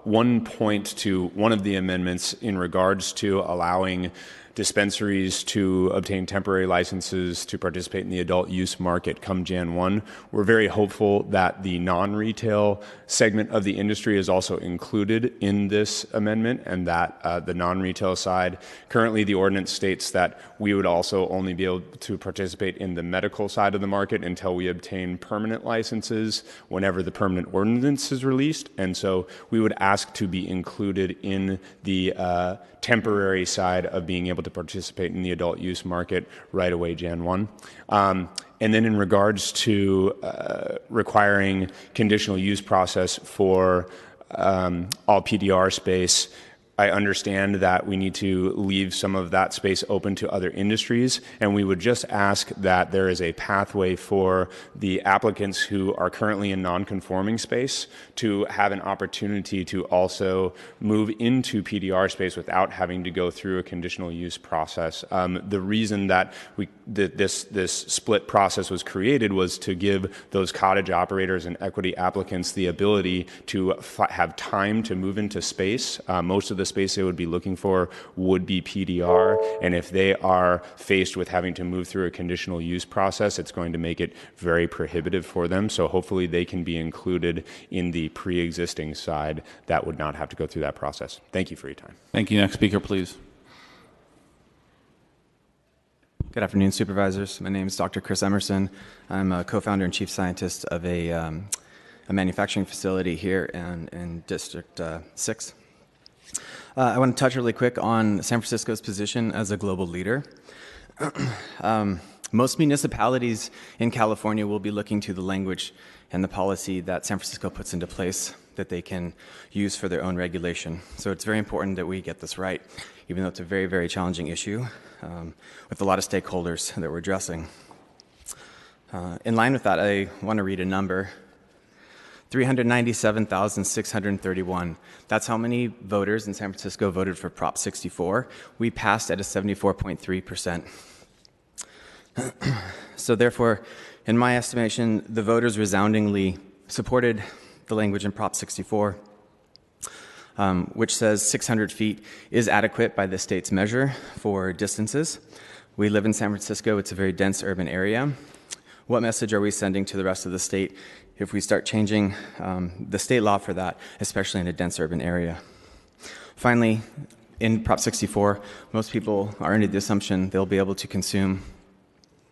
Speaker 18: One point to one of the amendments in regards to allowing dispensaries to obtain temporary licenses to participate in the adult use market come Jan 1. We're very hopeful that the non-retail segment of the industry is also included in this amendment, and that the non-retail side, currently the ordinance states that we would also only be able to participate in the medical side of the market until we obtain permanent licenses whenever the permanent ordinance is released. And so we would ask to be included in the temporary side of being able to participate in the adult use market right away Jan 1. And then in regards to requiring conditional use process for all PDR space, I understand that we need to leave some of that space open to other industries, and we would just ask that there is a pathway for the applicants who are currently in non-conforming space to have an opportunity to also move into PDR space without having to go through a conditional use process. The reason that this split process was created was to give those cottage operators and equity applicants the ability to have time to move into space. Most of the space they would be looking for would be PDR, and if they are faced with having to move through a conditional use process, it's going to make it very prohibitive for them. So hopefully they can be included in the pre-existing side that would not have to go through that process. Thank you for your time.
Speaker 1: Thank you. Next speaker, please.
Speaker 19: Good afternoon, supervisors. My name is Dr. Chris Emerson. I'm a co-founder and chief scientist of a manufacturing facility here in District 6. I want to touch really quick on San Francisco's position as a global leader. Most municipalities in California will be looking to the language and the policy that San Francisco puts into place that they can use for their own regulation. So it's very important that we get this right, even though it's a very, very challenging issue with a lot of stakeholders that we're addressing. In line with that, I want to read a number. 397,631. That's how many voters in San Francisco voted for Prop 64. We passed at a 74.3%. So therefore, in my estimation, the voters resoundingly supported the language in Prop 64, which says 600 feet is adequate by the state's measure for distances. We live in San Francisco. It's a very dense urban area. What message are we sending to the rest of the state if we start changing the state law for that, especially in a dense urban area? Finally, in Prop 64, most people are under the assumption they'll be able to consume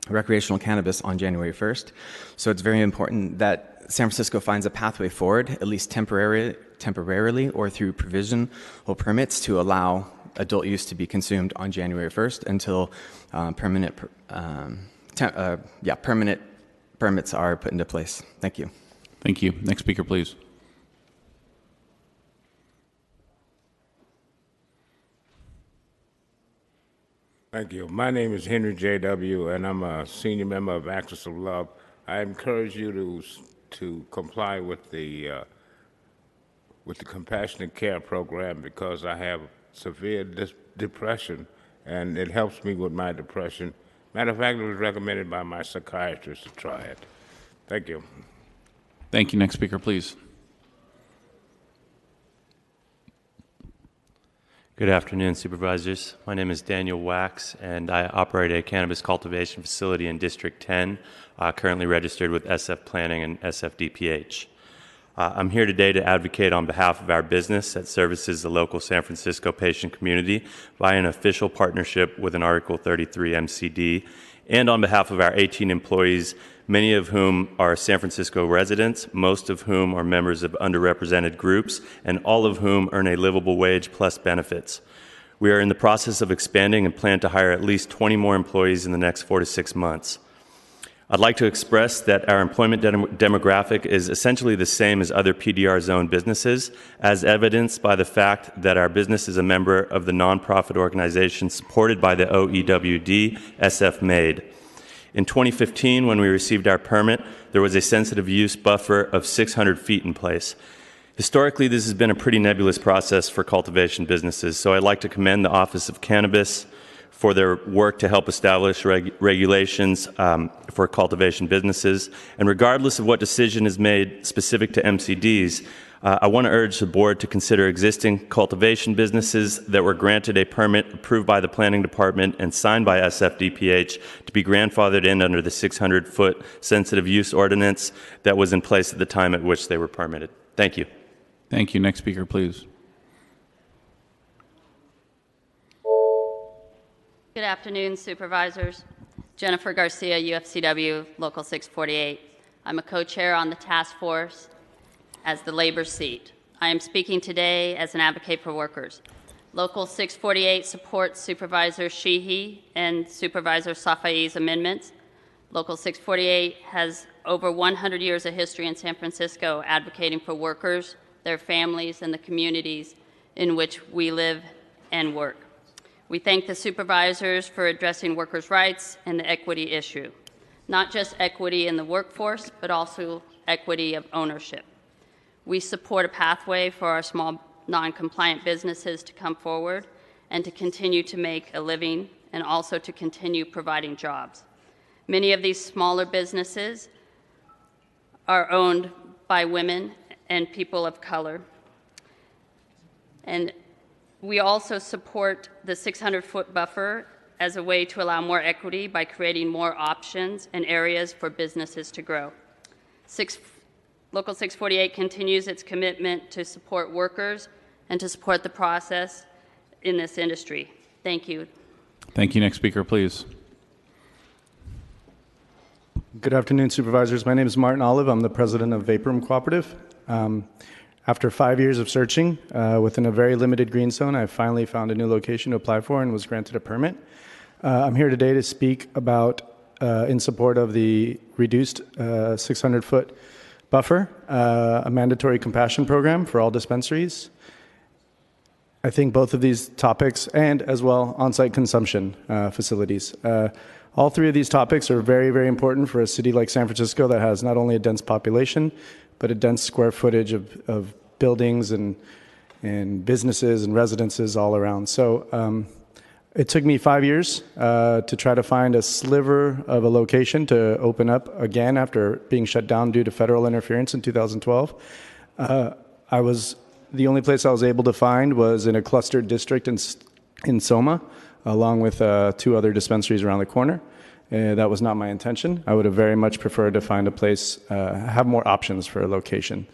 Speaker 19: recreational cannabis on January 1st. So it's very important that San Francisco finds a pathway forward, at least temporarily or through provisional permits, to allow adult use to be consumed on January 1st until permanent permits are put into place. Thank you.
Speaker 1: Thank you. Next speaker, please.
Speaker 20: Thank you. My name is Henry J.W., and I'm a senior member of Axis of Love. I encourage you to comply with the compassionate care program because I have severe depression, and it helps me with my depression. Matter of fact, it was recommended by my psychiatrist to try it. Thank you.
Speaker 1: Thank you. Next speaker, please.
Speaker 21: Good afternoon, supervisors. My name is Daniel Wax, and I operate a cannabis cultivation facility in District 10, currently registered with SF Planning and SFDPH. I'm here today to advocate on behalf of our business that services the local San Francisco patient community via an official partnership with an Article 33 MCD, and on behalf of our 18 employees, many of whom are San Francisco residents, most of whom are members of underrepresented groups, and all of whom earn a livable wage plus benefits. We are in the process of expanding and plan to hire at least 20 more employees in the next 4 to 6 months. I'd like to express that our employment demographic is essentially the same as other PDR zone businesses, as evidenced by the fact that our business is a member of the nonprofit organization supported by the OEWD, SF MADE. In 2015, when we received our permit, there was a sensitive use buffer of 600 feet in place. Historically, this has been a pretty nebulous process for cultivation businesses, so I'd like to commend the Office of Cannabis for their work to help establish regulations for cultivation businesses. And regardless of what decision is made specific to MCDs, I want to urge the board to consider existing cultivation businesses that were granted a permit approved by the Planning Department and signed by SFDPH to be grandfathered in under the 600-foot sensitive use ordinance that was in place at the time at which they were permitted. Thank you.
Speaker 1: Thank you. Next speaker, please.
Speaker 2: Good afternoon, supervisors. Jennifer Garcia, UFCW, Local 648. I'm a co-chair on the task force as the labor seat. I am speaking today as an advocate for workers. Local 648 supports Supervisor Sheehy and Supervisor Safai's amendments. Local 648 has over 100 years of history in San Francisco advocating for workers, their families, and the communities in which we live and work. We thank the supervisors for addressing workers' rights and the equity issue, not just equity in the workforce, but also equity of ownership. We support a pathway for our small non-compliant businesses to come forward and to continue to make a living and also to continue providing jobs. Many of these smaller businesses are owned by women and people of color. And we also support the 600-foot buffer as a way to allow more equity by creating more options and areas for businesses to grow. Local 648 continues its commitment to support workers and to support the process in this industry. Thank you.
Speaker 1: Thank you. Next speaker, please.
Speaker 3: Good afternoon, supervisors. My name is Martin Olive. I'm the president of Vapor Room Cooperative. After 5 years of searching within a very limited green zone, I finally found a new location to apply for and was granted a permit. I'm here today to speak about in support of the reduced 600-foot buffer, a mandatory compassion program for all dispensaries. I think both of these topics, and as well on-site consumption facilities. All three of these topics are very, very important for a city like San Francisco that has not only a dense population, but a dense square footage of buildings and businesses and residences all around. So it took me 5 years to try to find a sliver of a location to open up again after being shut down due to federal interference in 2012. The only place I was able to find was in a clustered district in Soma, along with 2 other dispensaries around the corner. That was not my intention. I would have very much preferred to find a place, have more options for a location.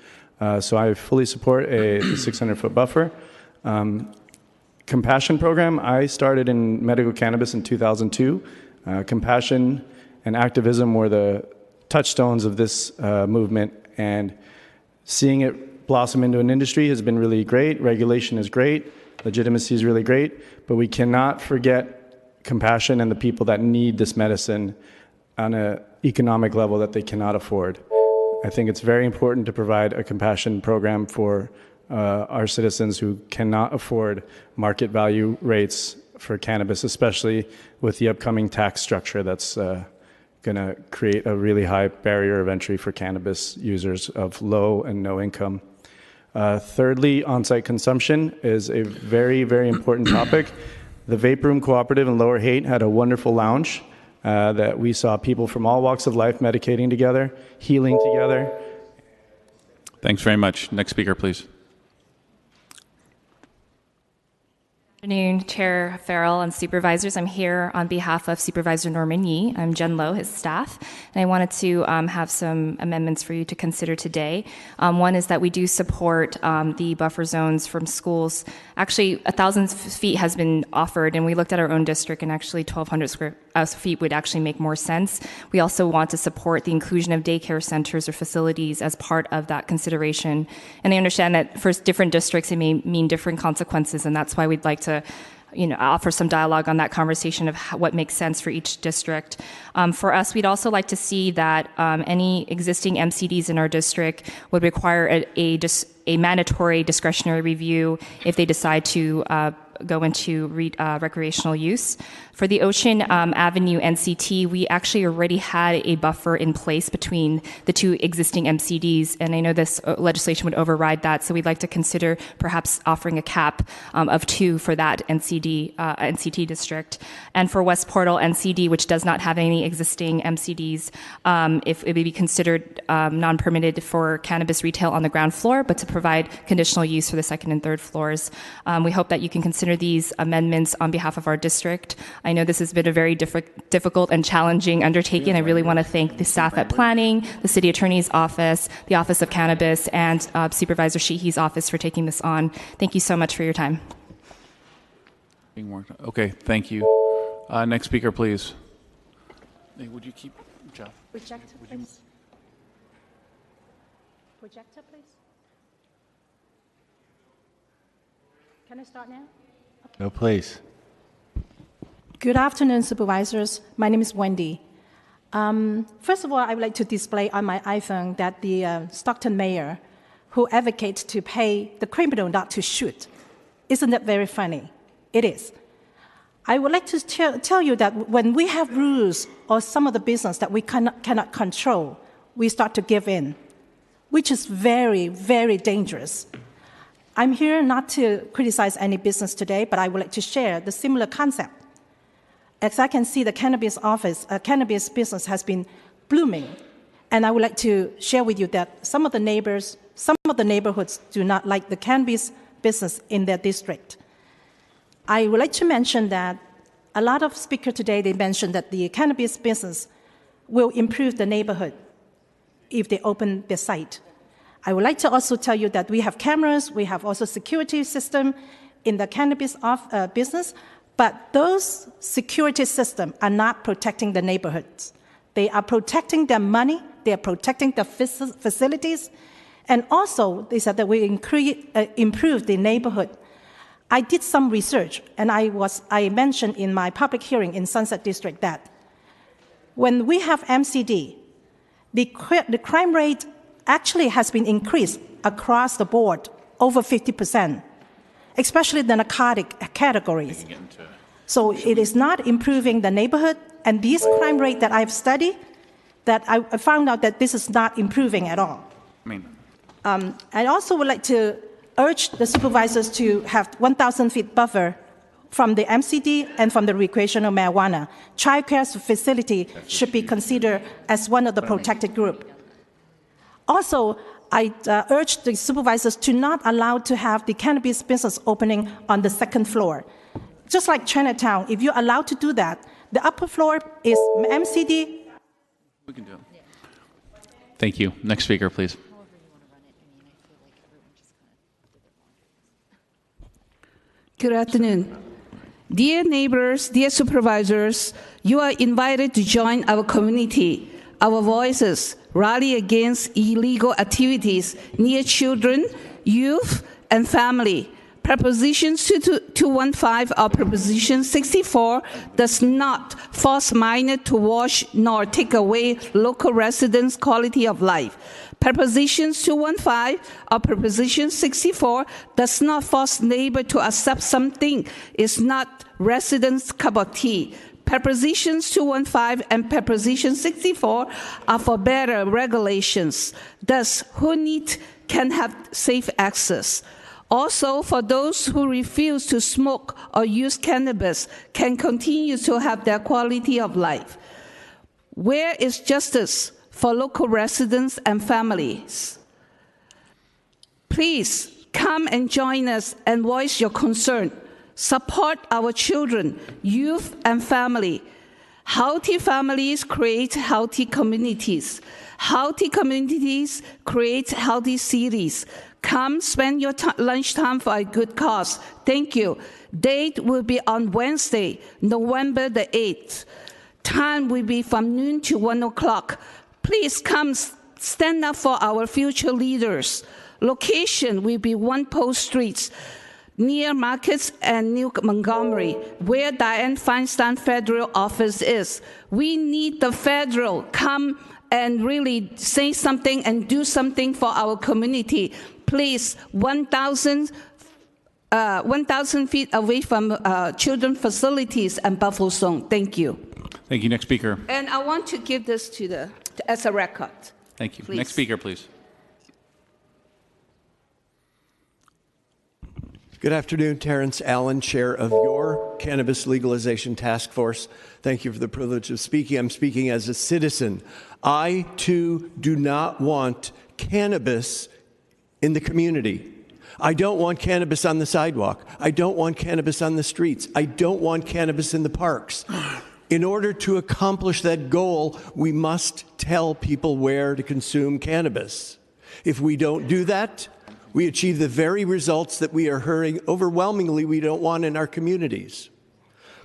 Speaker 3: So I fully support the 600-foot buffer. Compassion program, I started in medical cannabis in 2002. Compassion and activism were the touchstones of this movement, and seeing it blossom into an industry has been really great. Regulation is great. Legitimacy is really great, but we cannot forget compassion and the people that need this medicine on an economic level that they cannot afford. I think it's very important to provide a compassion program for our citizens who cannot afford market value rates for cannabis, especially with the upcoming tax structure that's going to create a really high barrier of entry for cannabis users of low and no income. Thirdly, on-site consumption is a very, very important topic. The Vapor Room Cooperative in Lower Haight had a wonderful lounge that we saw people from all walks of life medicating together, healing together.
Speaker 1: Thanks very much. Next speaker, please.
Speaker 4: Good afternoon, Chair Farrell and supervisors. I'm here on behalf of Supervisor Norman Yee. I'm Jen Lowe, his staff, and I wanted to have some amendments for you to consider today. One is that we do support the buffer zones from schools. Actually, 1,000 feet has been offered, and we looked at our own district, and actually 1,200 square feet would actually make more sense. We also want to support the inclusion of daycare centers or facilities as part of that consideration. And I understand that for different districts, it may mean different consequences, and that's why we'd like to offer some dialogue on that conversation of what makes sense for each district. For us, we'd also like to see that any existing MCDs in our district would require a mandatory discretionary review if they decide to go into recreational use. For the Ocean Avenue NCT, we actually already had a buffer in place between the two existing MCDs, and I know this legislation would override that, so we'd like to consider perhaps offering a cap of 2 for that NCT district. And for West Portal NCD, which does not have any existing MCDs, if it would be considered non-permitted for cannabis retail on the ground floor, but to provide conditional use for the second and third floors. We hope that you can consider these amendments on behalf of our district. I know this has been a very difficult and challenging undertaking. I really want to thank the staff at Planning, the City Attorney's Office, the Office of Cannabis, and Supervisor Sheehy's office for taking this on. Thank you so much for your time.
Speaker 1: Okay, thank you. Next speaker, please. Hey, would you keep Jeff?
Speaker 5: Projector, please. Projector, please. Can I start now? Okay.
Speaker 7: No, please.
Speaker 5: Good afternoon, supervisors. My name is Wendy. First of all, I would like to display on my iPhone that the Stockton mayor who advocates to pay the criminal not to shoot. Isn't that very funny? It is. I would like to tell you that when we have rules or some of the business that we cannot control, we start to give in, which is very, very dangerous. I'm here not to criticize any business today, but I would like to share the similar concept. As I can see, the cannabis business has been blooming, and I would like to share with you that some of the neighborhoods do not like the cannabis business in their district. I would like to mention that a lot of speakers today, they mentioned that the cannabis business will improve the neighborhood if they open their site. I would like to also tell you that we have cameras, we have also security system in the cannabis business, but those security systems are not protecting the neighborhoods. They are protecting their money, they are protecting the facilities, and also they said that we improve the neighborhood. I did some research, and I mentioned in my public hearing in Sunset District that when we have MCD, the crime rate actually has been increased across the board, over 50%, especially the narcotic categories. So it is not improving the neighborhood, and this crime rate that I've studied, that I found out that this is not improving at all. I also would like to urge the supervisors to have 1,000 feet buffer from the MCD and from the recreational marijuana. Child care facility should be considered as one of the protected group. Also, I urge the supervisors to not allow to have the cannabis business opening on the second floor. Just like Chinatown, if you're allowed to do that, the upper floor is MCD.
Speaker 1: We can do it. Thank you. Next speaker, please.
Speaker 8: Good afternoon. Dear neighbors, dear supervisors, you are invited to join our community. Our voices rally against illegal activities near children, youth, and family. Proposition 215 or Proposition 64 does not force minors to wash nor take away local residents' quality of life. Proposition 215 or Proposition 64 does not force neighbors to accept something is not residents' cup of tea. Propositions 215 and Proposition 64 are for better regulations. Thus, who need can have safe access. Also, for those who refuse to smoke or use cannabis can continue to have their quality of life. Where is justice for local residents and families? Please come and join us and voice your concern. Support our children, youth, and family. Healthy families create healthy communities. Healthy communities create healthy cities. Come spend your lunchtime for a good cause. Thank you. Date will be on Wednesday, November the 8th. Time will be from noon to 1 o'clock. Please come stand up for our future leaders. Location will be One Post Street, near Markets and New Montgomery, where Dianne Feinstein Federal Office is. We need the federal come and really say something and do something for our community. Please, 1,000 1,000 feet away from children facilities and buffer zone. Thank you.
Speaker 1: Thank you. Next speaker.
Speaker 8: And I want to give this as a record.
Speaker 1: Thank you.
Speaker 8: Please.
Speaker 1: Next speaker, please.
Speaker 7: Good afternoon, Terrence Allen, Chair of your Cannabis Legalization Task Force. Thank you for the privilege of speaking. I'm speaking as a citizen. I, too, do not want cannabis in the community. I don't want cannabis on the sidewalk. I don't want cannabis on the streets. I don't want cannabis in the parks. In order to accomplish that goal, we must tell people where to consume cannabis. If we don't do that, we achieve the very results that we are hearing overwhelmingly we don't want in our communities.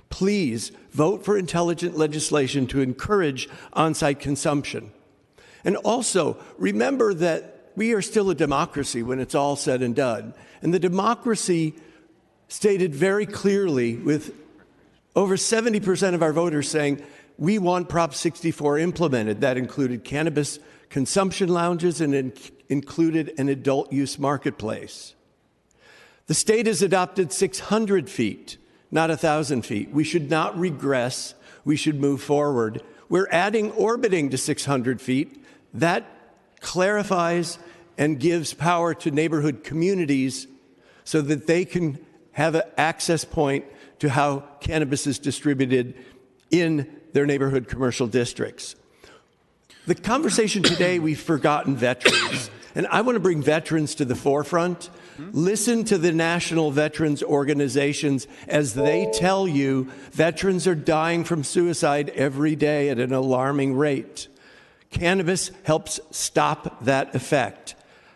Speaker 7: Please vote for intelligent legislation to encourage on-site consumption. And also, remember that we are still a democracy when it's all said and done. And the democracy stated very clearly, with over 70% of our voters saying, we want Prop 64 implemented. That included cannabis consumption lounges and included an adult use marketplace. The state has adopted 600 feet, not 1,000 feet. We should not regress. We should move forward. We're adding orbiting to 600 feet. That clarifies and gives power to neighborhood communities so that they can have an access point to how cannabis is distributed in their neighborhood commercial districts. The conversation today, we've forgotten veterans. And I want to bring veterans to the forefront. Listen to the national veterans organizations as they tell you veterans are dying from suicide every day at an alarming rate. Cannabis helps stop that effect.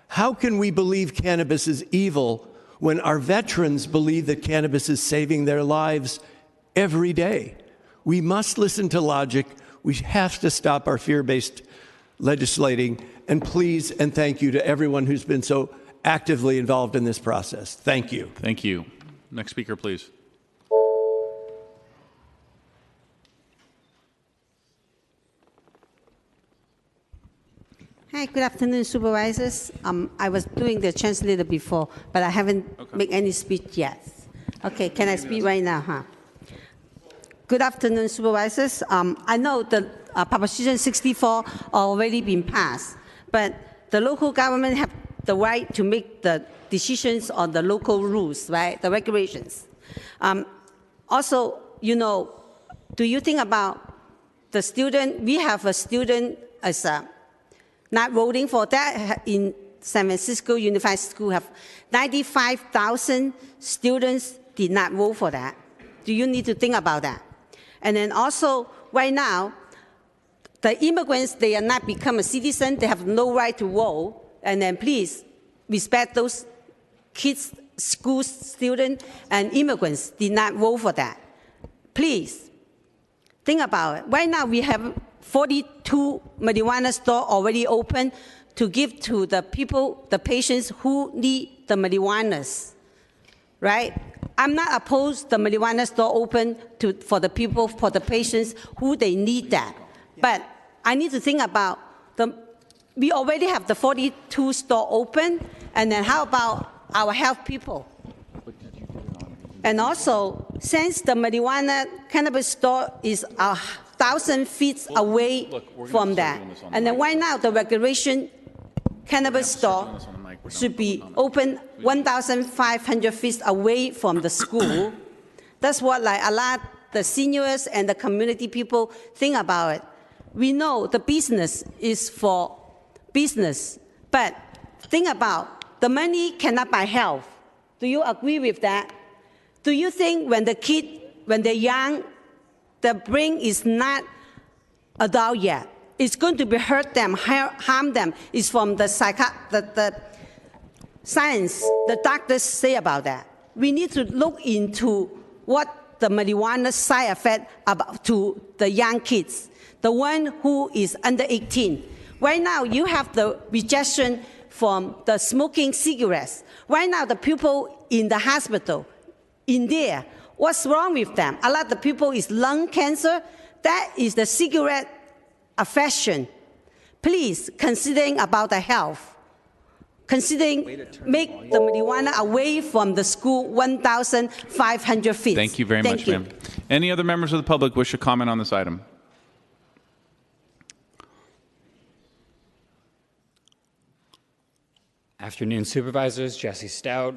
Speaker 7: How can we believe cannabis is evil when our veterans believe that cannabis is saving their lives every day? We must listen to logic. We have to stop our fear-based legislating. And please and thank you to everyone who's been so actively involved in this process. Thank you.
Speaker 1: Thank you. Next speaker, please.
Speaker 6: Hi, good afternoon, supervisors. I was doing the translator before, but I haven't made any speech yet. Okay, can I speak right now, huh? Good afternoon, supervisors. I know the Proposition 64 already been passed, but the local government have the right to make the decisions on the local rules, right, the regulations. Also, you know, do you think about the student? We have a student as not voting for that in San Francisco Unified School. Have 95,000 students did not vote for that. Do you need to think about that? And then also, right now, the immigrants, they are not become a citizen. They have no right to vote. And then please respect those kids, school students, and immigrants did not vote for that. Please think about it. Right now, we have 42 marijuana stores already open to give to the people, the patients who need the marijuanas, right? I'm not opposed to the marijuana store open for the people, for the patients who they need that. But I need to think about we already have the 42 store open, and then how about our health people? And also, since the marijuana cannabis store is 1,000 feet away from that, and then right now the regulation cannabis store should be open 1,500 feet away from the school. That's what like a lot the seniors and the community people think about it. We know the business is for business, but think about the money cannot buy health. Do you agree with that? Do you think when the kid, when they're young, the brain is not adult yet, it's going to be hurt them, harm them? It's from the science, the doctors say about that. We need to look into what the marijuana side effect about to the young kids, the one who is under 18. Right now, you have the rejection from the smoking cigarettes. Right now, the people in the hospital, in there, what's wrong with them? A lot of people is lung cancer. That is the cigarette affection. Please, considering about the health, considering make the marijuana away from the school 1,500 feet.
Speaker 1: Thank you very much, ma'am. Any other members of the public wish to comment on this item?
Speaker 9: Afternoon, supervisors. Jesse Stout,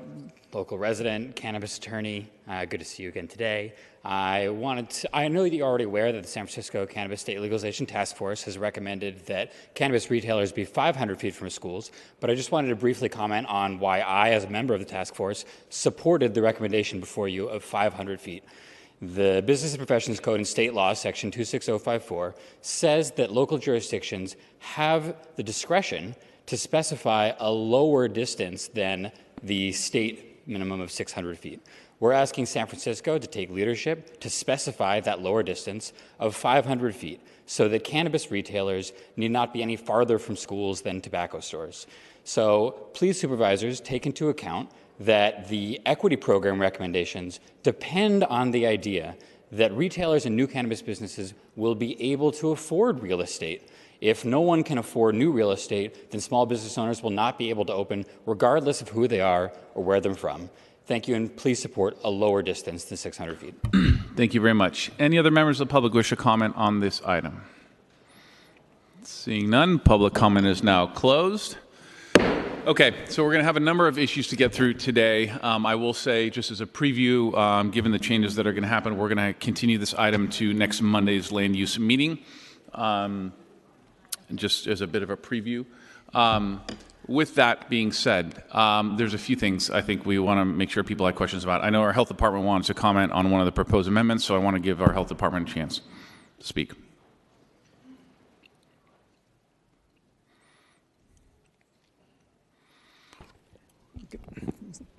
Speaker 9: local resident, cannabis attorney. Good to see you again today. I know that you're already aware that the San Francisco Cannabis State Legalization Task Force has recommended that cannabis retailers be 500 feet from schools, but I just wanted to briefly comment on why I, as a member of the task force, supported the recommendation before you of 500 feet. The Business and Professions Code and state law, section 26054, says that local jurisdictions have the discretion to specify a lower distance than the state minimum of 600 feet. We're asking San Francisco to take leadership to specify that lower distance of 500 feet so that cannabis retailers need not be any farther from schools than tobacco stores. So please, supervisors, take into account that the equity program recommendations depend on the idea that retailers and new cannabis businesses will be able to afford real estate. If no one can afford new real estate, then small business owners will not be able to open regardless of who they are or where they're from. Thank you, and please support a lower distance than 600 feet.
Speaker 1: Thank you very much. Any other members of the public wish to comment on this item? Seeing none, public comment is now closed. Okay, so we're going to have a number of issues to get through today. I will say, just as a preview, given the changes that are going to happen, we're going to continue this item to next Monday's land use meeting. Just as a bit of a preview. With that being said, there's a few things I think we want to make sure people have questions about. I know our health department wants to comment on one of the proposed amendments, so I want to give our health department a chance to speak.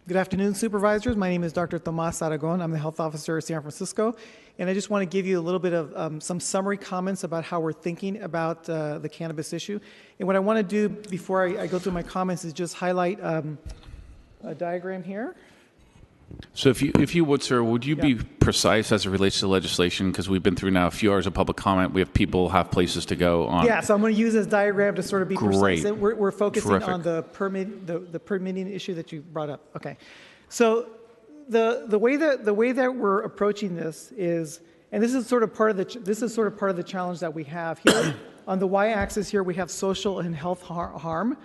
Speaker 10: Good afternoon, supervisors. My name is Dr. Tomas Aragon. I'm the health officer of San Francisco, and I just want to give you a little bit of some summary comments about how we're thinking about the cannabis issue. And what I want to do before I go through my comments is just highlight a diagram here.
Speaker 1: So if you would, sir, would you be precise as it relates to legislation? Because we've been through now a few hours of public comment. We have people have places to go on.
Speaker 10: Yeah, so I'm going to use this diagram to sort of be
Speaker 1: Great.
Speaker 10: precise. We're focusing
Speaker 1: Terrific.
Speaker 10: on the permitting issue that you brought up. Okay, so the way that we're approaching this is, and this is sort of part of the challenge that we have here. On the y-axis here, we have social and health harm.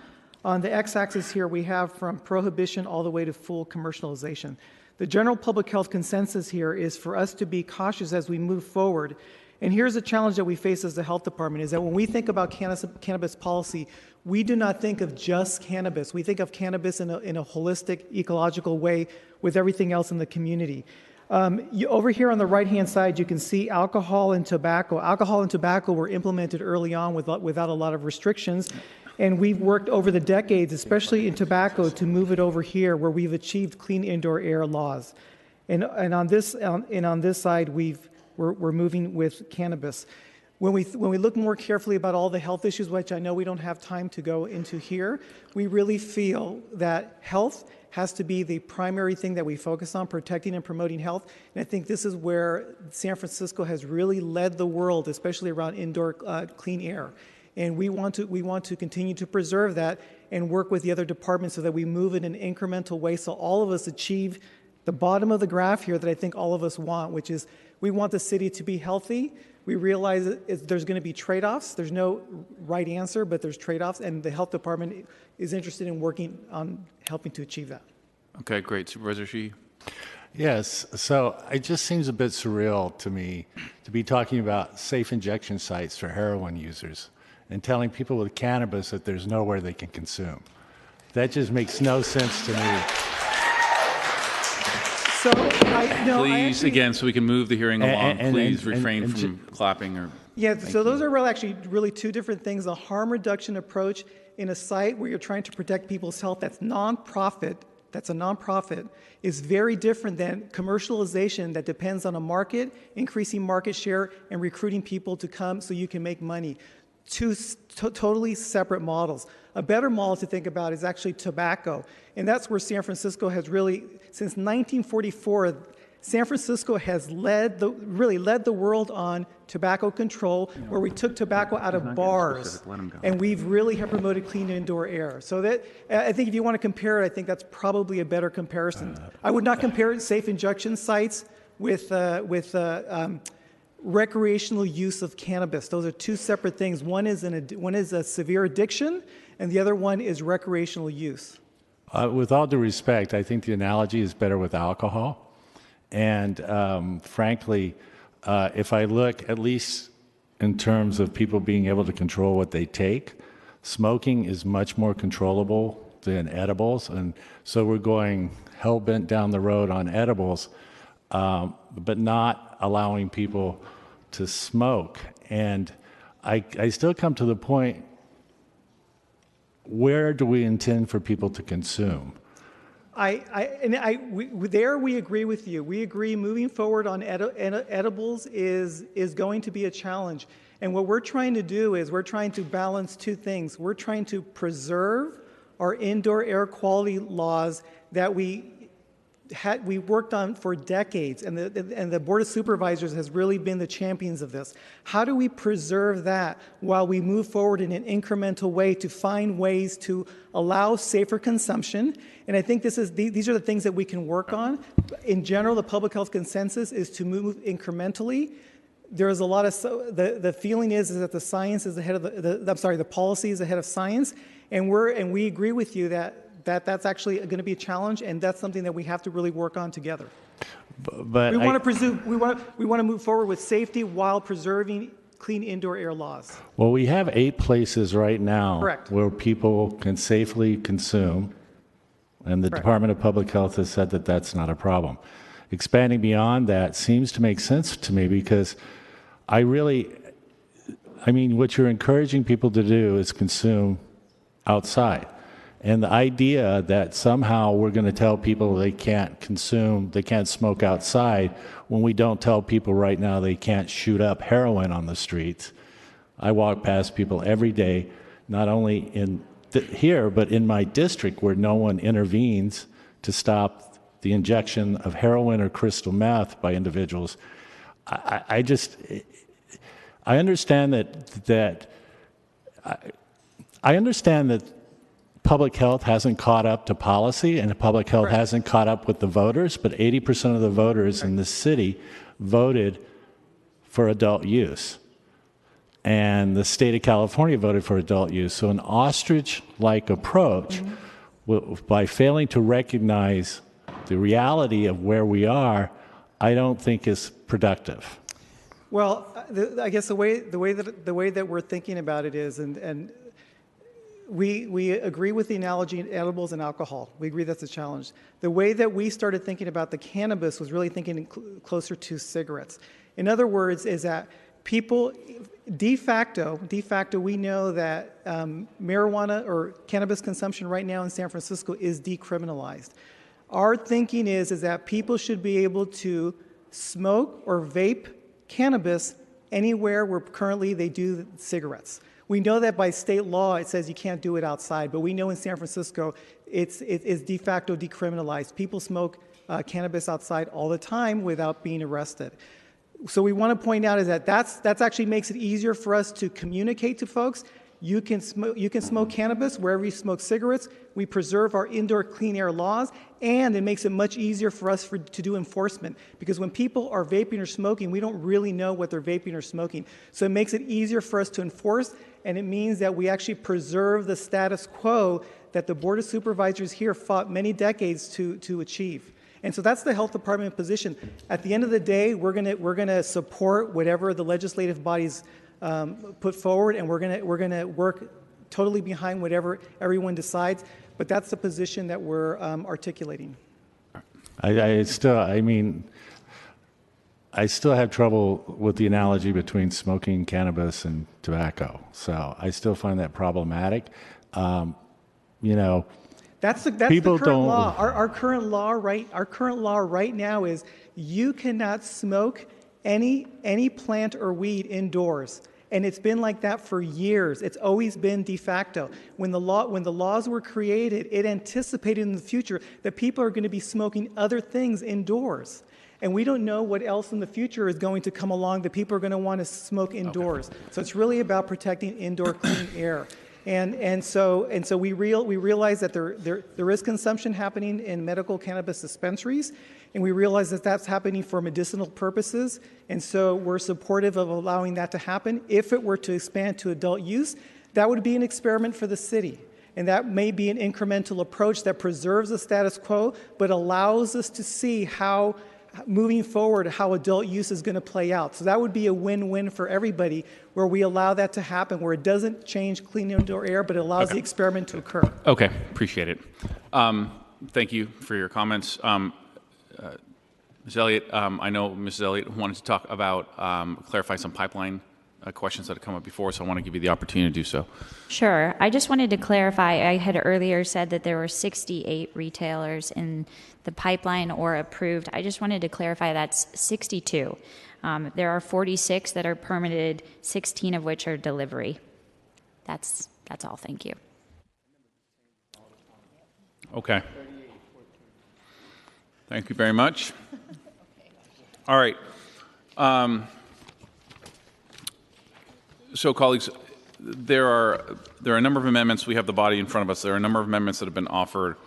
Speaker 10: On the x-axis here, we have from prohibition all the way to full commercialization. The general public health consensus here is for us to be cautious as we move forward. And here's a challenge that we face as the health department, is that when we think about cannabis policy, we do not think of just cannabis. We think of cannabis in a holistic, ecological way with everything else in the community. Over here on the right-hand side, you can see alcohol and tobacco. Alcohol and tobacco were implemented early on without a lot of restrictions. And we've worked over the decades, especially in tobacco, to move it over here where we've achieved clean indoor air laws. And on this side, we're moving with cannabis. When we look more carefully about all the health issues, which I know we don't have time to go into here, we really feel that health has to be the primary thing that we focus on, protecting and promoting health. And I think this is where San Francisco has really led the world, especially around indoor clean air. And we want to continue to preserve that and work with the other departments so that we move in an incremental way so all of us achieve the bottom of the graph here that I think all of us want, which is we want the city to be healthy. We realize that there's going to be trade-offs. There's no right answer, but there's trade-offs, and the health department is interested in working on helping to achieve that.
Speaker 1: Okay, great. Supervisor Shi.
Speaker 22: Yes, so it just seems a bit surreal to me to be talking about safe injection sites for heroin users and telling people with cannabis that there's nowhere they can consume. That just makes no sense to me.
Speaker 10: So,
Speaker 1: please, again, so we can move the hearing along, please refrain from clapping or...
Speaker 10: Yeah, so those are actually really two different things. A harm reduction approach in a site where you're trying to protect people's health that's nonprofit, is very different than commercialization that depends on a market, increasing market share, and recruiting people to come so you can make money. Two totally separate models. A better model to think about is actually tobacco. And that's where San Francisco has really, since 1944, San Francisco has really led the world on tobacco control, where we took tobacco out of bars, and we've really have promoted clean indoor air. So that, I think if you want to compare it, I think that's probably a better comparison. I would not compare safe injection sites with recreational use of cannabis. Those are two separate things. One is a severe addiction, and the other one is recreational use.
Speaker 22: With all due respect, I think the analogy is better with alcohol. And frankly, if I look at least in terms of people being able to control what they take, smoking is much more controllable than edibles. And so we're going hell-bent down the road on edibles, but not allowing people to smoke. And I still come to the point, where do we intend for people to consume?
Speaker 10: We agree with you. We agree moving forward on edibles is going to be a challenge. And what we're trying to do is we're trying to balance two things. We're trying to preserve our indoor air quality laws that we worked on for decades, and the Board of Supervisors has really been the champions of this. How do we preserve that while we move forward in an incremental way to find ways to allow safer consumption? And I think these are the things that we can work on. In general, the public health consensus is to move incrementally. There's a lot of the feeling is that the science is ahead of the policy is ahead of science, and we agree with you that's actually going to be a challenge, and that's something that we have to really work on together.
Speaker 22: But
Speaker 10: we want to move forward with safety while preserving clean indoor air laws.
Speaker 22: Well, we have 8 places right now
Speaker 10: Correct.
Speaker 22: where people can safely consume, and the
Speaker 10: Correct.
Speaker 22: Department of Public Health has said that that's not a problem. Expanding beyond that seems to make sense to me, because what you're encouraging people to do is consume outside. And the idea that somehow we're going to tell people they can't smoke outside, when we don't tell people right now they can't shoot up heroin on the streets. I walk past people every day, not only here, but in my district, where no one intervenes to stop the injection of heroin or crystal meth by individuals. I understand that public health hasn't caught up to policy, and public health hasn't caught up with the voters, but 80% of the voters in the city voted for adult use. And the state of California voted for adult use. So an ostrich-like approach, by failing to recognize the reality of where we are, I don't think is productive.
Speaker 10: Well, I guess the way that we're thinking about it is, and we agree with the analogy in edibles and alcohol. We agree that's a challenge. The way that we started thinking about the cannabis was really thinking closer to cigarettes. In other words, is that people, de facto, we know that marijuana or cannabis consumption right now in San Francisco is decriminalized. Our thinking is that people should be able to smoke or vape cannabis anywhere where currently they do cigarettes. We know that by state law it says you can't do it outside, but we know in San Francisco it's de facto decriminalized. People smoke cannabis outside all the time without being arrested. So we want to point out is that that's actually makes it easier for us to communicate to folks. You can smoke cannabis wherever you smoke cigarettes. We preserve our indoor clean air laws, and it makes it much easier for us to do enforcement, because when people are vaping or smoking, we don't really know what they're vaping or smoking. So it makes it easier for us to enforce, and it means that we actually preserve the status quo that the Board of Supervisors here fought many decades to achieve. And so that's the health department position. At the end of the day, we're gonna support whatever the legislative bodies put forward, and we're gonna work totally behind whatever everyone decides. But that's the position that we're articulating.
Speaker 22: I still have trouble with the analogy between smoking cannabis and tobacco. So I still find that problematic. That's the current law. Our current law right now is you cannot smoke any plant or weed indoors. And it's been like that for years. It's always been de facto. When the laws were created, it anticipated in the future that people are going to be smoking other things indoors.
Speaker 10: And we don't know what else in the future is going to come along that people are going to want to smoke indoors. Okay. So it's really about protecting indoor clean air. And so we realize that there is consumption happening in medical cannabis dispensaries, and we realize that that's happening for medicinal purposes. And so we're supportive of allowing that to happen. If it were to expand to adult use, that would be an experiment for the city. And that may be an incremental approach that preserves the status quo, but allows us to see how, moving forward, how adult use is going to play out. So that would be a win-win for everybody, where we allow that to happen, where it doesn't change clean indoor air, but it allows the experiment to occur.
Speaker 1: Okay, appreciate it. Thank you for your comments. Ms. Elliott, I know Mrs. Elliott wanted to talk about, clarify some pipeline questions that have come up before, so I want to give you the opportunity to do so.
Speaker 11: Sure. I just wanted to clarify, I had earlier said that there were 68 retailers in the pipeline or approved. I just wanted to clarify that's 62. There are 46 that are permitted, 16 of which are delivery. That's all. Thank you.
Speaker 1: Okay. Thank you very much. All right. So, colleagues, there are a number of amendments. We have the body in front of us. There are a number of amendments that have been offered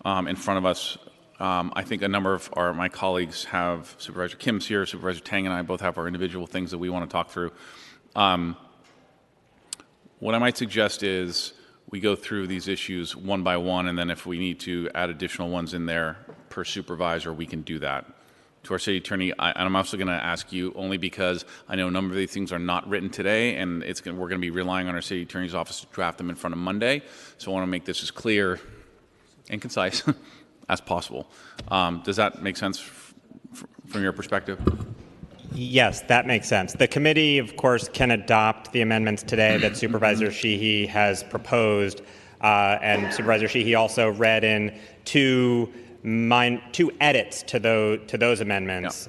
Speaker 1: in front of us. I think a number of my colleagues have, Supervisor Kim's here, Supervisor Tang and I both have our individual things that we want to talk through. What I might suggest is we go through these issues one by one, and then if we need to add additional ones in there per supervisor, we can do that. To our city attorney, I'm also going to ask you, only because I know a number of these things are not written today, and we're going to be relying on our city attorney's office to draft them in front of Monday. So I want to make this as clear and concise as possible. Does that make sense from your perspective?
Speaker 12: Yes, that makes sense. The committee, of course, can adopt the amendments today that Supervisor Sheehy has proposed, and Supervisor Sheehy also read in two edits to those amendments,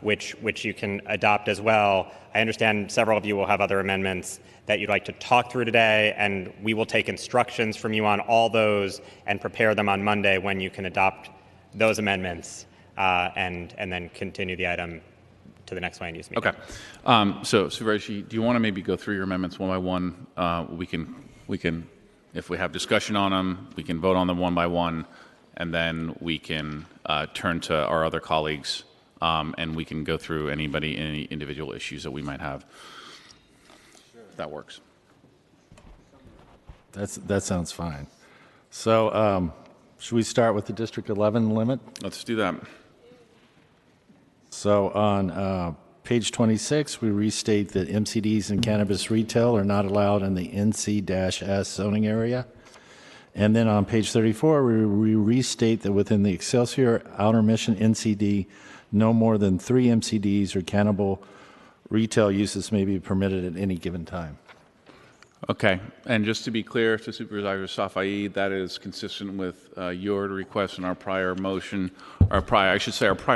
Speaker 12: which you can adopt as well. I understand several of you will have other amendments that you'd like to talk through today, and we will take instructions from you on all those and prepare them on Monday when you can adopt those amendments and then continue the item to the next land use meeting.
Speaker 1: Okay. So, Supervisor Sheehy, do you want to maybe go through your amendments one by one? We can, if we have discussion on them, we can vote on them one by one, and then we can turn to our other colleagues, and we can go through any individual issues that we might have. Sure. If that works.
Speaker 22: That sounds fine. So should we start with the District 11 limit?
Speaker 1: Let's do that.
Speaker 22: So on page 26, we restate that MCDs and cannabis retail are not allowed in the NC-S zoning area. And then on page 34, we restate that within the Excelsior Outer Mission NCD, no more than 3 MCDs or cannabis retail uses may be permitted at any given time.
Speaker 1: Okay. And just to be clear to Supervisor Safai, that is consistent with your request and our prior motion, our prior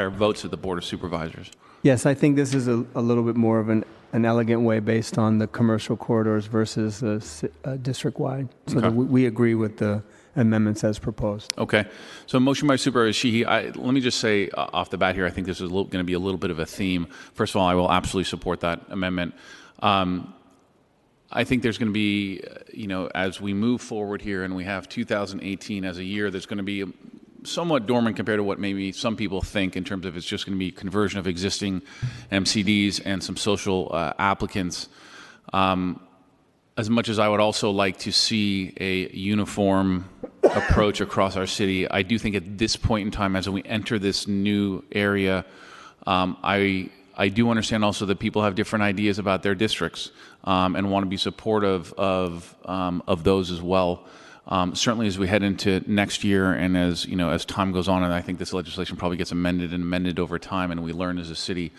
Speaker 1: votes at the Board of Supervisors.
Speaker 13: Yes, I think this is a little bit more of an elegant way based on the commercial corridors versus district-wide. So
Speaker 1: Okay.
Speaker 13: that we agree with the amendments as proposed.
Speaker 1: Okay. So motion by Supervisor Sheehy. Let me just say off the bat here, I think this is going to be a little bit of a theme. First of all, I will absolutely support that amendment. I think there's going to be, as we move forward here and we have 2018 as a year, there's going to be somewhat dormant compared to what maybe some people think in terms of it's just going to be conversion of existing MCDs and some social applicants. As much as I would also like to see a uniform approach across our city, I do think at this point in time, as we enter this new area, I do understand also that people have different ideas about their districts and want to be supportive of those as well. Certainly, as we head into next year, and as time goes on, and I think this legislation probably gets amended over time, and we learn as a city.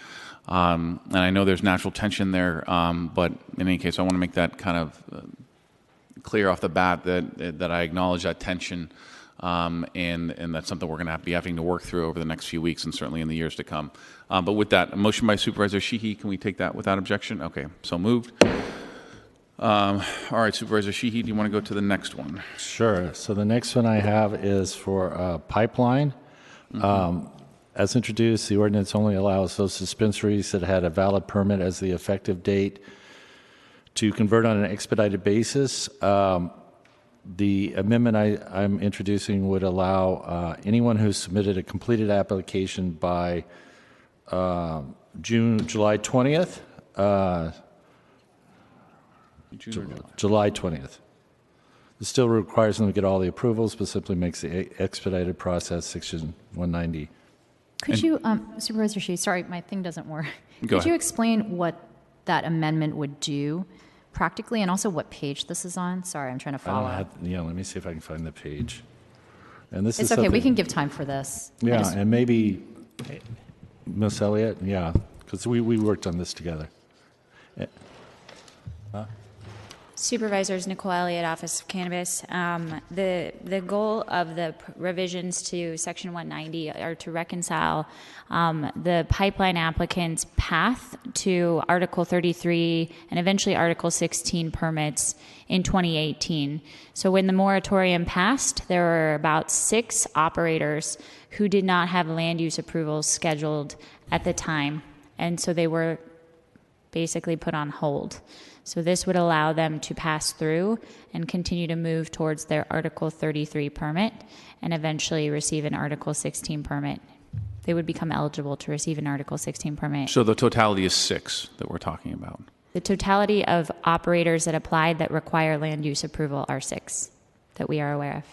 Speaker 1: And I know there's natural tension there, but in any case, I want to make that kind of clear off the bat that I acknowledge that tension, and that's something we're going to be having to work through over the next few weeks and certainly in the years to come. But with that, a motion by Supervisor Sheehy, can we take that without objection? Okay, so moved. All right, Supervisor Sheehy, do you want to go to the next one?
Speaker 22: Sure. So the next one I have is for pipeline. As introduced, the ordinance only allows those dispensaries that had a valid permit as the effective date to convert on an expedited basis. The amendment I'm introducing would allow anyone who submitted a completed application by July 20th. July 20th. It still requires them to get all the approvals, but simply makes the expedited process Section 190.
Speaker 14: Could you, Supervisor Shi, sorry, my thing doesn't work.
Speaker 1: Go
Speaker 14: Could you
Speaker 1: ahead.
Speaker 14: explain what that amendment would do practically, and also what page this is on? Sorry, I'm trying to follow.
Speaker 22: Let me see if I can find the page. And this
Speaker 14: It's
Speaker 22: is
Speaker 14: okay, we
Speaker 22: something-
Speaker 14: can give time for this. I
Speaker 22: Yeah,
Speaker 14: just-
Speaker 22: and maybe Miss Elliott, yeah, because we worked on this together.
Speaker 11: Supervisors, Nicole Elliott, Office of Cannabis. The goal of the revisions to Section 190 are to reconcile the pipeline applicant's path to Article 33 and eventually Article 16 permits in 2018. So when the moratorium passed, there were about 6 operators who did not have land use approvals scheduled at the time, and so they were basically put on hold. So this would allow them to pass through and continue to move towards their Article 33 permit and eventually receive an Article 16 permit. They would become eligible to receive an Article 16 permit.
Speaker 1: So the totality is 6 that we're talking about.
Speaker 11: The totality of operators that applied that require land use approval are 6 that we are aware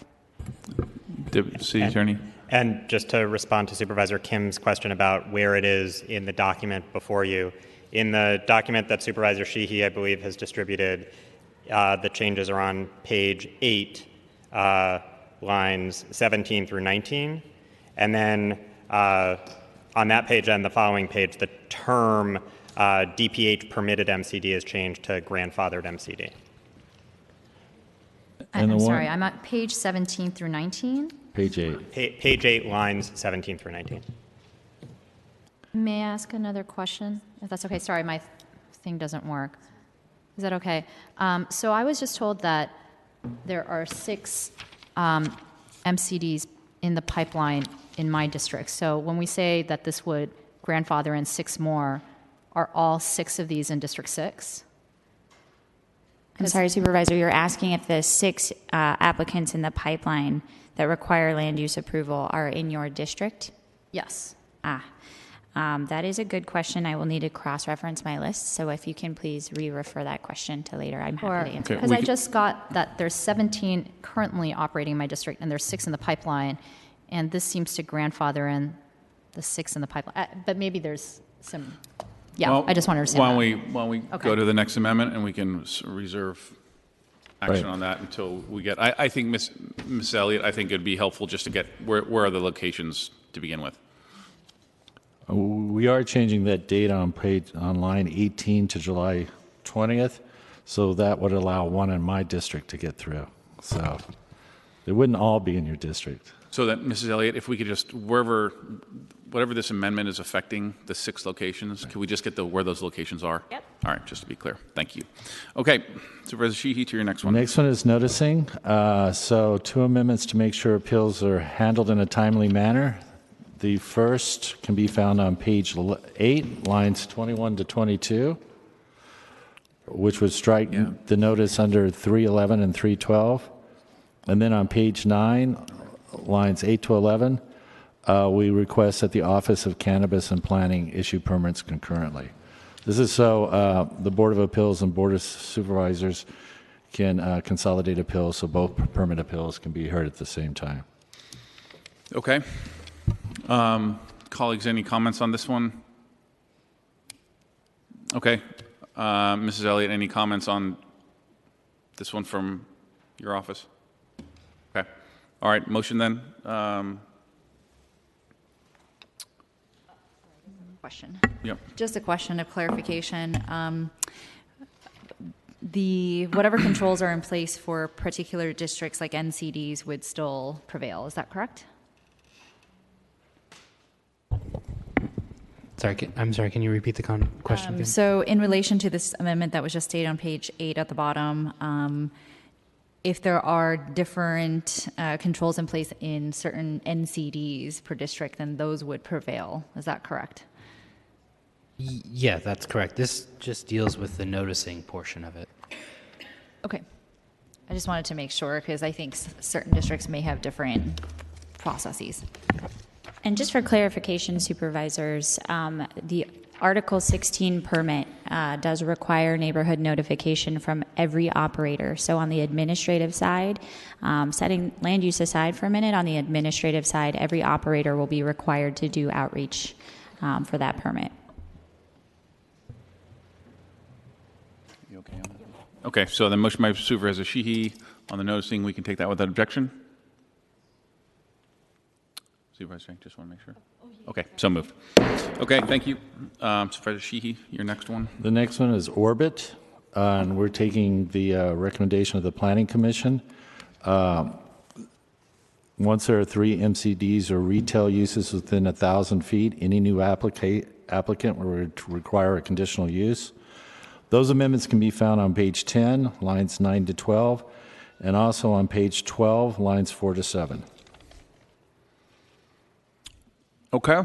Speaker 11: of.
Speaker 1: City Attorney?
Speaker 12: And just to respond to Supervisor Kim's question about where it is in the document before you, in the document that Supervisor Sheehy, I believe, has distributed, the changes are on page 8, lines 17 through 19. And then on that page and the following page, the term DPH permitted MCD is changed to grandfathered MCD.
Speaker 14: I'm sorry, I'm at page 17 through 19.
Speaker 22: Page 8.
Speaker 12: Page 8, lines 17 through 19.
Speaker 14: May I ask another question? If that's okay. Sorry, my thing doesn't work. Is that okay? So I was just told that there are 6 MCDs in the pipeline in my district. So when we say that this would grandfather in 6 more, are all 6 of these in District 6?
Speaker 11: I'm sorry, Supervisor, you're asking if the 6 applicants in the pipeline that require land use approval are in your district?
Speaker 14: Yes.
Speaker 11: That is a good question. I will need to cross-reference my list. So if you can please re-refer that question to later, I'm happy to answer.
Speaker 14: Because I just got that there's 17 currently operating in my district, and there's 6 in the pipeline, and this seems to grandfather in the 6 in the pipeline. But maybe there's some. Yeah,
Speaker 1: Well,
Speaker 14: I just want to understand.
Speaker 1: Why don't we
Speaker 14: Okay.
Speaker 1: go to the next amendment and we can reserve action on that until we get. I think Miss Elliott, I think it'd be helpful just to get where are the locations to begin with.
Speaker 22: We are changing that date on line 18 to July 20th, so that would allow one in my district to get through. So they wouldn't all be in your district.
Speaker 1: So that, Mrs. Elliott, if we could just, whatever this amendment is affecting, the 6 locations, could we just get where those locations are?
Speaker 14: Yep.
Speaker 1: All right, just to be clear. Thank you. Okay, Supervisor Sheehy, to your next one.
Speaker 22: Next one is noticing. So 2 amendments to make sure appeals are handled in a timely manner. The first can be found on page 8, lines 21 to 22, which would strike the notice under 311 and 312. And then on page 9, lines 8 to 11, we request that the Office of Cannabis and Planning issue permits concurrently. This is so the Board of Appeals and Board of Supervisors can consolidate appeals, so both permit appeals can be heard at the same time.
Speaker 1: Okay. Colleagues, any comments on this one? Okay. Mrs. Elliott, any comments on this one from your office? Okay. All right, motion then.
Speaker 14: Question.
Speaker 1: Yep.
Speaker 14: Just a question of clarification. Whatever controls are in place for particular districts like NCDs would still prevail. Is that correct?
Speaker 15: I'm sorry, can you repeat the question again?
Speaker 14: So in relation to this amendment that was just stated on page 8 at the bottom, if there are different controls in place in certain NCDs per district, then those would prevail. Is that correct?
Speaker 15: Yeah, that's correct. This just deals with the noticing portion of it.
Speaker 14: Okay. I just wanted to make sure because I think certain districts may have different processes.
Speaker 11: And just for clarification, supervisors, the Article 16 permit does require neighborhood notification from every operator. So on the administrative side, setting land use aside for a minute, on the administrative side, every operator will be required to do outreach for that permit.
Speaker 1: You okay on that? Okay, so the motion by Supervisor Sheehy on the noticing, we can take that without objection? Supervisor Chang, just want to make sure. Okay, so moved. Okay, thank you. Supervisor Sheehy, your next one.
Speaker 22: The next one is Orbit, and we're taking the recommendation of the Planning Commission. Once there are 3 MCDs or retail uses within 1,000 feet, any new applicant will require a conditional use. Those amendments can be found on page 10, lines 9 to 12, and also on page 12, lines 4 to 7.
Speaker 1: Okay.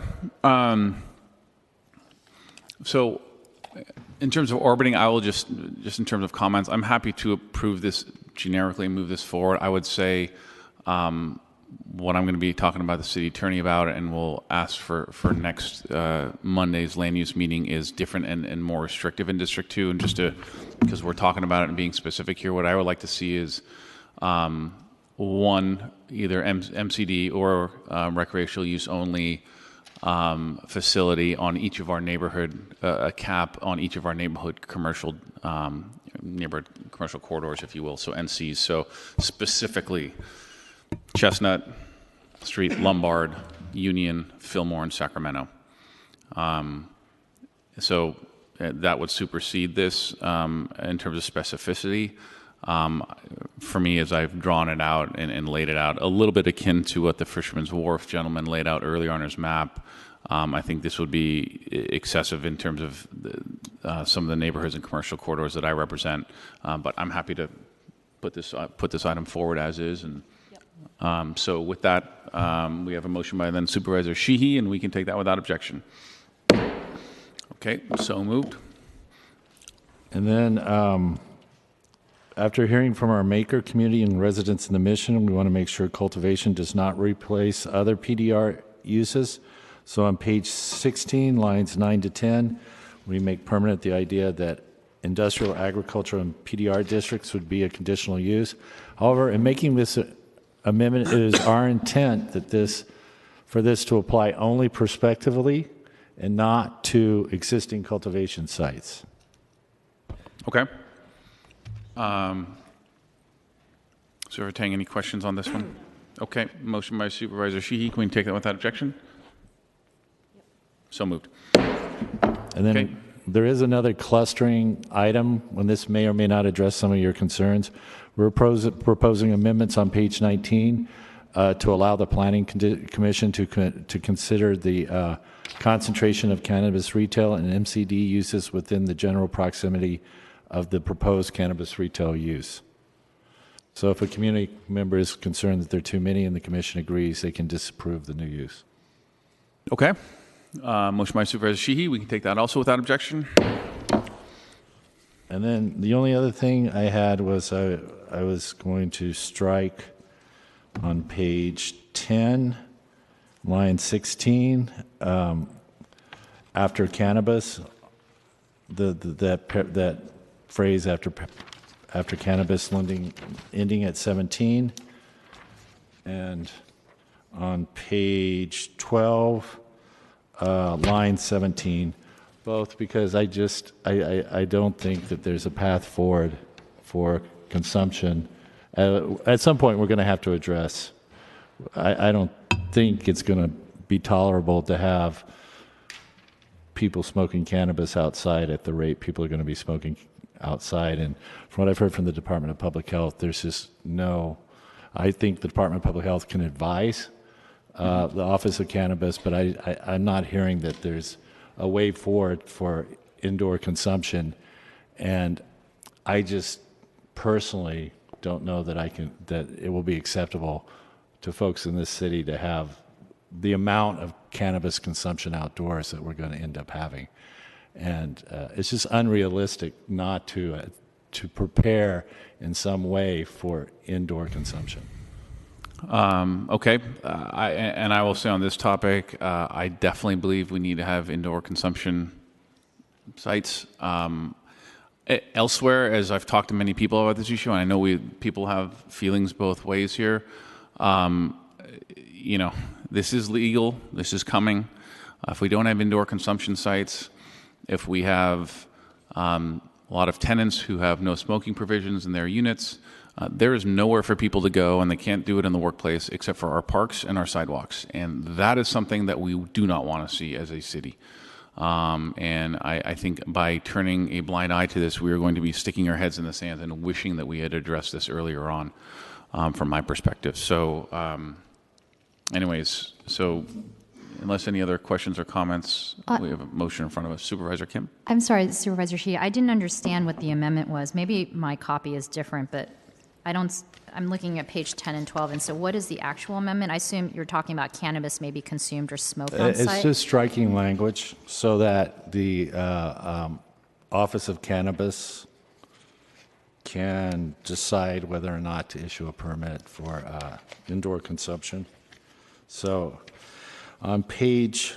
Speaker 1: So in terms of orbiting, I will just in terms of comments, I'm happy to approve this generically and move this forward. I would say what I'm going to be talking about the city attorney about, and we'll ask for next Monday's land use meeting, is different and more restrictive in District 2. And just because we're talking about it and being specific here, what I would like to see is one, either MCD or recreational use only facility on each of our neighborhood, a cap on each of our neighborhood commercial corridors, if you will, so NCs. So specifically Chestnut Street, Lombard, Union, Fillmore, and Sacramento. So that would supersede this in terms of specificity. For me, as I've drawn it out and laid it out, a little bit akin to what the Fisherman's Wharf gentleman laid out earlier on his map. I think this would be excessive in terms of some of the neighborhoods and commercial corridors that I represent. But I'm happy to put this item forward as is. And so with that, we have a motion by then Supervisor Sheehy, and we can take that without objection. Okay, so moved.
Speaker 22: And then after hearing from our maker community and residents in the mission, we want to make sure cultivation does not replace other PDR uses. So on page 16, lines 9 to 10, we make permanent the idea that industrial, agricultural, and PDR districts would be a conditional use. However, in making this amendment, it is our intent that for this to apply only prospectively and not to existing cultivation sites.
Speaker 1: Okay. Supervisor Tang, any questions on this one? Okay, motion by Supervisor Sheehy. Can we take that without objection? So moved.
Speaker 22: And then
Speaker 1: Okay.
Speaker 22: there is another clustering item, and this may or may not address some of your concerns. We're proposing amendments on page 19 to allow the Planning Commission to consider the concentration of cannabis retail and MCD uses within the general proximity of the proposed cannabis retail use. So if a community member is concerned that there are too many and the commission agrees, they can disapprove the new use.
Speaker 1: Okay. Motion by Supervisor Sheehy. We can take that also without objection.
Speaker 22: And then the only other thing I had was I was going to strike on page 10, line 16, after cannabis, that phrase after cannabis ending at 17. And on page 12, line 17, both because I don't think that there's a path forward for consumption. At some point, we're going to have to address. I don't think it's going to be tolerable to have people smoking cannabis outside at the rate people are going to be smoking outside. And from what I've heard from the Department of Public Health, there's just no. I think the Department of Public Health can advise the Office of Cannabis, but I'm not hearing that there's a way forward for indoor consumption. And I just personally don't know that that it will be acceptable to folks in this city to have the amount of cannabis consumption outdoors that we're going to end up having. And it's just unrealistic not to prepare in some way for indoor consumption.
Speaker 1: Okay, I will say on this topic, I definitely believe we need to have indoor consumption sites. Elsewhere, as I've talked to many people about this issue, and I know people have feelings both ways here. This is legal. This is coming. If we don't have indoor consumption sites, if we have a lot of tenants who have no smoking provisions in their units, there is nowhere for people to go, and they can't do it in the workplace except for our parks and our sidewalks. And that is something that we do not want to see as a city. And I think by turning a blind eye to this, we are going to be sticking our heads in the sand and wishing that we had addressed this earlier on, from my perspective. So, so unless any other questions or comments, we have a motion in front of us. Supervisor Kim?
Speaker 14: I'm sorry, Supervisor Shi. I didn't understand what the amendment was. Maybe my copy is different, but I'm looking at page 10 and 12. And so what is the actual amendment? I assume you're talking about cannabis may be consumed or smoked on site?
Speaker 22: It's just striking language so that the Office of Cannabis can decide whether or not to issue a permit for indoor consumption. So on page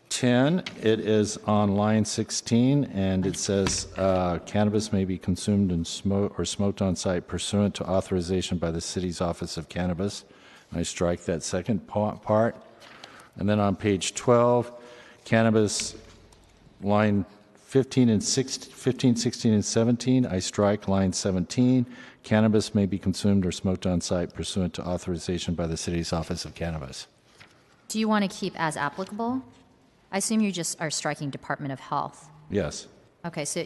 Speaker 22: 10, it is on line 16, and it says cannabis may be consumed and smoked on site pursuant to authorization by the city's Office of Cannabis. I strike that second part. And then on page 12, cannabis, line 15, 16, and 17, I strike line 17. Cannabis may be consumed or smoked on site pursuant to authorization by the city's Office of Cannabis.
Speaker 14: Do you want to keep as applicable? I assume you just are striking Department of Health.
Speaker 22: Yes.
Speaker 14: Okay, so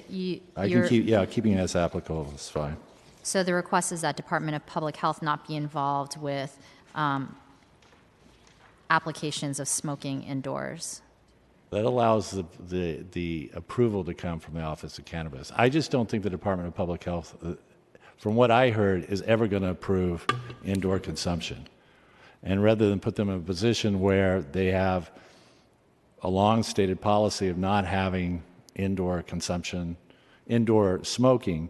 Speaker 22: I can keep, keeping it as applicable is fine.
Speaker 14: So the request is that Department of Public Health not be involved with applications of smoking indoors.
Speaker 22: That allows the approval to come from the Office of Cannabis. I just don't think the Department of Public Health, from what I heard, is ever going to approve indoor consumption. And rather than put them in a position where they have a long-stated policy of not having indoor consumption, indoor smoking,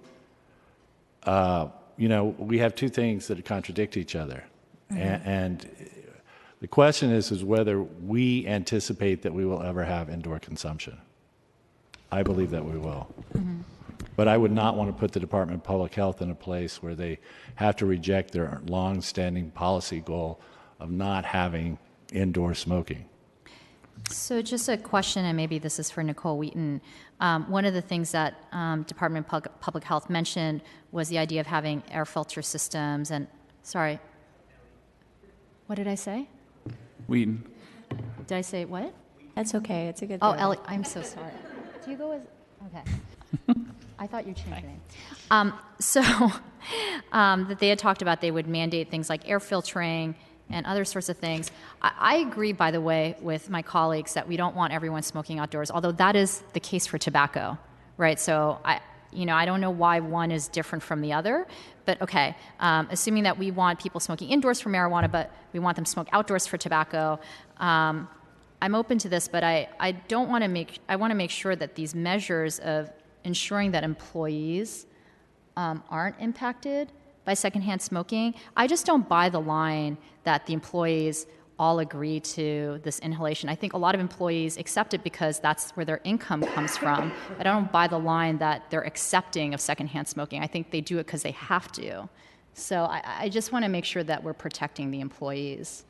Speaker 22: we have two things that contradict each other. Mm-hmm. And the question is whether we anticipate that we will ever have indoor consumption. I believe that we will. Mm-hmm. But I would not want to put the Department of Public Health in a place where they have to reject their long-standing policy goal of not having indoor smoking.
Speaker 14: So just a question, and maybe this is for Nicole Wheaton. One of the things that Department of Public Health mentioned was the idea of having air filter systems and, sorry, what did I say?
Speaker 1: Wheaton.
Speaker 14: Did I say what?
Speaker 11: That's okay. It's a good
Speaker 14: Oh,
Speaker 11: thing.
Speaker 14: Ellie, I'm so sorry. Do you go as, okay. I thought you changed your name. That they had talked about they would mandate things like air filtering and other sorts of things. I agree, by the way, with my colleagues that we don't want everyone smoking outdoors, although that is the case for tobacco, right? So I don't know why one is different from the other, but okay. Assuming that we want people smoking indoors for marijuana, but we want them to smoke outdoors for tobacco, I'm open to this, but I want to make sure that these measures of ensuring that employees aren't impacted by secondhand smoking. I just don't buy the line that the employees all agree to this inhalation. I think a lot of employees accept it because that's where their income comes from. But I don't buy the line that they're accepting of secondhand smoking. I think they do it because they have to. So I just want to make sure that we're protecting the employees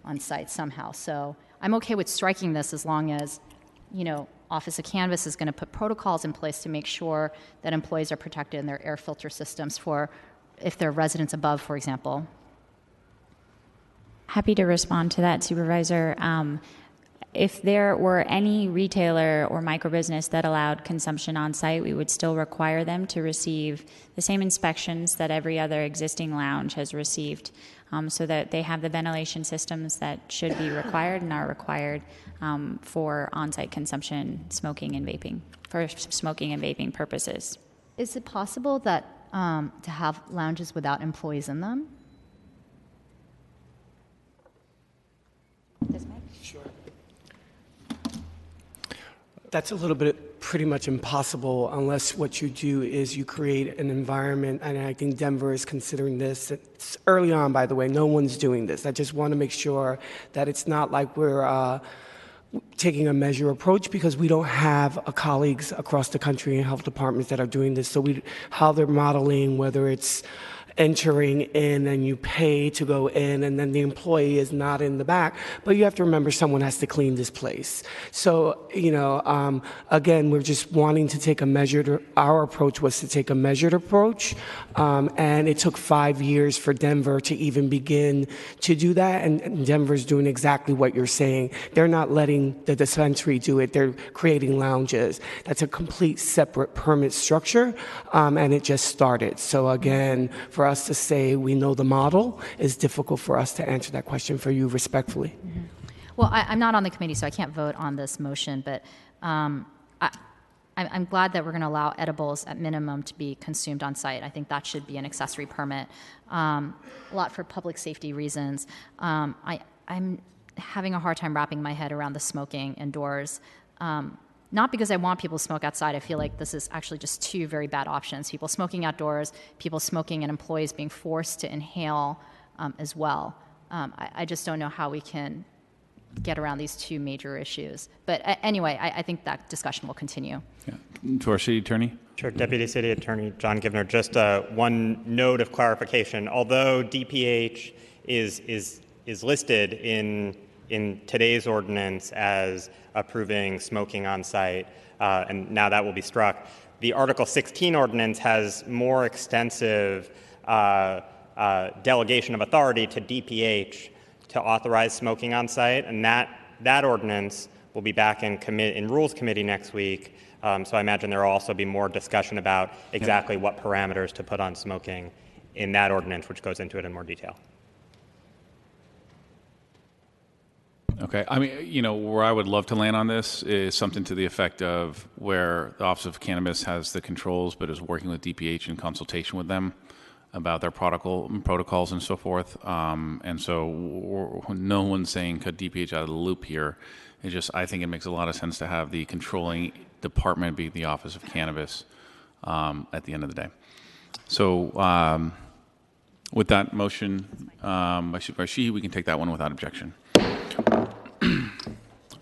Speaker 14: on site somehow. So I'm okay with striking this as long as, Office of Cannabis is going to put protocols in place to make sure that employees are protected in their air filter systems for if they're residents above, for example.
Speaker 11: Happy to respond to that, Supervisor. If there were any retailer or microbusiness that allowed consumption on site, we would still require them to receive the same inspections that every other existing lounge has received, so that they have the ventilation systems that should be required and are required for on-site consumption, smoking and vaping, for smoking and vaping purposes.
Speaker 14: Is it possible that to have lounges without employees in them?
Speaker 16: Sure. That's a little bit pretty much impossible unless what you do is you create an environment, and I think Denver is considering this. It's early on, by the way, no one's doing this. I just want to make sure that it's not like we're taking a measure approach, because we don't have colleagues across the country in health departments that are doing this. So how they're modeling, whether it's entering in and you pay to go in and then the employee is not in the back, but you have to remember someone has to clean this place. So, again, we're just wanting to take a our approach was to take a measured approach, and it took 5 years for Denver to even begin to do that, and Denver's doing exactly what you're saying. They're not letting the dispensary do it, they're creating lounges. That's a complete separate permit structure, and it just started. So again, for us to say we know the model is difficult for us to answer that question for you respectfully.
Speaker 14: Mm-hmm. Well, I'm not on the committee, so I can't vote on this motion, but I'm glad that we're going to allow edibles at minimum to be consumed on site. I think that should be an accessory permit, a lot for public safety reasons. I'm having a hard time wrapping my head around the smoking indoors. Not because I want people to smoke outside. I feel like this is actually just two very bad options. People smoking outdoors, people smoking, and employees being forced to inhale as well. I just don't know how we can get around these two major issues. But anyway, I think that discussion will continue.
Speaker 1: Yeah. To our city attorney.
Speaker 12: Sure. Deputy City Attorney John Givner, just one note of clarification. Although DPH is listed in today's ordinance as approving smoking on site, and now that will be struck, the Article 16 ordinance has more extensive delegation of authority to DPH to authorize smoking on site, and that ordinance will be back in Rules Committee next week. So I imagine there will also be more discussion about exactly what parameters to put on smoking in that ordinance, which goes into it in more detail.
Speaker 1: Okay. I mean, where I would love to land on this is something to the effect of where the Office of Cannabis has the controls, but is working with DPH in consultation with them about their protocols and so forth. And so no one's saying cut DPH out of the loop here. It's just, I think it makes a lot of sense to have the controlling department be the Office of Cannabis at the end of the day. So with that motion by Supervisor Sheehy, we can take that one without objection.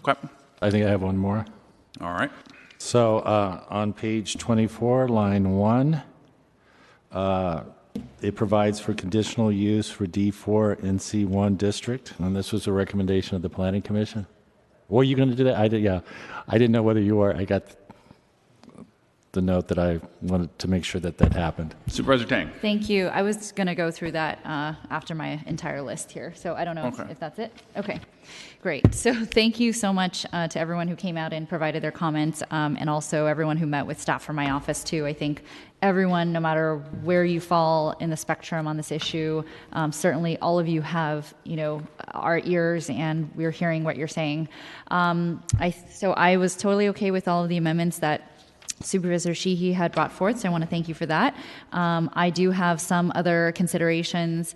Speaker 1: Okay.
Speaker 22: I think I have one more.
Speaker 1: All right.
Speaker 22: So on page 24, line 1, it provides for conditional use for D4 in C1 district, and this was a recommendation of the Planning Commission. Were you going to do that? I did. Yeah, I didn't know whether you were. I got the note that I wanted to make sure that happened.
Speaker 1: Supervisor Tang.
Speaker 14: Thank you. I was going to go through that after my entire list here, so I don't know if that's it. Okay, great. So thank you so much to everyone who came out and provided their comments, and also everyone who met with staff from my office too. I think everyone, no matter where you fall in the spectrum on this issue, certainly all of you have, our ears, and we're hearing what you're saying. So I was totally okay with all of the amendments that Supervisor Sheehy had brought forth, so I want to thank you for that. I do have some other considerations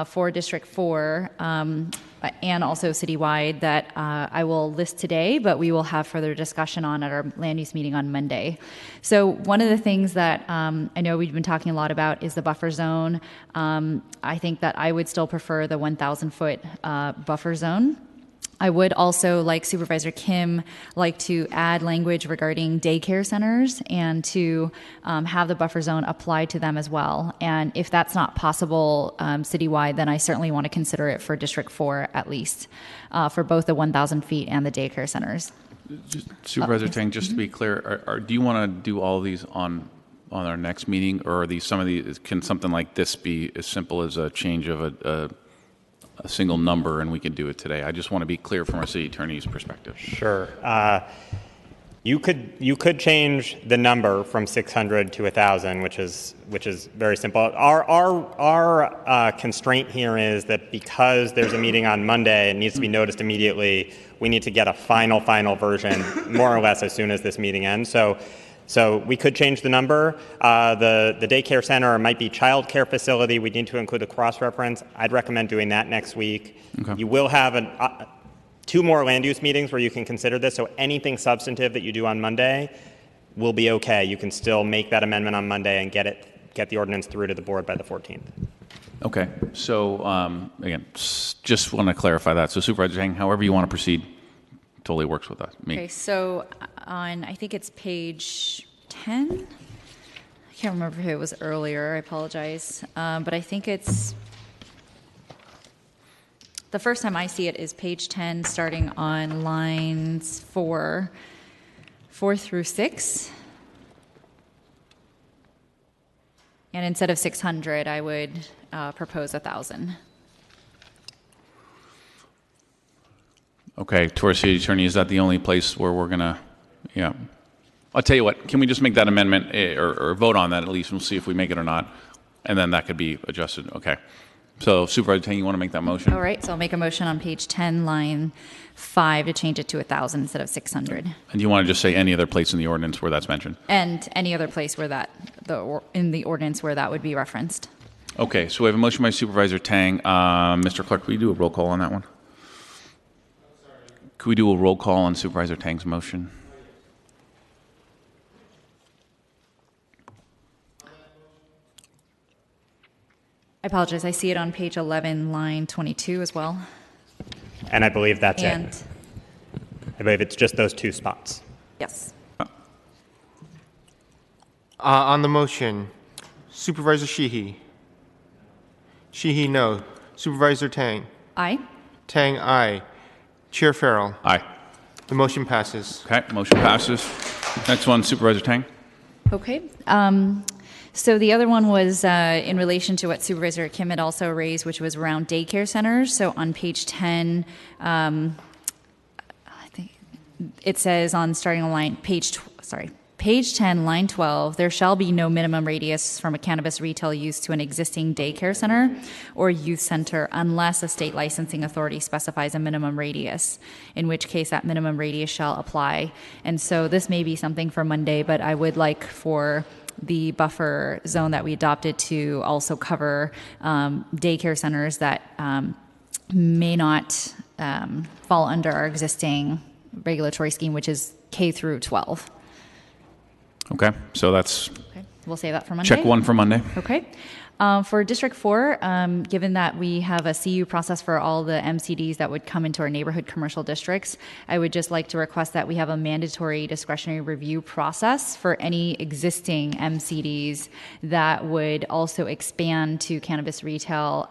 Speaker 14: for District 4 and also citywide that I will list today, but we will have further discussion on at our land use meeting on Monday. So one of the things that I know we've been talking a lot about is the buffer zone. I think that I would still prefer the 1,000-foot buffer zone. I would also, like Supervisor Kim, like to add language regarding daycare centers and to have the buffer zone apply to them as well. And if that's not possible citywide, then I certainly want to consider it for District 4 at least, for both the 1,000 feet and the daycare centers.
Speaker 1: Supervisor Tang, just to be clear, do you want to do all of these on our next meeting, or are these can something like this be as simple as a change of a single number and we can do it today? I just want to be clear from our city attorney's perspective.
Speaker 12: Sure. You could change the number from 600 to 1,000, which is very simple. Our constraint here is that because there's a meeting on Monday, it needs to be noticed immediately. We need to get a final version more or less as soon as this meeting ends. So So we could change the number. The daycare center might be child care facility. We need to include a cross-reference. I'd recommend doing that next week.
Speaker 1: Okay.
Speaker 12: You will have 2 more land use meetings where you can consider this. So anything substantive that you do on Monday will be okay. You can still make that amendment on Monday and get the ordinance through to the board by the 14th.
Speaker 1: Okay. So again, just want to clarify that. So Supervisor Tang, however you want to proceed, totally works with us. Me.
Speaker 11: Okay, so on, I think it's page 10. I can't remember if it was earlier. I apologize. But I think it's, the first time I see it is page 10, starting on lines 4 through 6. And instead of 600, I would propose 1,000.
Speaker 1: Okay, to our city attorney, is that the only place where we're gonna, yeah. I'll tell you what, can we just make that amendment or vote on that at least, and we'll see if we make it or not, and then that could be adjusted, okay. So Supervisor Tang, you want to make that motion?
Speaker 11: All right, so I'll make a motion on page 10, line 5, to change it to 1,000 instead of 600.
Speaker 1: And do you want to just say any other place in the ordinance where that's mentioned?
Speaker 11: And any other place where that, in the ordinance where that would be referenced.
Speaker 1: Okay, so we have a motion by Supervisor Tang. Mr. Clerk, will you do a roll call on that one? Could we do a roll call on Supervisor Tang's motion?
Speaker 11: I apologize, I see it on page 11, line 22 as well.
Speaker 12: And I believe that's
Speaker 11: And
Speaker 12: it. I believe it's just those 2 spots.
Speaker 11: yes.
Speaker 17: On the motion, Supervisor Sheehy. Sheehy, no. Supervisor Tang.
Speaker 11: Aye.
Speaker 17: Tang, aye. Chair Farrell.
Speaker 1: Aye.
Speaker 17: The motion passes.
Speaker 1: Okay, motion passes. Next one, Supervisor Tang.
Speaker 11: Okay. So the other one was in relation to what Supervisor Kim had also raised, which was around daycare centers. So on page 10, I think it says on starting on line page 10, line 12, there shall be no minimum radius from a cannabis retail use to an existing daycare center or youth center unless a state licensing authority specifies a minimum radius, in which case that minimum radius shall apply. And so this may be something for Monday, but I would like for the buffer zone that we adopted to also cover daycare centers that may not fall under our existing regulatory scheme, which is K through 12.
Speaker 1: Okay, so that's
Speaker 11: Okay, we'll save that for Monday.
Speaker 1: check 1 for Monday.
Speaker 11: Okay. For District 4, given that we have a CU process for all the MCDs that would come into our neighborhood commercial districts, I would just like to request that we have a mandatory discretionary review process for any existing MCDs that would also expand to cannabis retail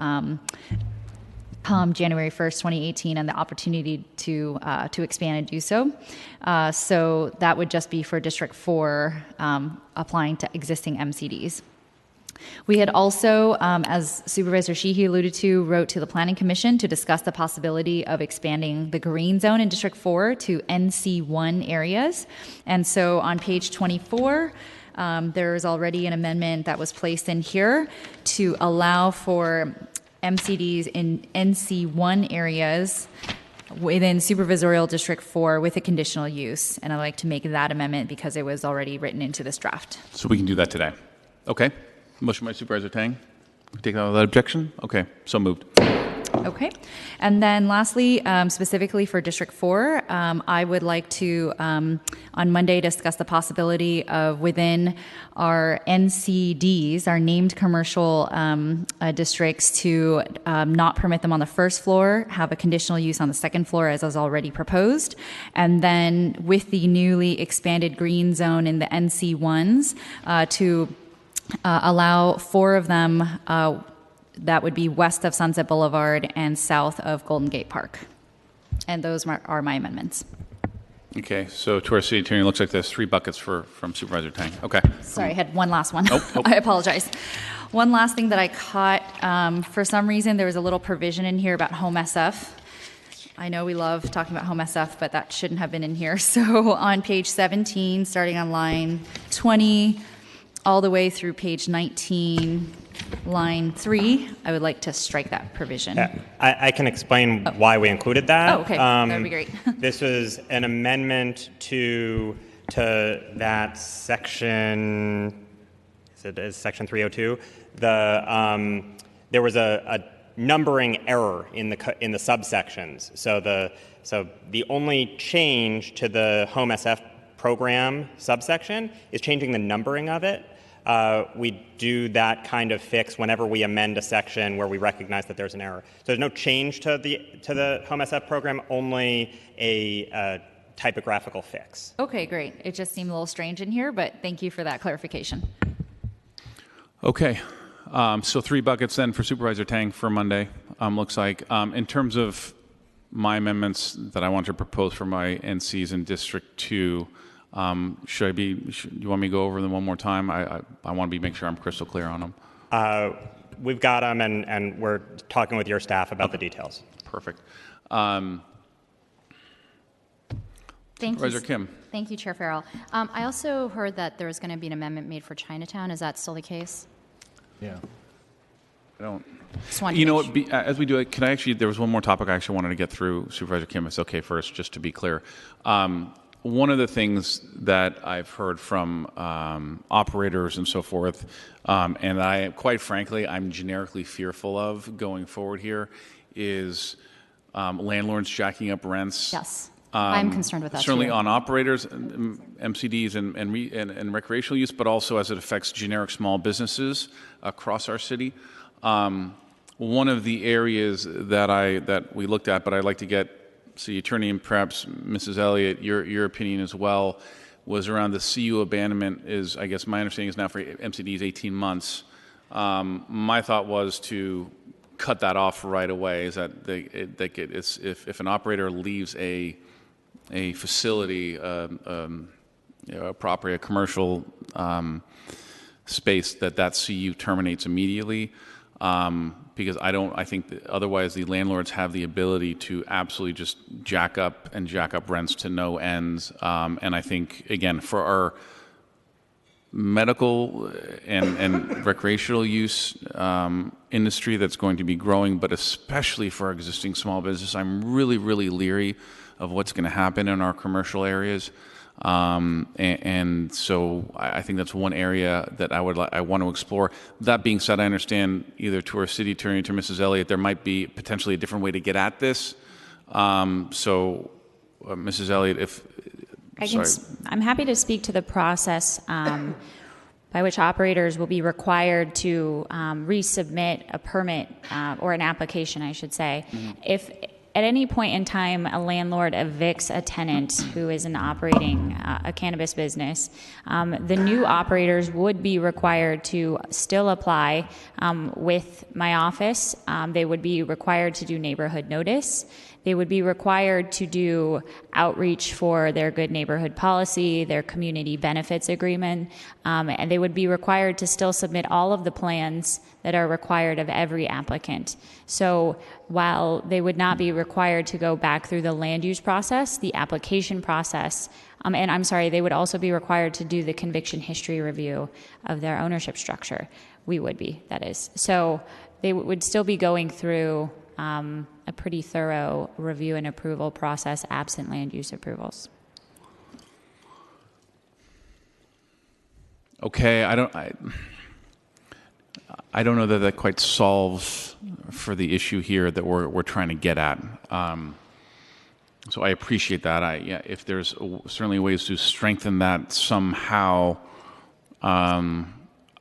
Speaker 11: come January 1st, 2018, and the opportunity to expand and do so. So that would just be for District 4 applying to existing MCDs. We had also, as Supervisor Sheehy alluded to, wrote to the Planning Commission to discuss the possibility of expanding the green zone in District 4 to NC1 areas. And so on page 24, there is already an amendment that was placed in here to allow for MCDs in NC1 areas within Supervisorial District 4 with a conditional use. And I'd like to make that amendment because it was already written into this draft.
Speaker 1: So we can do that today. Okay. Motion by Supervisor Tang. Take that without objection? Okay, so moved.
Speaker 11: Okay. And then lastly, specifically for District 4, I would like to, on Monday, discuss the possibility of within our NCDs, our named commercial districts, to not permit them on the first floor, have a conditional use on the second floor as was already proposed. And then with the newly expanded green zone in the NC1s to allow 4 of them that would be west of Sunset Boulevard and south of Golden Gate Park. And those are my amendments.
Speaker 1: Okay, so to our city attorney, it looks like there's 3 buckets from Supervisor Tang. Okay.
Speaker 11: Sorry, I had one last one.
Speaker 1: Oh.
Speaker 11: I apologize. One last thing that I caught, for some reason there was a little provision in here about home SF. I know we love talking about home SF, but that shouldn't have been in here. So on page 17, starting on line 20, all the way through page 19, line 3, I would like to strike that provision.
Speaker 12: I can explain why we included that.
Speaker 11: Oh, okay. That would be great.
Speaker 12: This was an amendment to to that section, is section 302, there was a numbering error in the subsections. So the only change to the Home SF program subsection is changing the numbering of it. We do that kind of fix whenever we amend a section where we recognize that there's an error. So there's no change to the Home SF program, only a typographical fix.
Speaker 14: Okay, great. It just seemed a little strange in here, but thank you for that clarification.
Speaker 1: Okay. So 3 buckets then for Supervisor Tang for Monday, looks like. In terms of my amendments that I want to propose for my NCs in District 2, do you want me to go over them one more time? I want to make sure I'm crystal clear on them.
Speaker 12: We've got them, and we're talking with your staff about the details.
Speaker 1: Perfect.
Speaker 14: Thank you.
Speaker 1: Supervisor Kim.
Speaker 14: Thank you, Chair Farrell. I also heard that there was going to be an amendment made for Chinatown. Is that still the case?
Speaker 22: Yeah.
Speaker 1: I don't.
Speaker 14: Just wanted
Speaker 1: You
Speaker 14: to
Speaker 1: know
Speaker 14: make
Speaker 1: what? As we do it, there was one more topic I actually wanted to get through, Supervisor Kim. It's okay first, just to be clear. One of the things that I've heard from operators and so forth, and quite frankly, I'm generically fearful of going forward here, is landlords jacking up rents.
Speaker 14: Yes. I'm concerned with that.
Speaker 1: Certainly
Speaker 14: too.
Speaker 1: on operators, MCDs, and recreational use, but also as it affects generic small businesses across our city. One of the areas that we looked at, but I'd like to get City Attorney and perhaps Mrs. Elliott, your opinion as well, was around the CU abandonment. I guess my understanding is now for MCDs 18 months. My thought was to cut that off right away. Is that if an operator leaves a facility, a property, a commercial space, that CU terminates immediately. Because I think that otherwise the landlords have the ability to absolutely just jack up rents to no ends. And I think, again, for our medical and recreational use industry that's going to be growing, but especially for our existing small business, I'm really, really leery of what's going to happen in our commercial areas. And so I think that's one area that I want to explore. That being said, I understand either to our city attorney or to Mrs. Elliott, there might be potentially a different way to get at this. So, Mrs. Elliott,
Speaker 11: I'm happy to speak to the process by which operators will be required to resubmit a permit or an application, I should say.
Speaker 1: Mm-hmm.
Speaker 11: If at any point in time a landlord evicts a tenant who is operating a cannabis business, the new operators would be required to still apply with my office. They would be required to do neighborhood notice. They would be required to do outreach for their good neighborhood policy, their community benefits agreement, and they would be required to still submit all of the plans that are required of every applicant. So while they would not be required to go back through the land use process, the application process, and I'm sorry, they would also be required to do the conviction history review of their ownership structure. We would be, that is. So they would still be going through a pretty thorough review and approval process absent land use approvals.
Speaker 1: Okay, I don't know that quite solves for the issue here that we're trying to get at. So I appreciate that. If there's certainly ways to strengthen that somehow,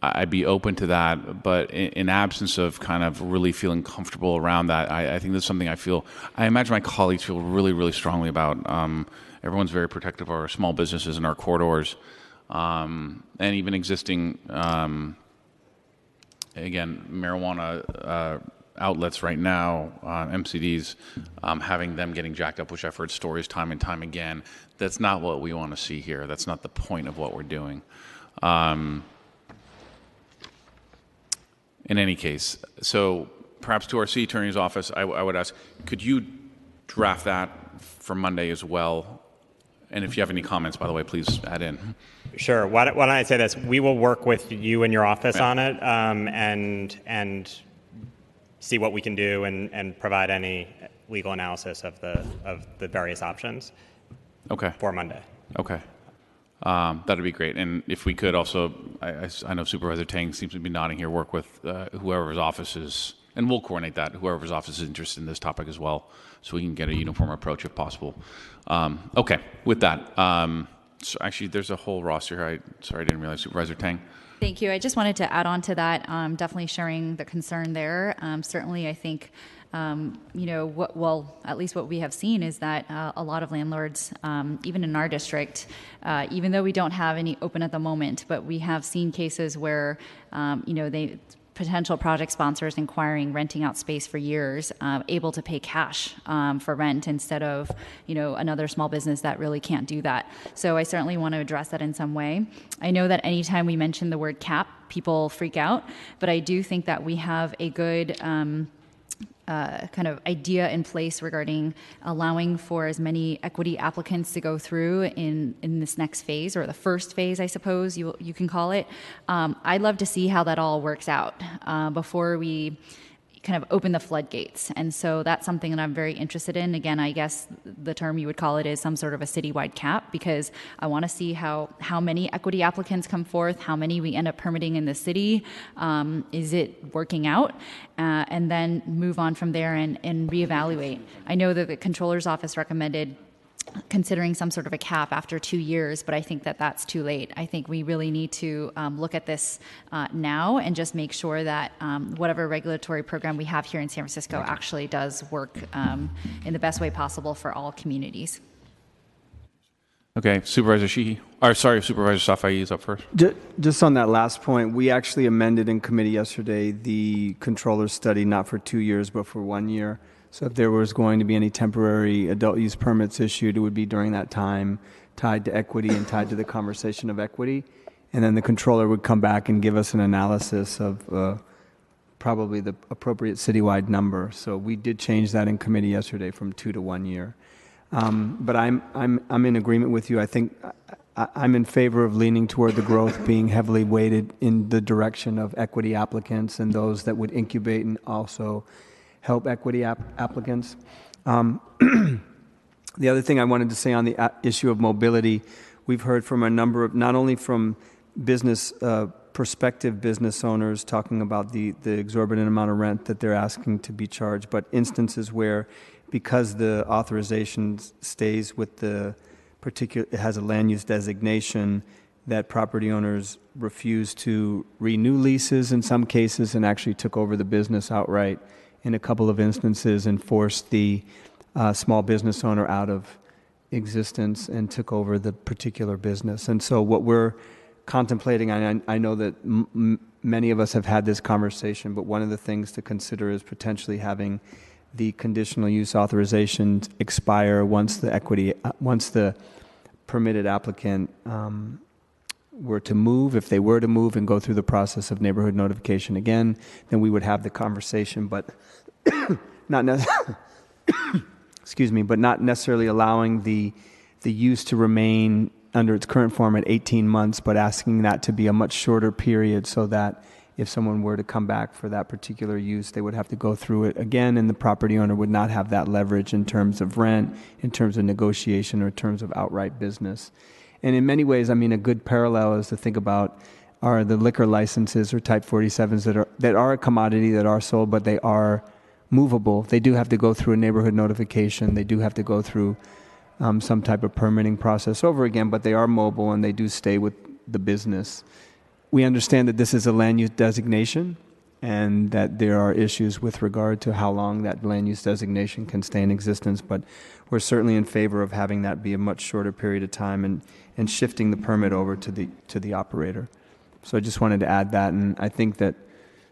Speaker 1: I'd be open to that. But in absence of kind of really feeling comfortable around that, I think that's something I imagine my colleagues feel really, really strongly about. Everyone's very protective of our small businesses and our corridors, and even existing, again, marijuana outlets right now, MCDs, having them getting jacked up, which I've heard stories time and time again. That's not what we want to see here. That's not the point of what we're doing. In any case, so perhaps to our city attorney's office, I would ask, could you draft that for Monday as well? And if you have any comments, by the way, please add in.
Speaker 12: Sure. Why don't I say this? We will work with you and your office on it, and see what we can do, and provide any legal analysis of the various options.
Speaker 1: Okay.
Speaker 12: For Monday.
Speaker 1: Okay. That'd be great. And if we could also, I know Supervisor Tang seems to be nodding here, work with whoever's office is, and we'll coordinate that, whoever's office is interested in this topic as well, so we can get a uniform approach if possible. Okay, with that, so actually there's a whole roster here. Sorry, I didn't realize. Supervisor Tang.
Speaker 18: Thank you. I just wanted to add on to that, definitely sharing the concern there. Certainly, I think, at least what we have seen is that a lot of landlords, even in our district, even though we don't have any open at the moment, but we have seen cases where, potential project sponsors inquiring renting out space for years, able to pay cash for rent instead of another small business that really can't do that. So I certainly want to address that in some way. I know that anytime we mention the word cap, people freak out, but I do think that we have a good kind of idea in place regarding allowing for as many equity applicants to go through in this next phase, or the first phase, I suppose you can call it. I'd love to see how that all works out before we kind of open the floodgates. And so that's something that I'm very interested in. Again, I guess the term you would call it is some sort of a citywide cap, because I want to see how many equity applicants come forth, how many we end up permitting in the city. Is it working out? And then move on from there and reevaluate. I know that the Controller's Office recommended considering some sort of a cap after 2 years, but I think that that's too late. I think we really need to look at this now and just make sure that whatever regulatory program we have here in San Francisco actually does work in the best way possible for all communities.
Speaker 1: Okay, Supervisor Sheehy. Supervisor Safai is up first.
Speaker 13: Just on that last point, we actually amended in committee yesterday the controller's study, not for 2 years, but for 1 year. So if there was going to be any temporary adult use permits issued, it would be during that time, tied to equity and tied to the conversation of equity. And then the controller would come back and give us an analysis of probably the appropriate citywide number. So we did change that in committee yesterday from 2 to 1 year. But I'm in agreement with you. I think I'm in favor of leaning toward the growth being heavily weighted in the direction of equity applicants and those that would incubate and also help equity applicants. The other thing I wanted to say on the issue of mobility, we've heard from a number of, not only from prospective business owners talking about the exorbitant amount of rent that they're asking to be charged, but instances where, because the authorization stays with the particular, it has a land use designation, that property owners refuse to renew leases in some cases and actually took over the business outright in a couple of instances and forced the small business owner out of existence and took over the particular business. And so what we're contemplating, and I know that many of us have had this conversation, but one of the things to consider is potentially having the conditional use authorization expire once the permitted applicant were to move. If they were to move and go through the process of neighborhood notification again, then we would have the conversation, but not necessarily allowing the use to remain under its current form at 18 months, but asking that to be a much shorter period so that if someone were to come back for that particular use, they would have to go through it again, and the property owner would not have that leverage in terms of rent, in terms of negotiation, or in terms of outright business. And in many ways, I mean, a good parallel is to think about are the liquor licenses or Type 47s that are a commodity, that are sold, but they are movable. They do have to go through a neighborhood notification. They do have to go through some type of permitting process over again, but they are mobile and they do stay with the business. We understand that this is a land use designation and that there are issues with regard to how long that land use designation can stay in existence, but we're certainly in favor of having that be a much shorter period of time and shifting the permit over to the operator. So I just wanted to add that, and I think that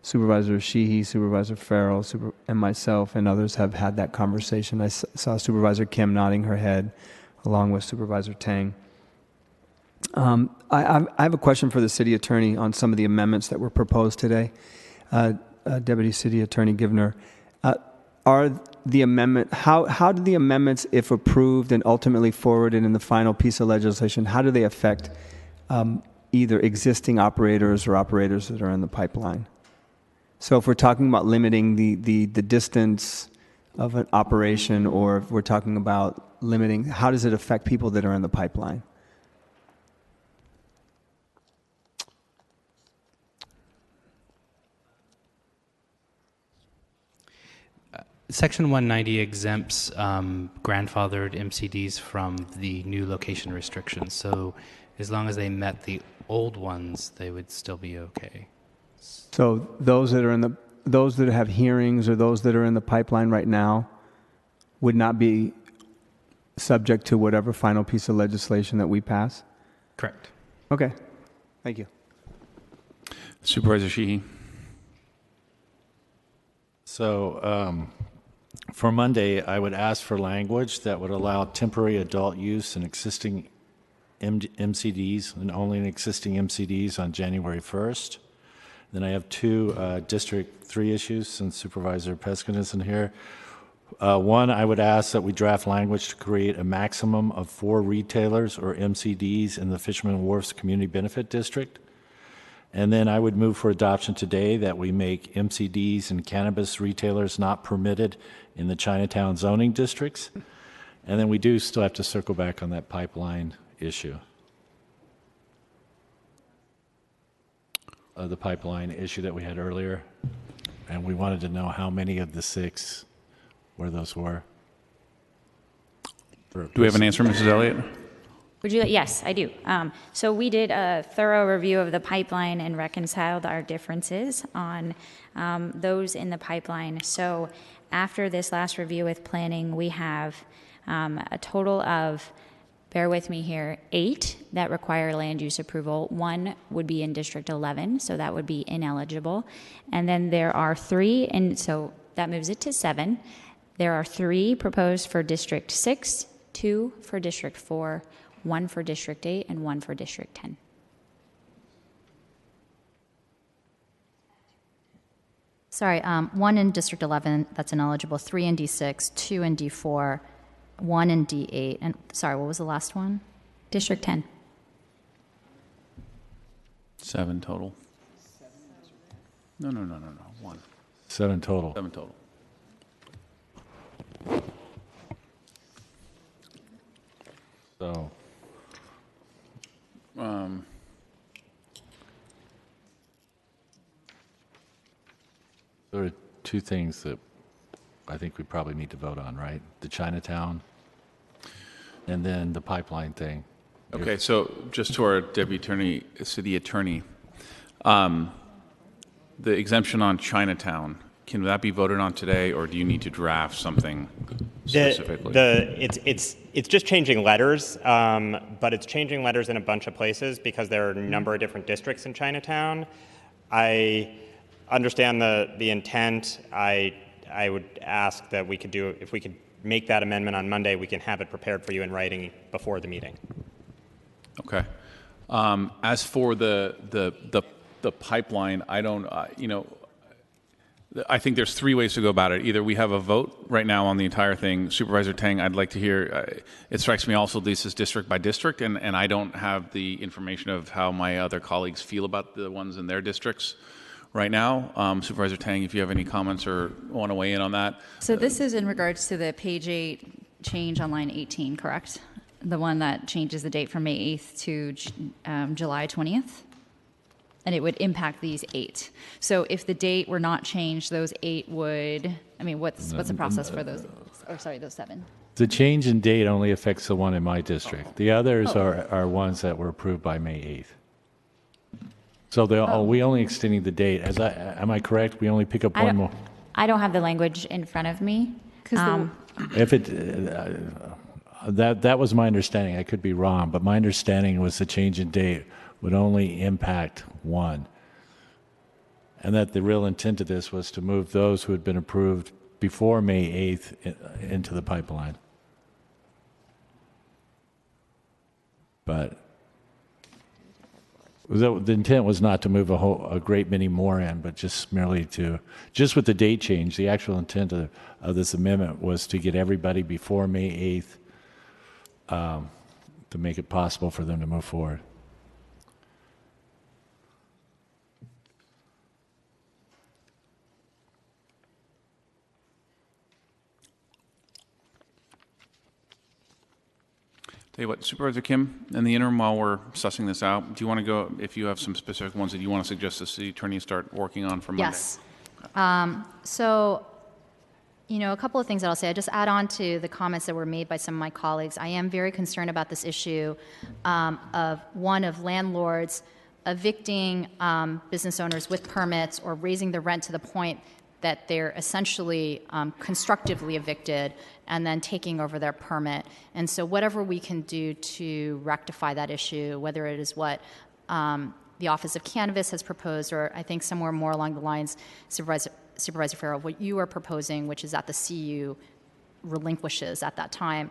Speaker 13: Supervisor Sheehy, Supervisor Farrell, and myself and others have had that conversation. I saw Supervisor Kim nodding her head along with Supervisor Tang. I have a question for the City Attorney on some of the amendments that were proposed today. Deputy City Attorney Givner, how do the amendments, if approved and ultimately forwarded in the final piece of legislation, how do they affect either existing operators or operators that are in the pipeline? So if we're talking about limiting the distance of an operation, or if we're talking about limiting, how does it affect people that are in the pipeline?
Speaker 15: Section 190 exempts grandfathered MCDs from the new location restrictions. So as long as they met the old ones, they would still be okay.
Speaker 13: So those that have hearings or those that are in the pipeline right now would not be subject to whatever final piece of legislation that we pass?
Speaker 15: Correct.
Speaker 13: Okay. Thank you.
Speaker 1: Supervisor Sheehy.
Speaker 22: So for Monday, I would ask for language that would allow temporary adult use in existing MCDs and only in existing MCDs on January 1st. Then I have two District 3 issues since Supervisor Peskin isn't here. One, I would ask that we draft language to create a maximum of 4 retailers or MCDs in the Fisherman Wharfs Community Benefit District. And then I would move for adoption today that we make MCDs and cannabis retailers not permitted in the Chinatown zoning districts. And then we do still have to circle back on that pipeline issue. The pipeline issue that we had earlier. And we wanted to know how many of the 6 where those were.
Speaker 1: Do we have an answer, Mrs. Elliott?
Speaker 11: Would you? Yes, I do. So we did a thorough review of the pipeline and reconciled our differences on those in the pipeline. So after this last review with planning, we have a total of, bear with me here, 8 that require land use approval. 1 would be in District 11, so that would be ineligible. And then there are 3, and so that moves it to 7. There are 3 proposed for District 6, 2 for District 4, 1 for District 8, and 1 for District 10.
Speaker 14: Sorry, 1 in District 11, that's ineligible, 3 in D6, 2 in D4, 1 in D8, and sorry, what was the last one?
Speaker 11: District 10.
Speaker 1: 7 total. No. 1.
Speaker 22: 7 total.
Speaker 1: 7 total.
Speaker 22: So, there are 2 things that I think we probably need to vote on, right? The Chinatown and then the pipeline thing.
Speaker 1: Okay, so just to our city attorney, the exemption on Chinatown, can that be voted on today, or do you need to draft something specifically?
Speaker 12: It's just changing letters, but it's changing letters in a bunch of places because there are a number of different districts in Chinatown. I understand the intent. I would ask that we could if we could make that amendment on Monday, we can have it prepared for you in writing before the meeting.
Speaker 1: Okay. As for the pipeline, I don't, I think there's 3 ways to go about it. Either we have a vote right now on the entire thing. Supervisor Tang, I'd like to hear, it strikes me also this is district by district, and I don't have the information of how my other colleagues feel about the ones in their districts right now. Supervisor Tang, if you have any comments or want to weigh in on that.
Speaker 18: So this is in regards to the page 8 change on line 18, correct? The one that changes the date from May 8th to July 20th? And it would impact these 8. So if the date were not changed, those 8 would, I mean, what's the process for those, or sorry, those 7?
Speaker 22: The change in date only affects the one in my district. The others are ones that were approved by May 8th. So we only extending the date. Am I correct? We only pick up one more.
Speaker 11: I don't have the language in front of me.
Speaker 22: If it, that was my understanding. I could be wrong, but my understanding was the change in date would only impact 1. And that the real intent of this was to move those who had been approved before May 8th into the pipeline. But the intent was not to move a great many more in, but just merely just with the date change, the actual intent of this amendment was to get everybody before May 8th to make it possible for them to move forward.
Speaker 1: Tell you what, Supervisor Kim, in the interim while we're sussing this out, do you want to go, if you have some specific ones that you want to suggest the city attorney start working on for Monday?
Speaker 14: Yes. So You know, a couple of things that I'll say. I just add on to the comments that were made by some of my colleagues. I am very concerned about this issue of landlords evicting business owners with permits or raising the rent to the point that they're essentially constructively evicted and then taking over their permit. And so whatever we can do to rectify that issue, whether it is what the Office of Cannabis has proposed, or I think somewhere more along the lines, Supervisor Farrell, what you are proposing, which is that the CU relinquishes at that time.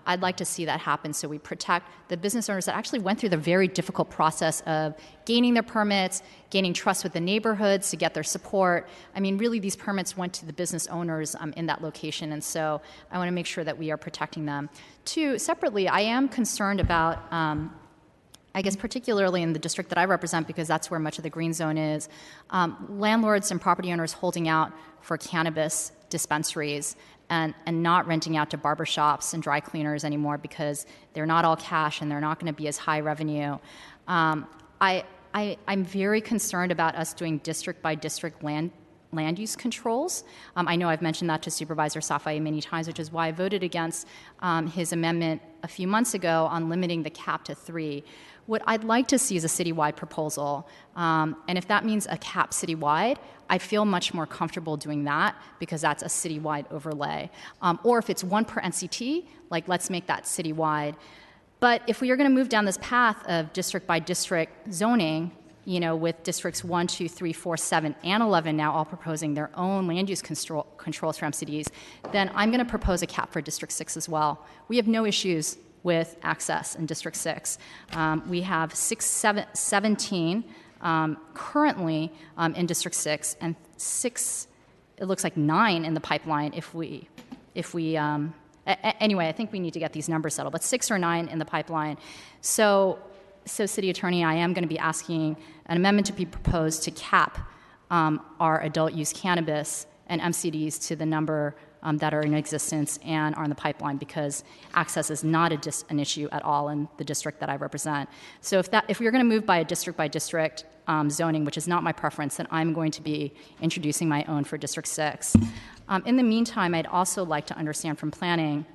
Speaker 14: I'd like to see that happen so we protect the business owners that actually went through the very difficult process of gaining their permits, gaining trust with the neighborhoods to get their support. I mean, really, these permits went to the business owners in that location, and so I want to make sure that we are protecting them. Two, separately, I am concerned about I guess particularly in the district that I represent, because that's where much of the green zone is, landlords and property owners holding out for cannabis dispensaries and not renting out to barbershops and dry cleaners anymore because they're not all cash and they're not going to be as high revenue. I'm very concerned about us doing district by district land use controls. I know I've mentioned that to Supervisor Safai many times, which is why I voted against his amendment a few months ago on limiting the cap to 3. What I'd like to see is a citywide proposal. And if that means a cap citywide, I feel much more comfortable doing that because that's a citywide overlay. Or if it's one per NCT, like let's make that citywide. But if we are going to move down this path of district by district zoning, you know, with districts 1, 2, 3, 4, 7, and 11 now all proposing their own land use controls for MCDs, then I'm going to propose a cap for District 6 as well. We have no issues with access in District 6. We have 17 currently in District 6, and 6, it looks like 9 in the pipeline anyway, I think we need to get these numbers settled, but 6 or 9 in the pipeline. So City Attorney, I am going to be asking an amendment to be proposed to cap our adult use cannabis and MCDs to the number that are in existence and are in the pipeline, because access is not an issue at all in the district that I represent. So if we're going to move by district zoning, which is not my preference, then I'm going to be introducing my own for District 6. In the meantime, I'd also like to understand from planning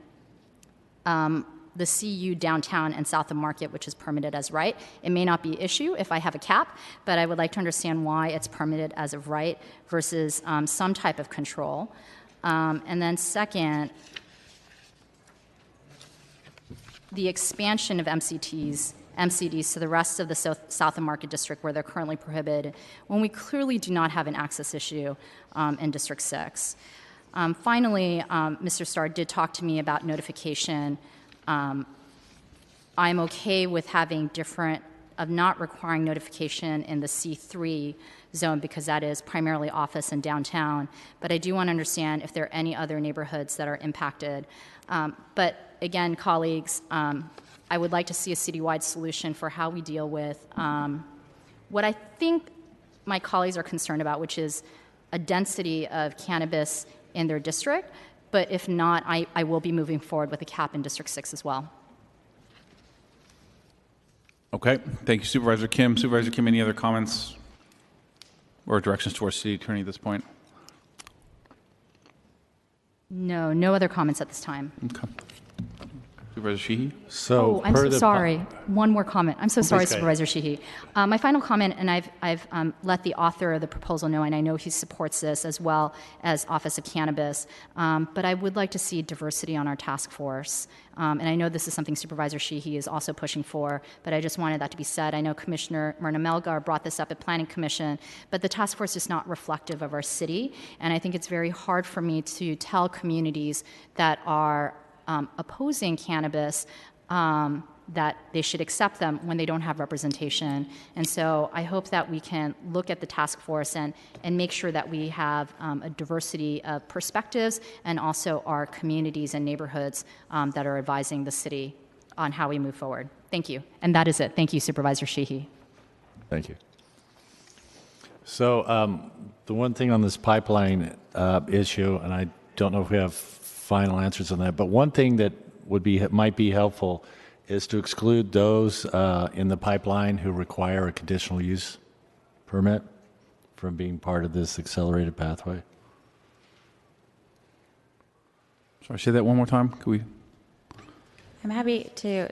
Speaker 14: the CU downtown and south of Market, which is permitted as right. It may not be an issue if I have a cap, but I would like to understand why it's permitted as of right versus some type of control. And then second, the expansion of MCDs to the rest of the south of Market District where they're currently prohibited, when we clearly do not have an access issue in District 6. Finally, Mr. Starr did talk to me about notification. I'm okay with having of not requiring notification in the C3 zone because that is primarily office and downtown. But I do want to understand if there are any other neighborhoods that are impacted. But again, colleagues, I would like to see a citywide solution for how we deal with what I think my colleagues are concerned about, which is a density of cannabis in their district. But if not, I will be moving forward with a cap in District 6 as well.
Speaker 1: Okay. Thank you, Supervisor Kim. Supervisor Kim, any other comments or directions to our City Attorney at this point?
Speaker 14: No other comments at this time.
Speaker 1: Okay. Supervisor Sheehy?
Speaker 22: So,
Speaker 14: I'm so sorry. One more comment. I'm so sorry, Supervisor Sheehy. My final comment, and I've let the author of the proposal know, and I know he supports this as well as Office of Cannabis, but I would like to see diversity on our task force. And I know this is something Supervisor Sheehy is also pushing for, but I just wanted that to be said. I know Commissioner Myrna Melgar brought this up at Planning Commission, but the task force is not reflective of our city, and I think it's very hard for me to tell communities that are opposing cannabis that they should accept them when they don't have representation. And so I hope that we can look at the task force and make sure that we have a diversity of perspectives and also our communities and neighborhoods that are advising the city on how we move forward. Thank you. And that is it. Thank you, Supervisor Sheehy.
Speaker 22: Thank you. So the one thing on this pipeline issue, and I don't know if we have final answers on that, but one thing that might be helpful is to exclude those in the pipeline who require a conditional use permit from being part of this accelerated pathway.
Speaker 1: Sorry, say that one more time. Could we?
Speaker 11: I'm happy to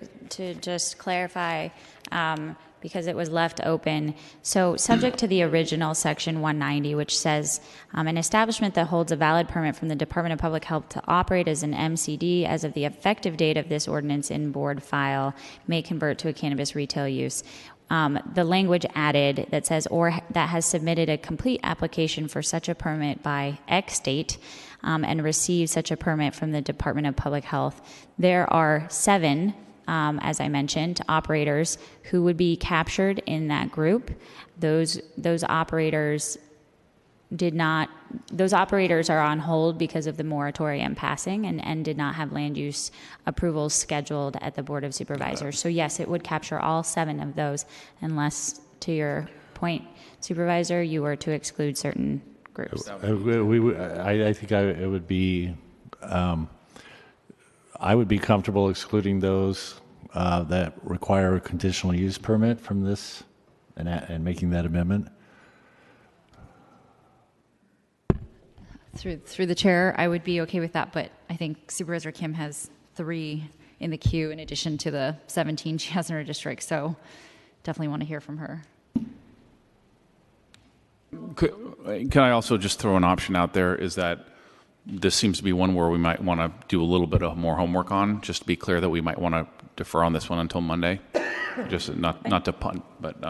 Speaker 11: just clarify because it was left open. So subject to the original section 190, which says an establishment that holds a valid permit from the Department of Public Health to operate as an MCD as of the effective date of this ordinance in board file may convert to a cannabis retail use. The language added that says, or that has submitted a complete application for such a permit by X date and received such a permit from the Department of Public Health. There are 7, as I mentioned, operators who would be captured in that group. Those operators those operators are on hold because of the moratorium passing and did not have land use approvals scheduled at the Board of Supervisors. So yes, it would capture all 7 of those unless, to your point, Supervisor, you were to exclude certain groups.
Speaker 22: I think it would be, I would be comfortable excluding those that require a conditional use permit from this and making that amendment.
Speaker 18: Through the chair, I would be okay with that, but I think Supervisor Kim has 3 in the queue in addition to the 17 she has in her district, so definitely want to hear from her.
Speaker 1: Can I also just throw an option out there, is that this seems to be one where we might want to do a little bit of more homework on, just to be clear that we might want to defer on this one until Monday. Just not to punt, but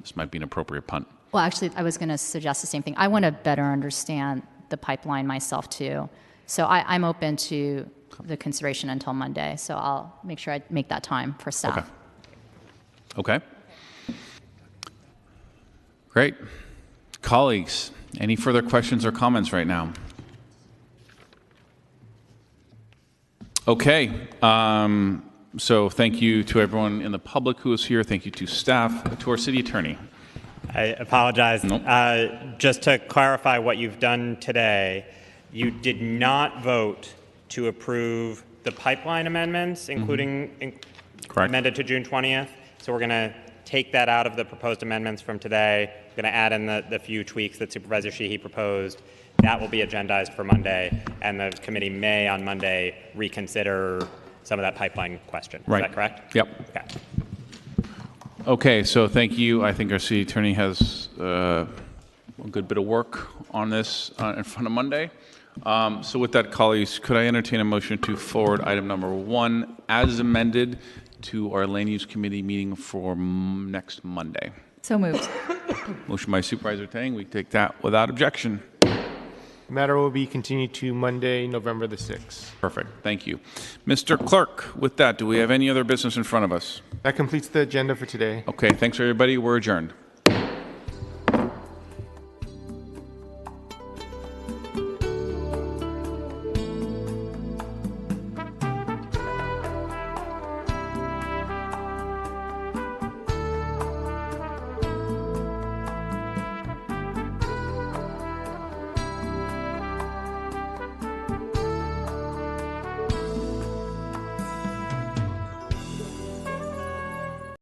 Speaker 1: this might be an appropriate punt.
Speaker 14: Well, actually, I was going to suggest the same thing. I want to better understand the pipeline myself, too. So I'm open to the consideration until Monday. So I'll make sure I make that time for staff.
Speaker 1: Okay. Great. Colleagues, any further questions or comments right now? Okay. So thank you to everyone in the public who is here. Thank you to staff, to our city attorney.
Speaker 12: I apologize. Nope. Just to clarify what you've done today, you did not vote to approve the pipeline amendments, including amended to June 20th. So we're going to take that out of the proposed amendments from today. We're going to add in the few tweaks that Supervisor Sheehy proposed. That will be agendized for Monday, and the committee may on Monday reconsider some of that pipeline question. Is that correct?
Speaker 1: Yep.
Speaker 12: Okay.
Speaker 1: Okay, so thank you. I think our city attorney has a good bit of work on this in front of Monday. So with that, colleagues, could I entertain a motion to forward item number 1 as amended to our land use committee meeting for next Monday?
Speaker 18: So moved.
Speaker 1: Motion by Supervisor Tang. We take that without objection.
Speaker 17: The matter will be continued to Monday, November the 6th.
Speaker 1: Perfect. Thank you. Mr. Clerk, with that, do we have any other business in front of us?
Speaker 17: That completes the agenda for today.
Speaker 1: Okay, thanks everybody. We're adjourned.